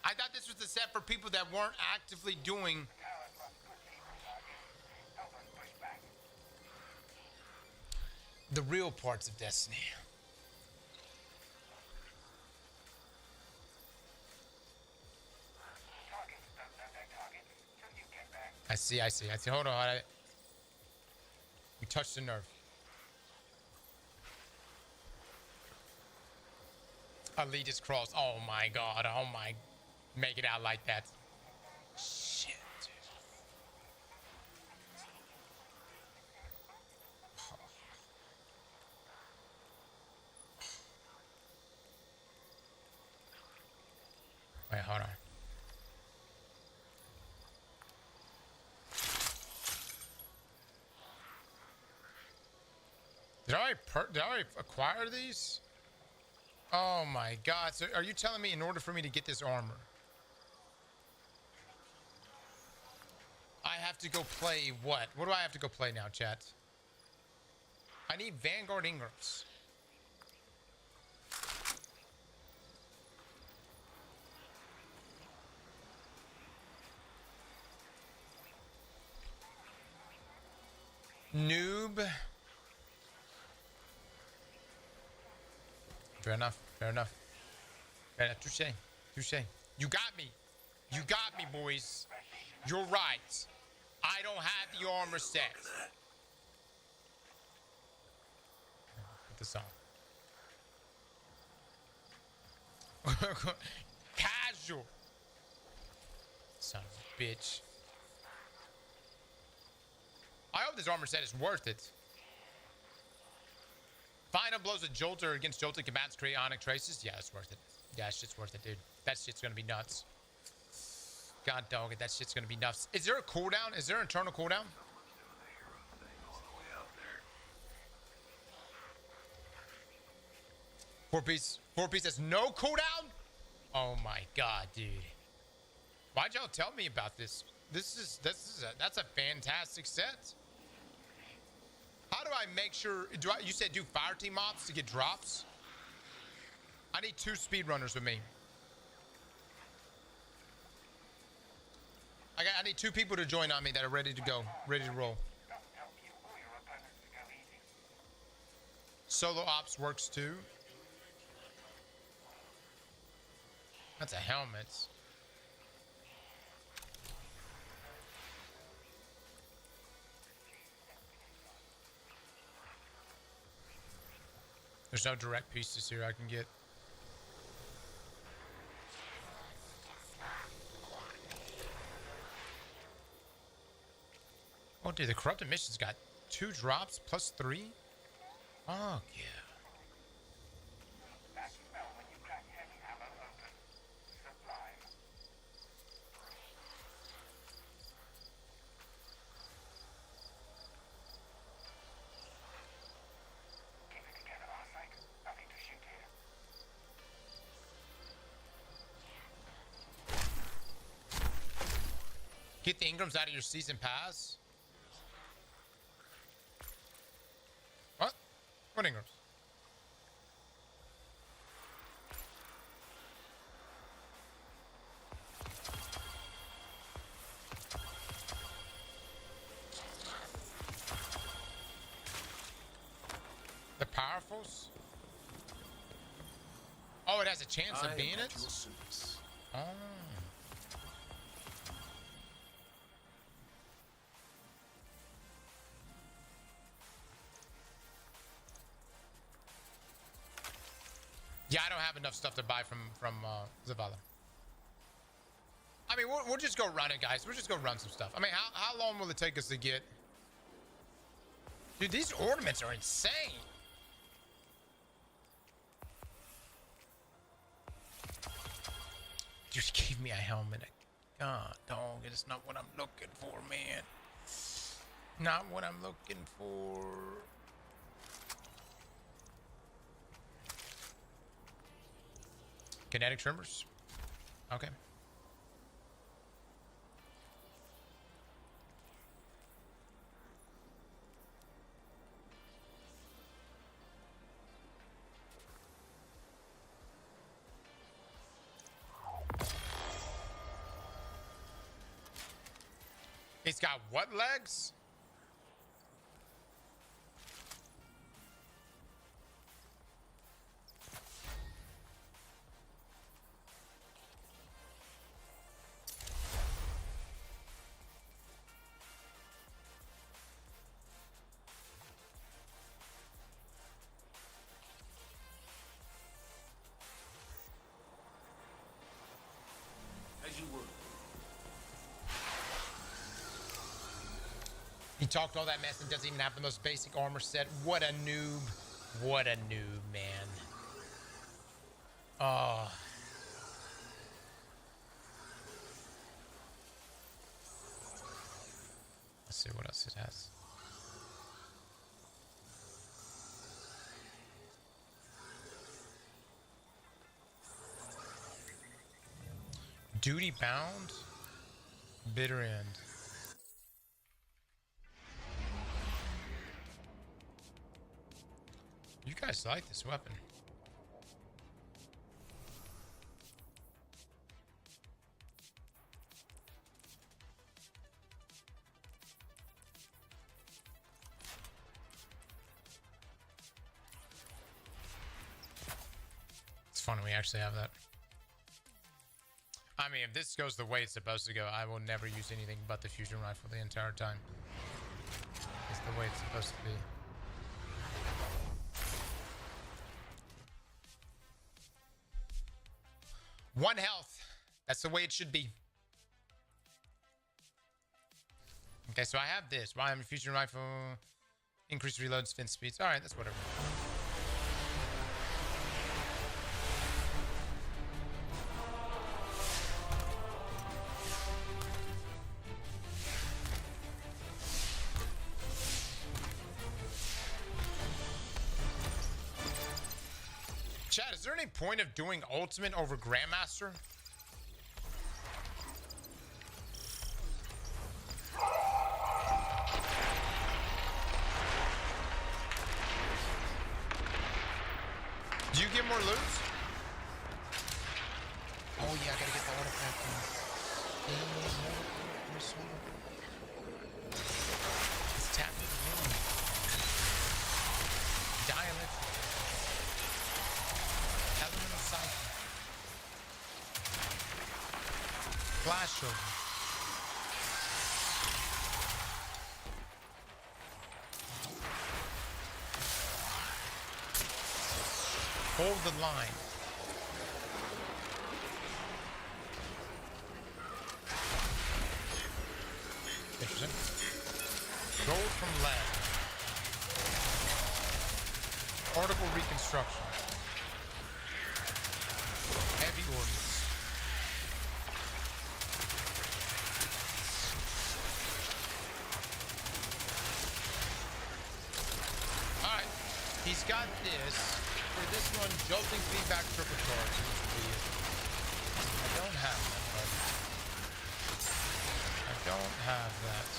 I thought this was the set for people that weren't actively doing. The real parts of Destiny. I see. Hold on. We touched the nerve. Elitist cross. Oh my god. Oh my. Make it out like that. Shit. Wait, hold on. Did I already acquire these? Oh my god. So are you telling me in order for me to get this armor, I have to go play what? What do I have to go play now, chat? I need Vanguard Ingrams. Noob. Fair enough. Touche. You got me. You got me, boys. You're right. I don't have the armor set. Put this on. Casual. Son of a bitch. I hope this armor set is worth it. Final blows a Jolter against Jolter combats create Ionic traces. Yeah, it's worth it. Yeah, that shit's worth it, dude. That shit's gonna be nuts. God dog it, that shit's gonna be nuts. Is there a cooldown? Is there an internal cooldown? 4-piece. 4-piece has no cooldown? Oh my god, dude. Why'd y'all tell me about this? That's a fantastic set. How do I make sure? You said do fire team ops to get drops? I need 2 speedrunners with me. I need 2 people to join on me that are ready to go, ready to roll. Solo ops works too. That's a helmet. There's no direct pieces here I can get. Oh, dude, the corrupted mission's got 2 drops plus 3. Oh, yeah. Get the Ingrams out of your season pass. What? What Ingrams? The powerfuls? Oh, it has a chance of being it? Oh. Yeah, I don't have enough stuff to buy from Zavala. I mean, we'll just go run it, guys. We'll just go run some stuff. I mean, how long will it take us to get? Dude, these ornaments are insane. Just gave me a helmet. God, dog, it's not what I'm looking for, man. Not what I'm looking for. Kinetic tremors? Okay. It's got what legs? As you would. He talked all that mess and doesn't even have the most basic armor set. What a noob. What a noob, man. Oh. Let's see what else it has. Duty bound. Bitter end. You guys like this weapon. It's funny we actually have that. I mean, if this goes the way it's supposed to go, I will never use anything but the fusion rifle the entire time. It's the way it's supposed to be. One health. That's the way it should be. Okay, so I have this. Why I'm a fusion rifle. Increased reload, spin speeds. Alright, that's whatever. Chad, is there any point of doing Ultimate over Grandmaster? Do you get more loot? Oh yeah, I gotta get the artifact. It's tapped in the room. Dielectric. Elemental cycle. Flash over. Hold the line. Interesting. Gold from land. Article reconstruction. Heavy ordnance. Alright. He's got this. For this one, jolting feedback turbocharge. I don't have that, but I don't have that.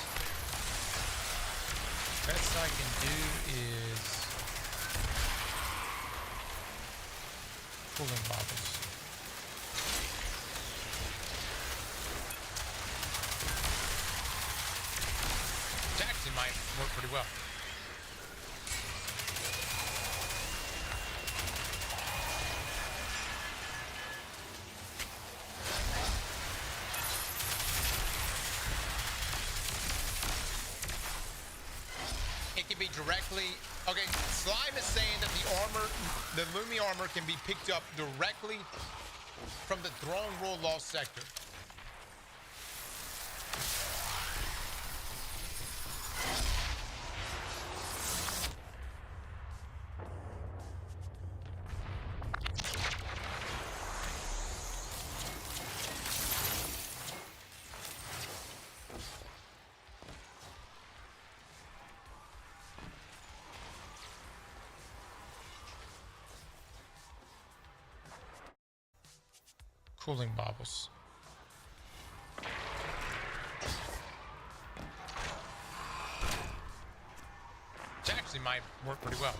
Best I can do is cooling bottles. Jackson might work pretty well. Directly, okay, Slime is saying that the armor, the Lumi armor can be picked up directly from the Throne Roll Lost sector. Cooling baubles. Which actually might work pretty well.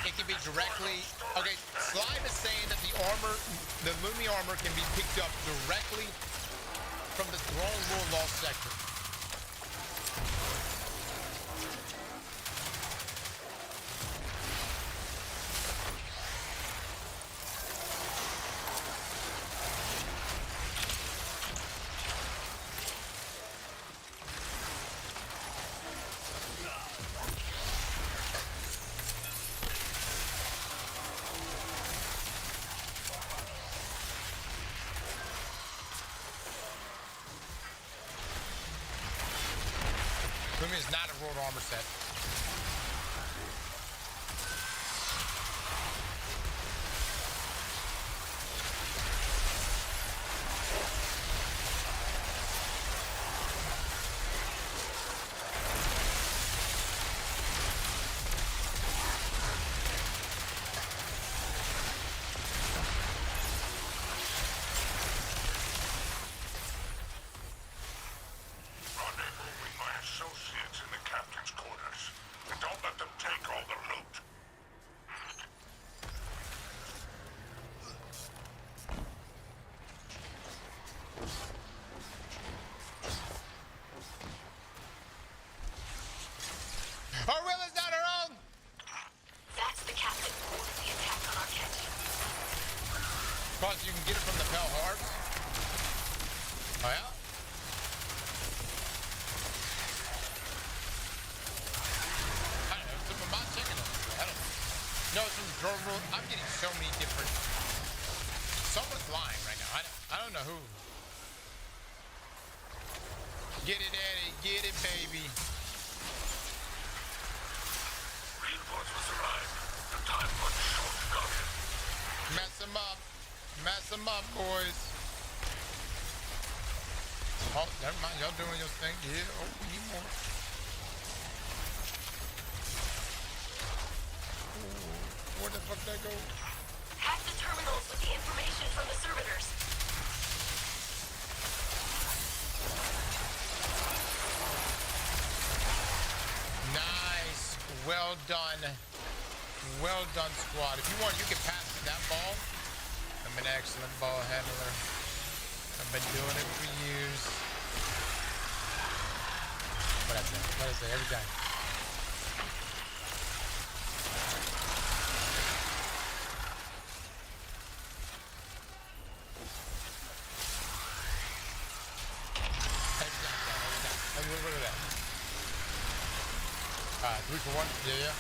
It can be directly. Okay, Slime is saying that the armor, the Lumi armor can be picked up directly from the Throne Roll Lost sector. Lumi is not a rolled armor set. Our will is not our own! That's the captain who ordered the attack on our tent. Plus, you can get it from the Bell Heart. Oh, yeah? I don't know. It's from my chicken. I don't know. No, it's from the Throne Roll. I'm getting so many different. Someone's lying right now. I don't know who. Get it, Eddie. Get it, baby. Reinforcements arrived. The time was short, Guardian. Mess them Mess them up, boys. Oh, never mind. Y'all doing your thing. Yeah. Oh, we need more. Ooh, where the fuck that go? Hack the terminals with the information from the servitors. Nice. Well done. Well done, squad. If you want, you can pass me that ball. I'm an excellent ball handler. I've been doing it for years. What I say every time. What are that? 3 for 1? Yeah.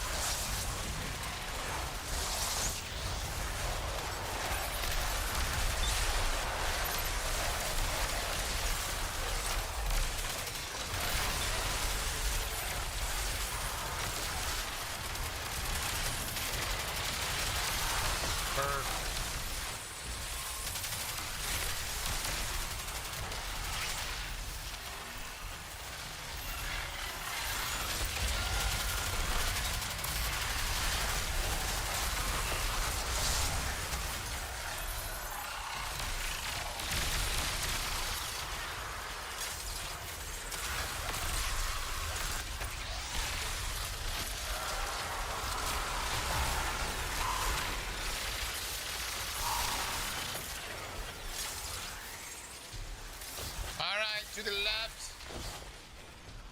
To the left.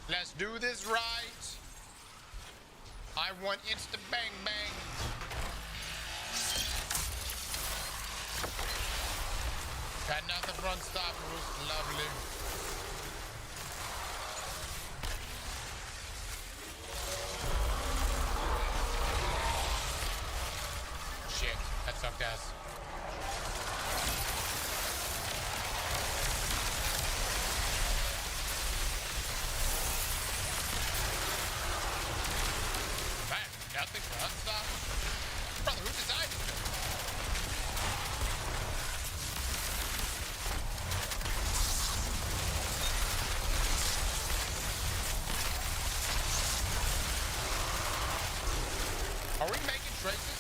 Let's do this right. I want insta bang bang. Got nothing for unstoppables. Lovely. Shit, that sucked ass. Nothing for unstoppable. Brother, who decided this? Are we making traces?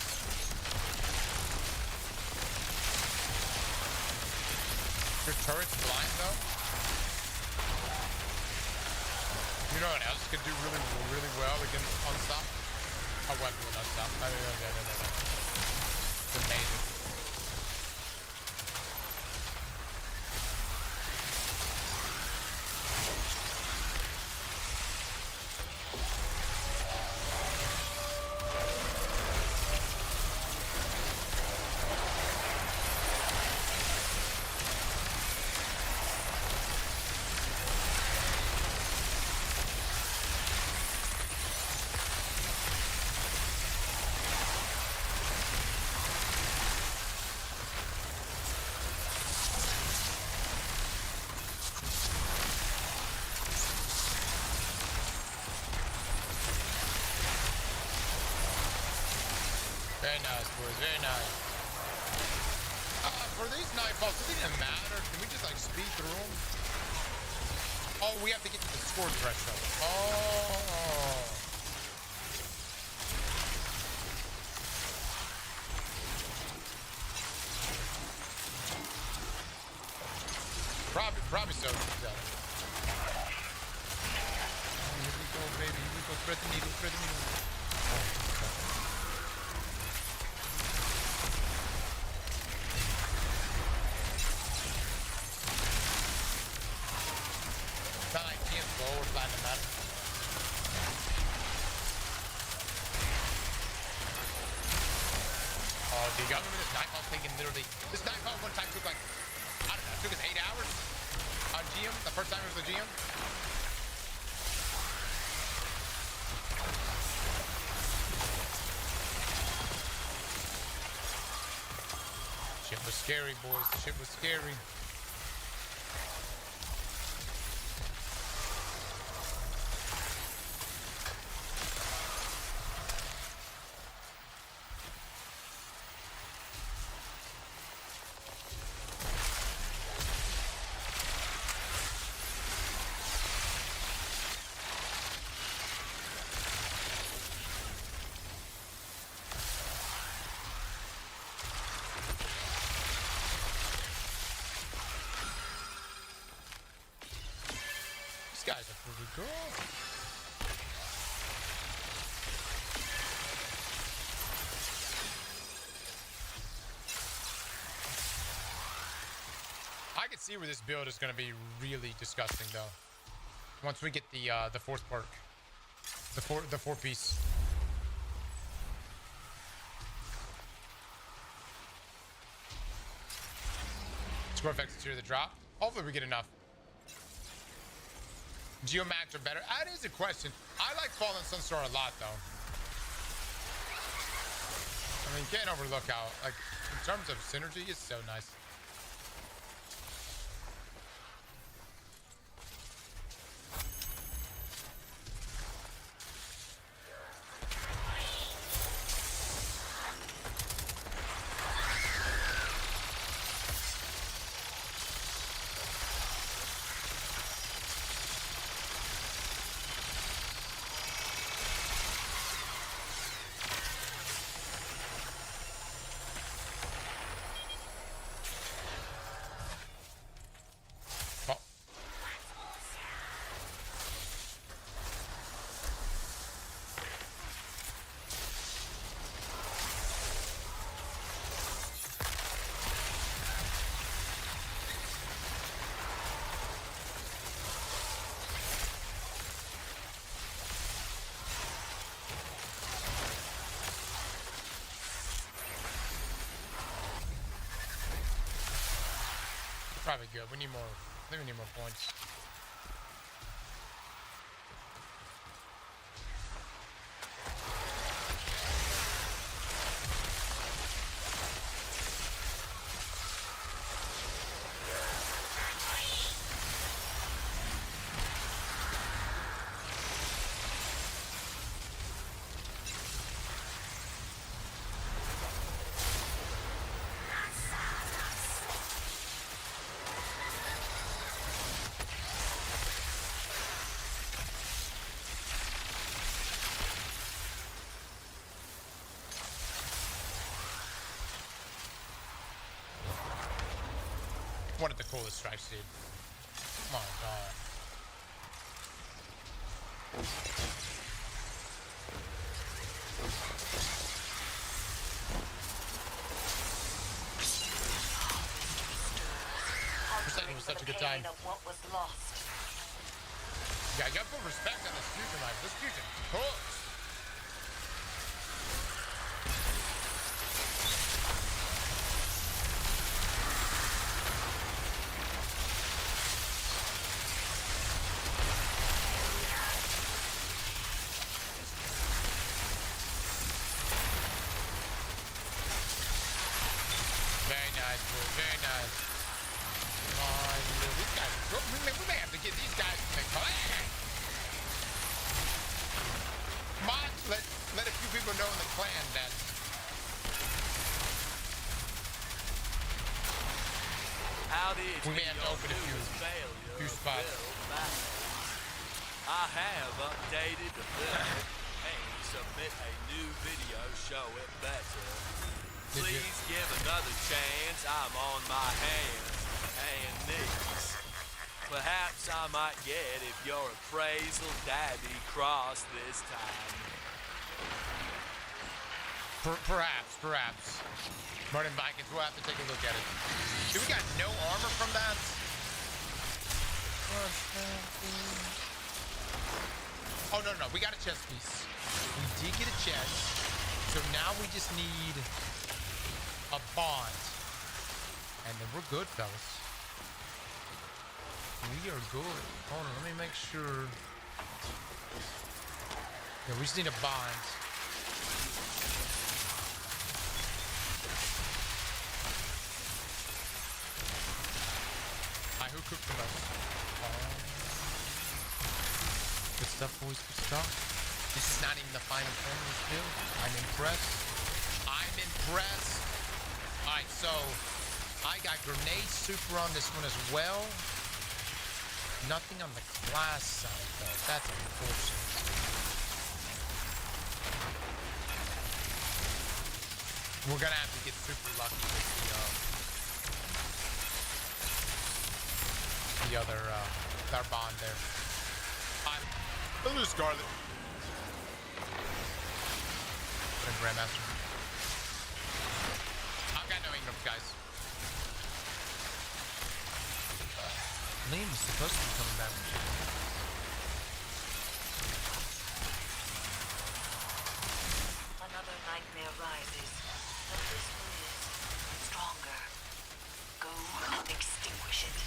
Your turret's blind though? You know what else could do really well against unstoppable? I went with that stuff. No. It's amazing. Very nice, boys. Very nice. For these nightfalls, does it even matter? Can we just like speed through them? Oh, we have to get to the score threshold. Oh. Probably so. Here we go, baby. Here we go. Thread the needle. Thread the needle. Y'all remember this nightfall taking literally, this nightfall one time took like, I don't know, it took us 8 hours on GM, the first time it was the GM. Shit was scary, boys, shit was scary. These guys are pretty cool. I can see where this build is going to be really disgusting, though. Once we get the fourth perk, the four piece. Score effects is here to drop. Hopefully, we get enough. Geomax are better. That is a question. I like Fallen Sunstar a lot, though. I mean, can't overlook how, like, in terms of synergy, it's so nice. Probably good. We need more. I think we need more points. One of the coolest strikes, dude. Oh my god. Forsaken was such a good time. What was lost. Yeah, you gotta put respect on this fusion life. This fusion cooks. Very nice. Come on, these guys. We may have to get these guys in the clan. Come on, let a few people know in the clan that. We may have to open a few spots. I have updated the build and submit a new video show it better. Please give another chance. I'm on my hands and knees. Perhaps I might get if your appraisal daddy crossed this time. Perhaps. Martin Vikings, we'll have to take a look at it. Dude, we got no armor from that? Oh, no, we got a chest piece. We did get a chest. So now we just need a bond. And then we're good, fellas. We are good. Hold on, let me make sure. Yeah, we just need a bond. Who cooked the most? Good stuff, boys. Good stuff. This is not even the final form of this build. I'm impressed. Alright, so I got grenade super on this one as well. Nothing on the class side, though. That's unfortunate. We're gonna have to get super lucky with the other, our bond there. Let's do Scarlet. Put in Grandmaster. I've got no Ingrams, guys. Liam is supposed to be coming back. Another nightmare rises, but this one is stronger. Go and extinguish it.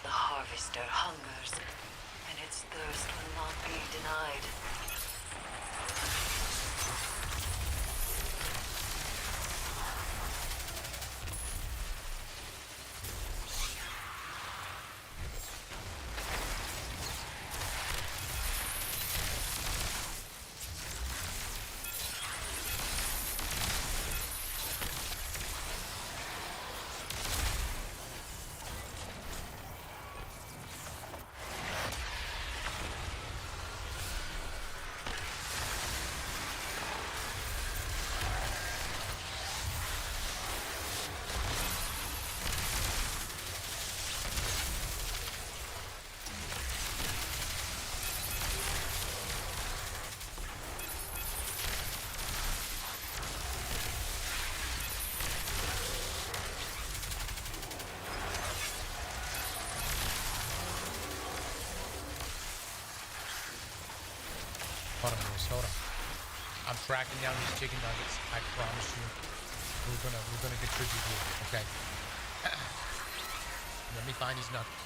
Harvester hungers, and its thirst will not be denied. Hold on, boys, hold on. I'm tracking down these chicken nuggets. I promise you, we're gonna contribute here, okay? Let me find these nuggets.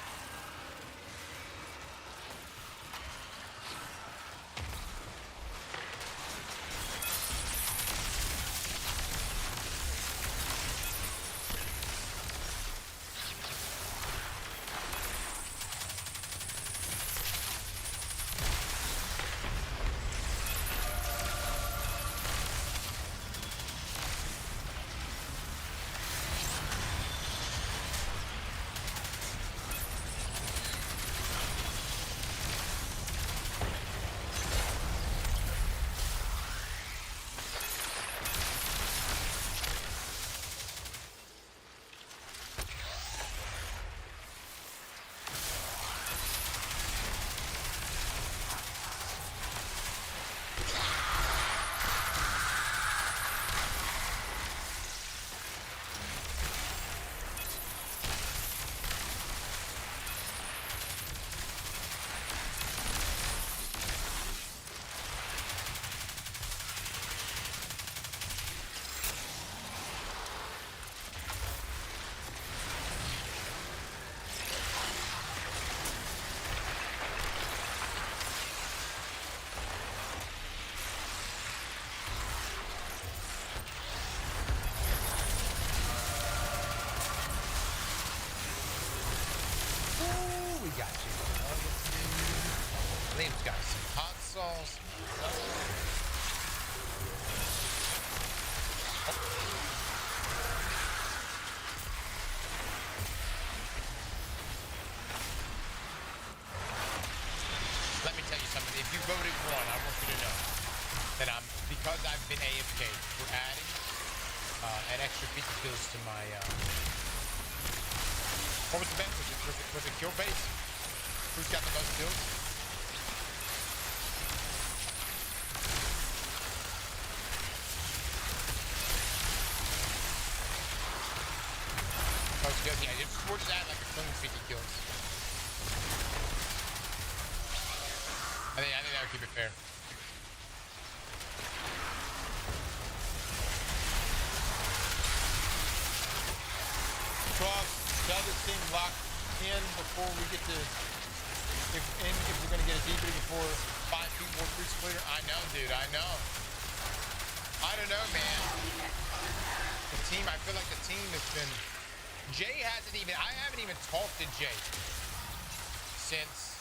Liam's got some hot sauce. Let me tell you something. If you voted one, I want you to know that because I've been AFK, we're adding an extra 50 kills to my, what was the best? Was it kill base? Who's got the most kills? Most kills, yeah, we'll just add like a clean 50 kills. I think that would keep it fair. 12 does seem locked in before we get to, if we're gonna get a DB before 5 people for each splitter. I know, dude, I know. I don't know, man. The team, I feel like the team has been, Jay hasn't even, I haven't even talked to Jay since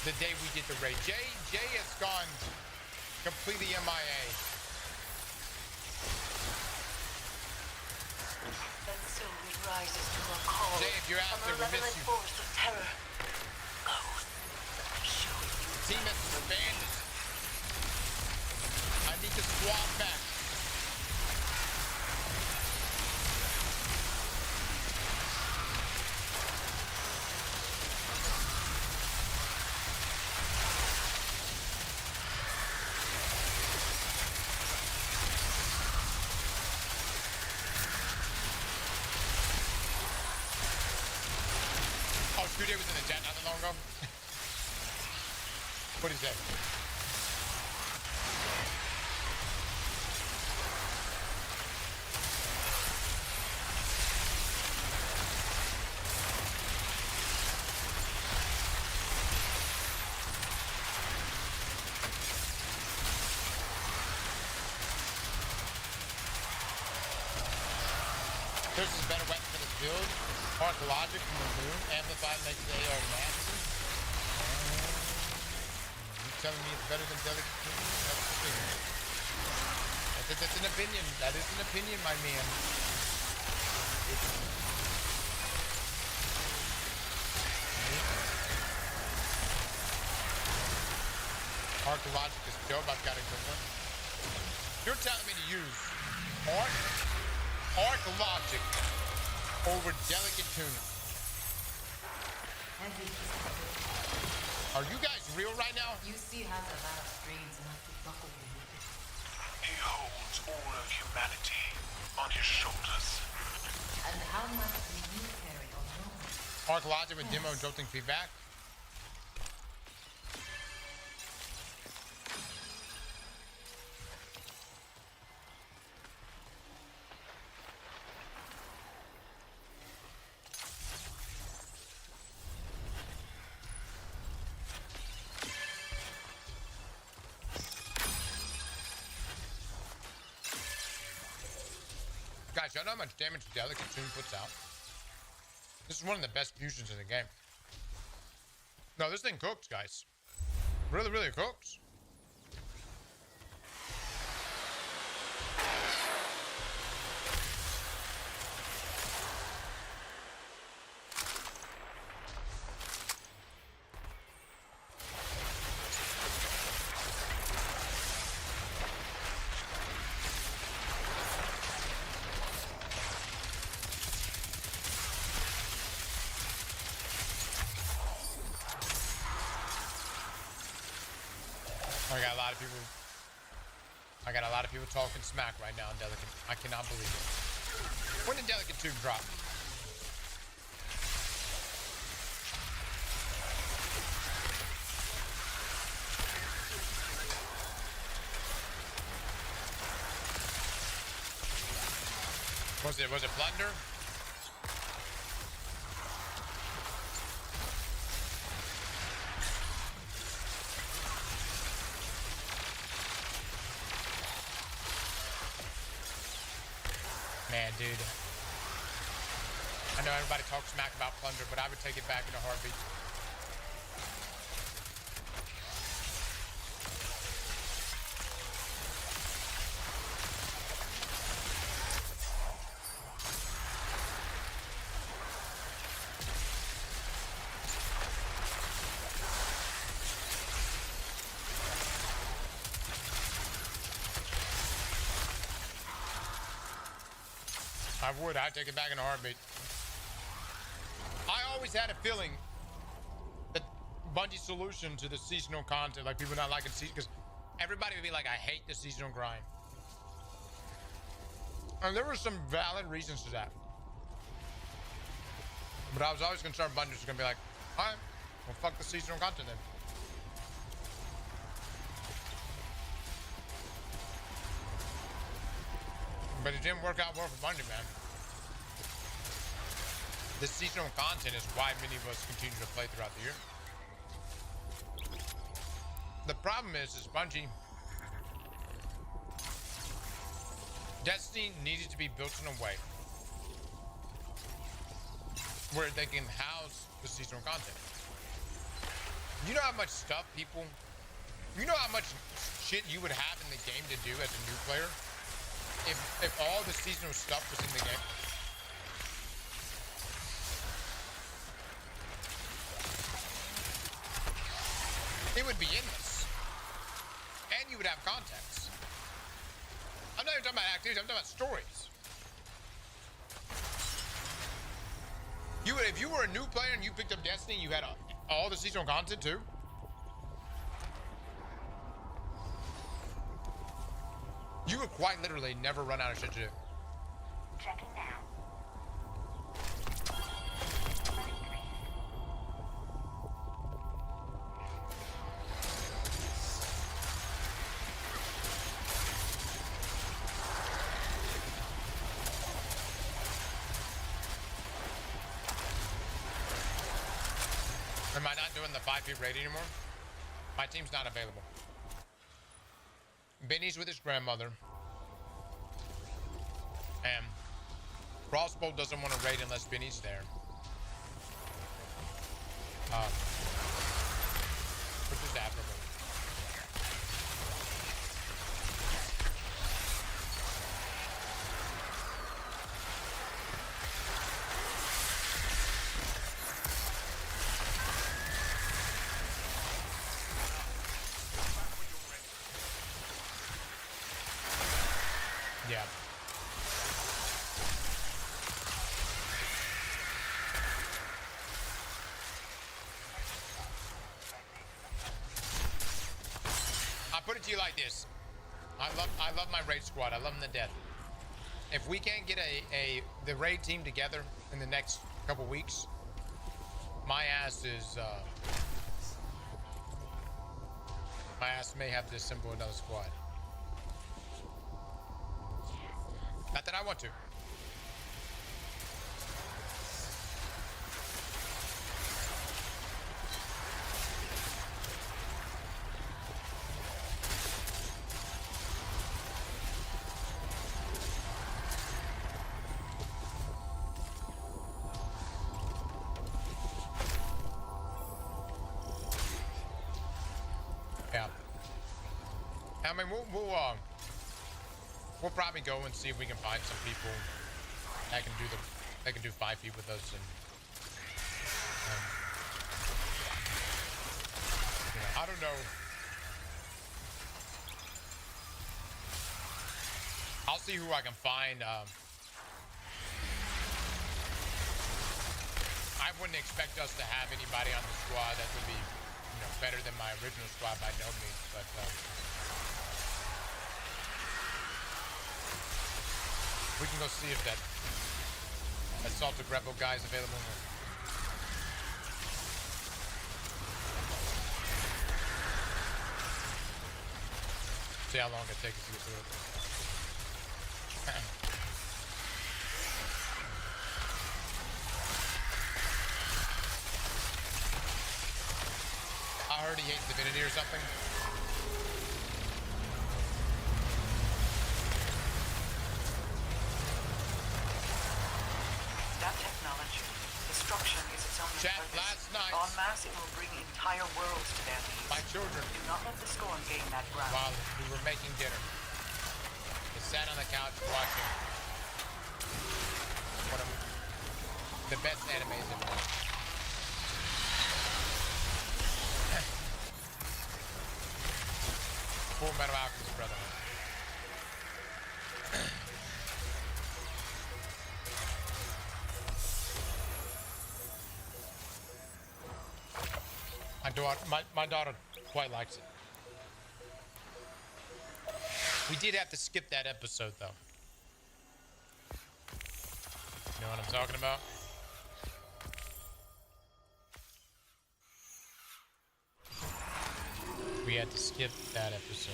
the day we did the raid. Jay has gone completely MIA. And so it rises to a call Jay, if you're out there, from a we miss malevolent you. force of terror. Go. Show you. The team has disbanded. I need the squad back. Oh, Screwday was in the chat not that long ago. What is that? This is a better weapon for this build. Archaeologic from the moon. Amplified makes the AR nasty. You telling me it's better than Delicate King? That's the thing. That's an opinion. That is an opinion, my man. Archaeologic is dope. I've got a good one. You're telling me to use Archaeologic over Delicate Tuna. Are you guys real right now? You see how the battle strains enough to buckle you. He holds all of humanity on his shoulders. And how much do you carry on yours? Archaeologic with demo and jolting feedback. Guys, y'all know how much damage Delicate Tune puts out? This is one of the best fusions in the game. No, this thing cooks, guys. Really, really cooks. I got a lot of people talking smack right now on Delicate. I cannot believe it. When did Delicate Tube drop? Was it Plunder? Man, dude. I know everybody talks smack about Plunder, but I would take it back in a heartbeat. I'd take it back in a heartbeat. I always had a feeling that Bungie's solution to the seasonal content, like people not liking season, because everybody would be like, I hate the seasonal grind. And there were some valid reasons to that. But I was always concerned Bungie was gonna be like, all right, well, fuck the seasonal content then. But it didn't work out well for Bungie, man. The seasonal content is why many of us continue to play throughout the year. The problem is Bungie, Destiny needed to be built in a way where they can house the seasonal content. You know how much stuff you know how much shit you would have in the game to do as a new player if all the seasonal stuff was in the game? It would be endless. And you would have context. I'm not even talking about activities, I'm talking about stories. If you were a new player and you picked up Destiny, you had all the seasonal content too. You would quite literally never run out of shit to do. Checking now. Am I not doing the 5-feet raid anymore? My team's not available. Benny's with his grandmother. And Crossbow doesn't want to raid unless Benny's there. Which is admirable. Yeah. I put it to you like this. I love my raid squad. I love them to death. If we can't get the raid team together in the next couple weeks, my ass may have to assemble another squad. Not that I want to. Yeah. I mean, we'll probably go and see if we can find some people that can do 5 feet with us, and you know, I don't know. I'll see who I can find. I wouldn't expect us to have anybody on the squad that would be, you know, better than my original squad by no means, but we can go see if that Assaulted Rebel guy is available. See how long it takes to get through it. I heard he hates Divinity or something. That technology, destruction is its only Chat, purpose. last night- En masse, it will bring entire worlds to their knees. My children, Do not let the Scorn gain that ground. while we were making dinner, they sat on the couch watching one of the best animes in the world. Full Metal Alchemist Brotherhood. My daughter quite likes it. We did have to skip that episode though. You know what I'm talking about? we had to skip that episode.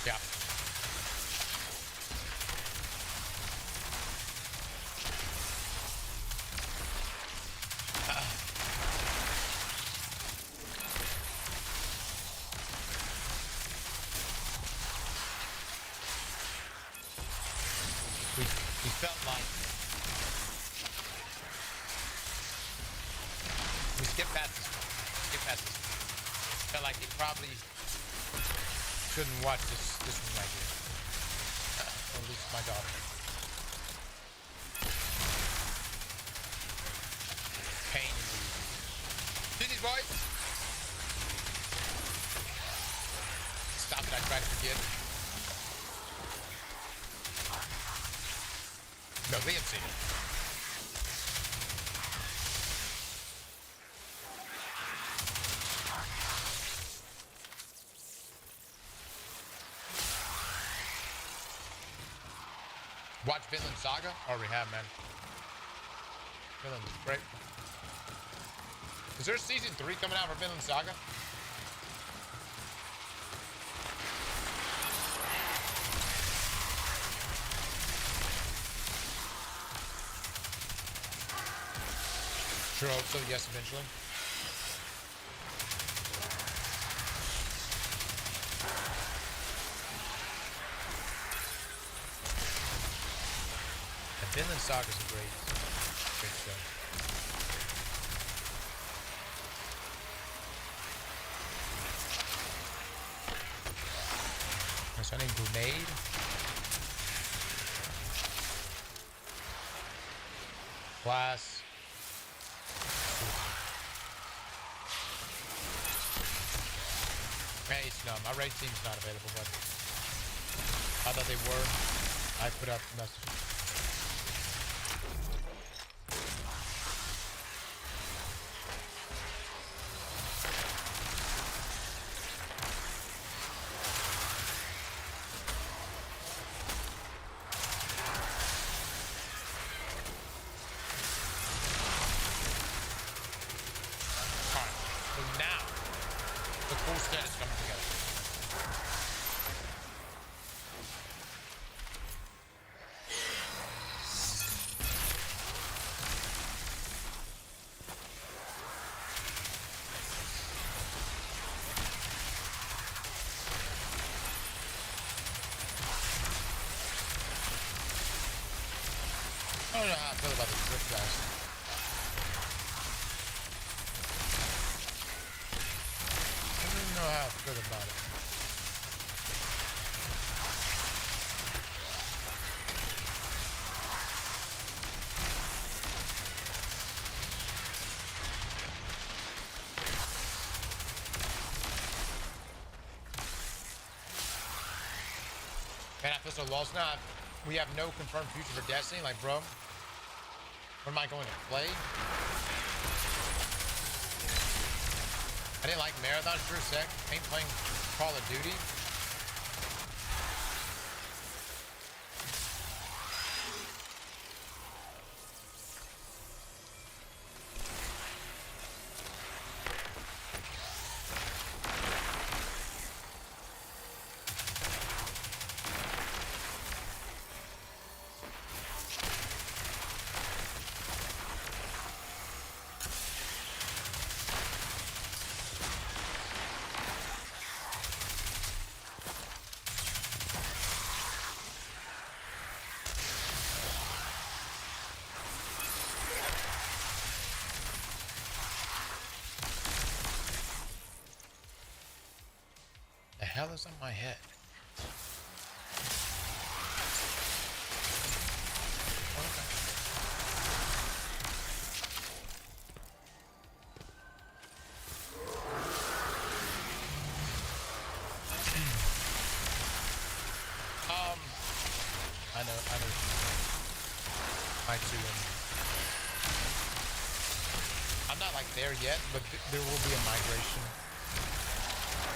Yeah. We felt like we skipped past this one. Felt like they probably shouldn't watch this one right here. Or at least my daughter. Pain indeed. See these boys? Stop it, I try to forget. No, Liam's seen it. Watch Vinland Saga? Already have, man. Vinland's great. Is there season 3 coming out for Vinland Saga? Sure hope so, yes, eventually. The Vinland Saga is a great show. What's her name? Grenade? Class. Hey, it's no, my raid team's not available, but I thought they were. I put up the message. I don't know how I feel about the Swift guys. I don't even know how I feel about it. Man, I feel so lost now. We have no confirmed future for Destiny. Like, bro, when am I going to play? I didn't like Marathon, sure sec. Ain't playing Call of Duty. The hell is on my head? I know. I too am. I'm not like there yet, but there will be a migration.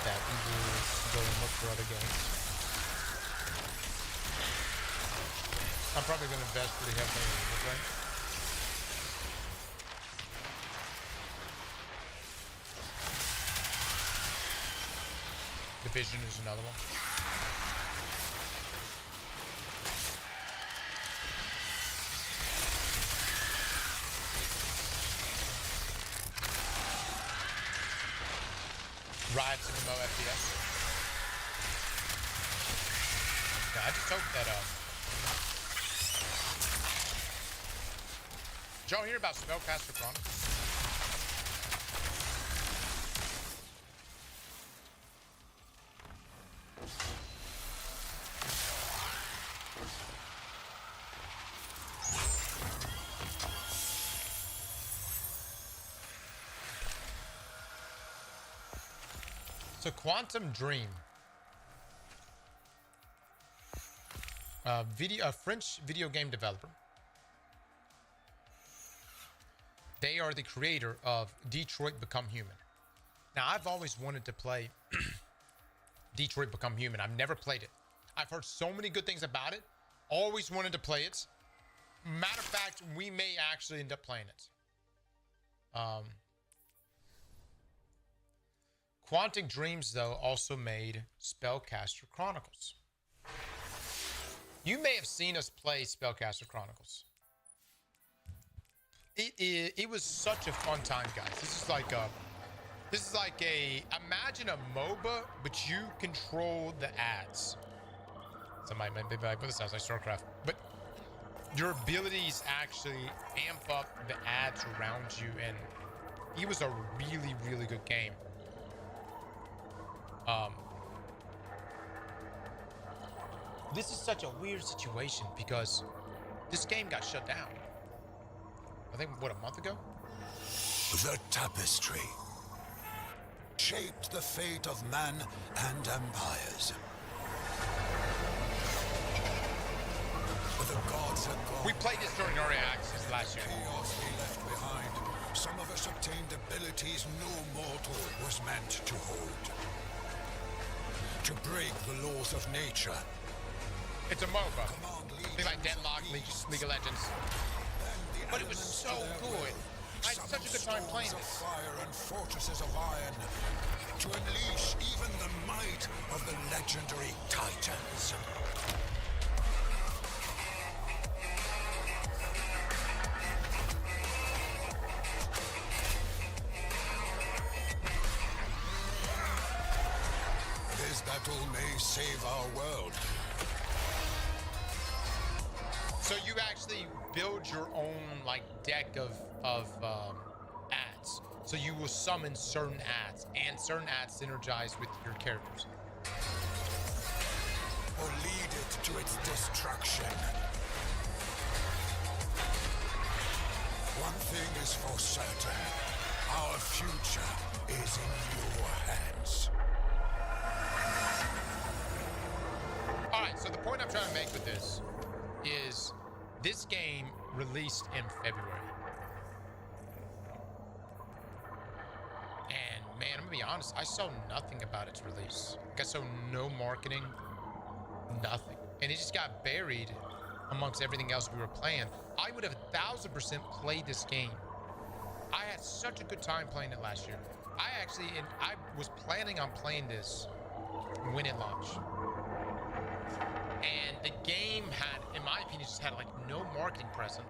that. We will go and look for other games. I'm probably going to invest pretty heavily in it, okay? Division is another one. Rides MMO FPS. Yeah, I just hope that did y'all hear about Spellcaster Chronicles? So Quantum Dream, a French video game developer. They are the creator of Detroit Become Human. Now, I've always wanted to play Detroit Become Human. I've never played it. I've heard so many good things about it. Always wanted to play it. Matter of fact, we may actually end up playing it. Quantic Dreams, though, also made Spellcaster Chronicles. You may have seen us play Spellcaster Chronicles. It was such a fun time, guys. This is like a imagine a MOBA, but you control the ads. Somebody might be like, "Well, this sounds like StarCraft," but your abilities actually amp up the ads around you, and it was a really, really good game. This is such a weird situation because this game got shut down. I think, what, a month ago? The tapestry shaped the fate of man and empires. But the gods had gone. We played this during early access last year. Chaos we left behind. Some of us obtained abilities no mortal was meant to hold. To break the laws of nature. It's a MOBA. Be like Deadlock, League of Legends. But it was so good. I had such a good time playing this. Fire and fortresses of iron to unleash even the might of the legendary Titans. This battle may save our world. So you actually build your own like deck of ads. So you will summon certain ads, and certain ads synergize with your characters. Or lead it to its destruction. One thing is for certain. Our future is in your hands. Alright, so the point I'm trying to make with this is this game released in February. And man, I'm gonna be honest, I saw nothing about its release. Like, I saw no marketing, nothing. And it just got buried amongst everything else we were playing. I would have 1000% played this game. I had such a good time playing it last year. I was planning on playing this when it launched. And the game had, in my opinion, just had like no marketing presence.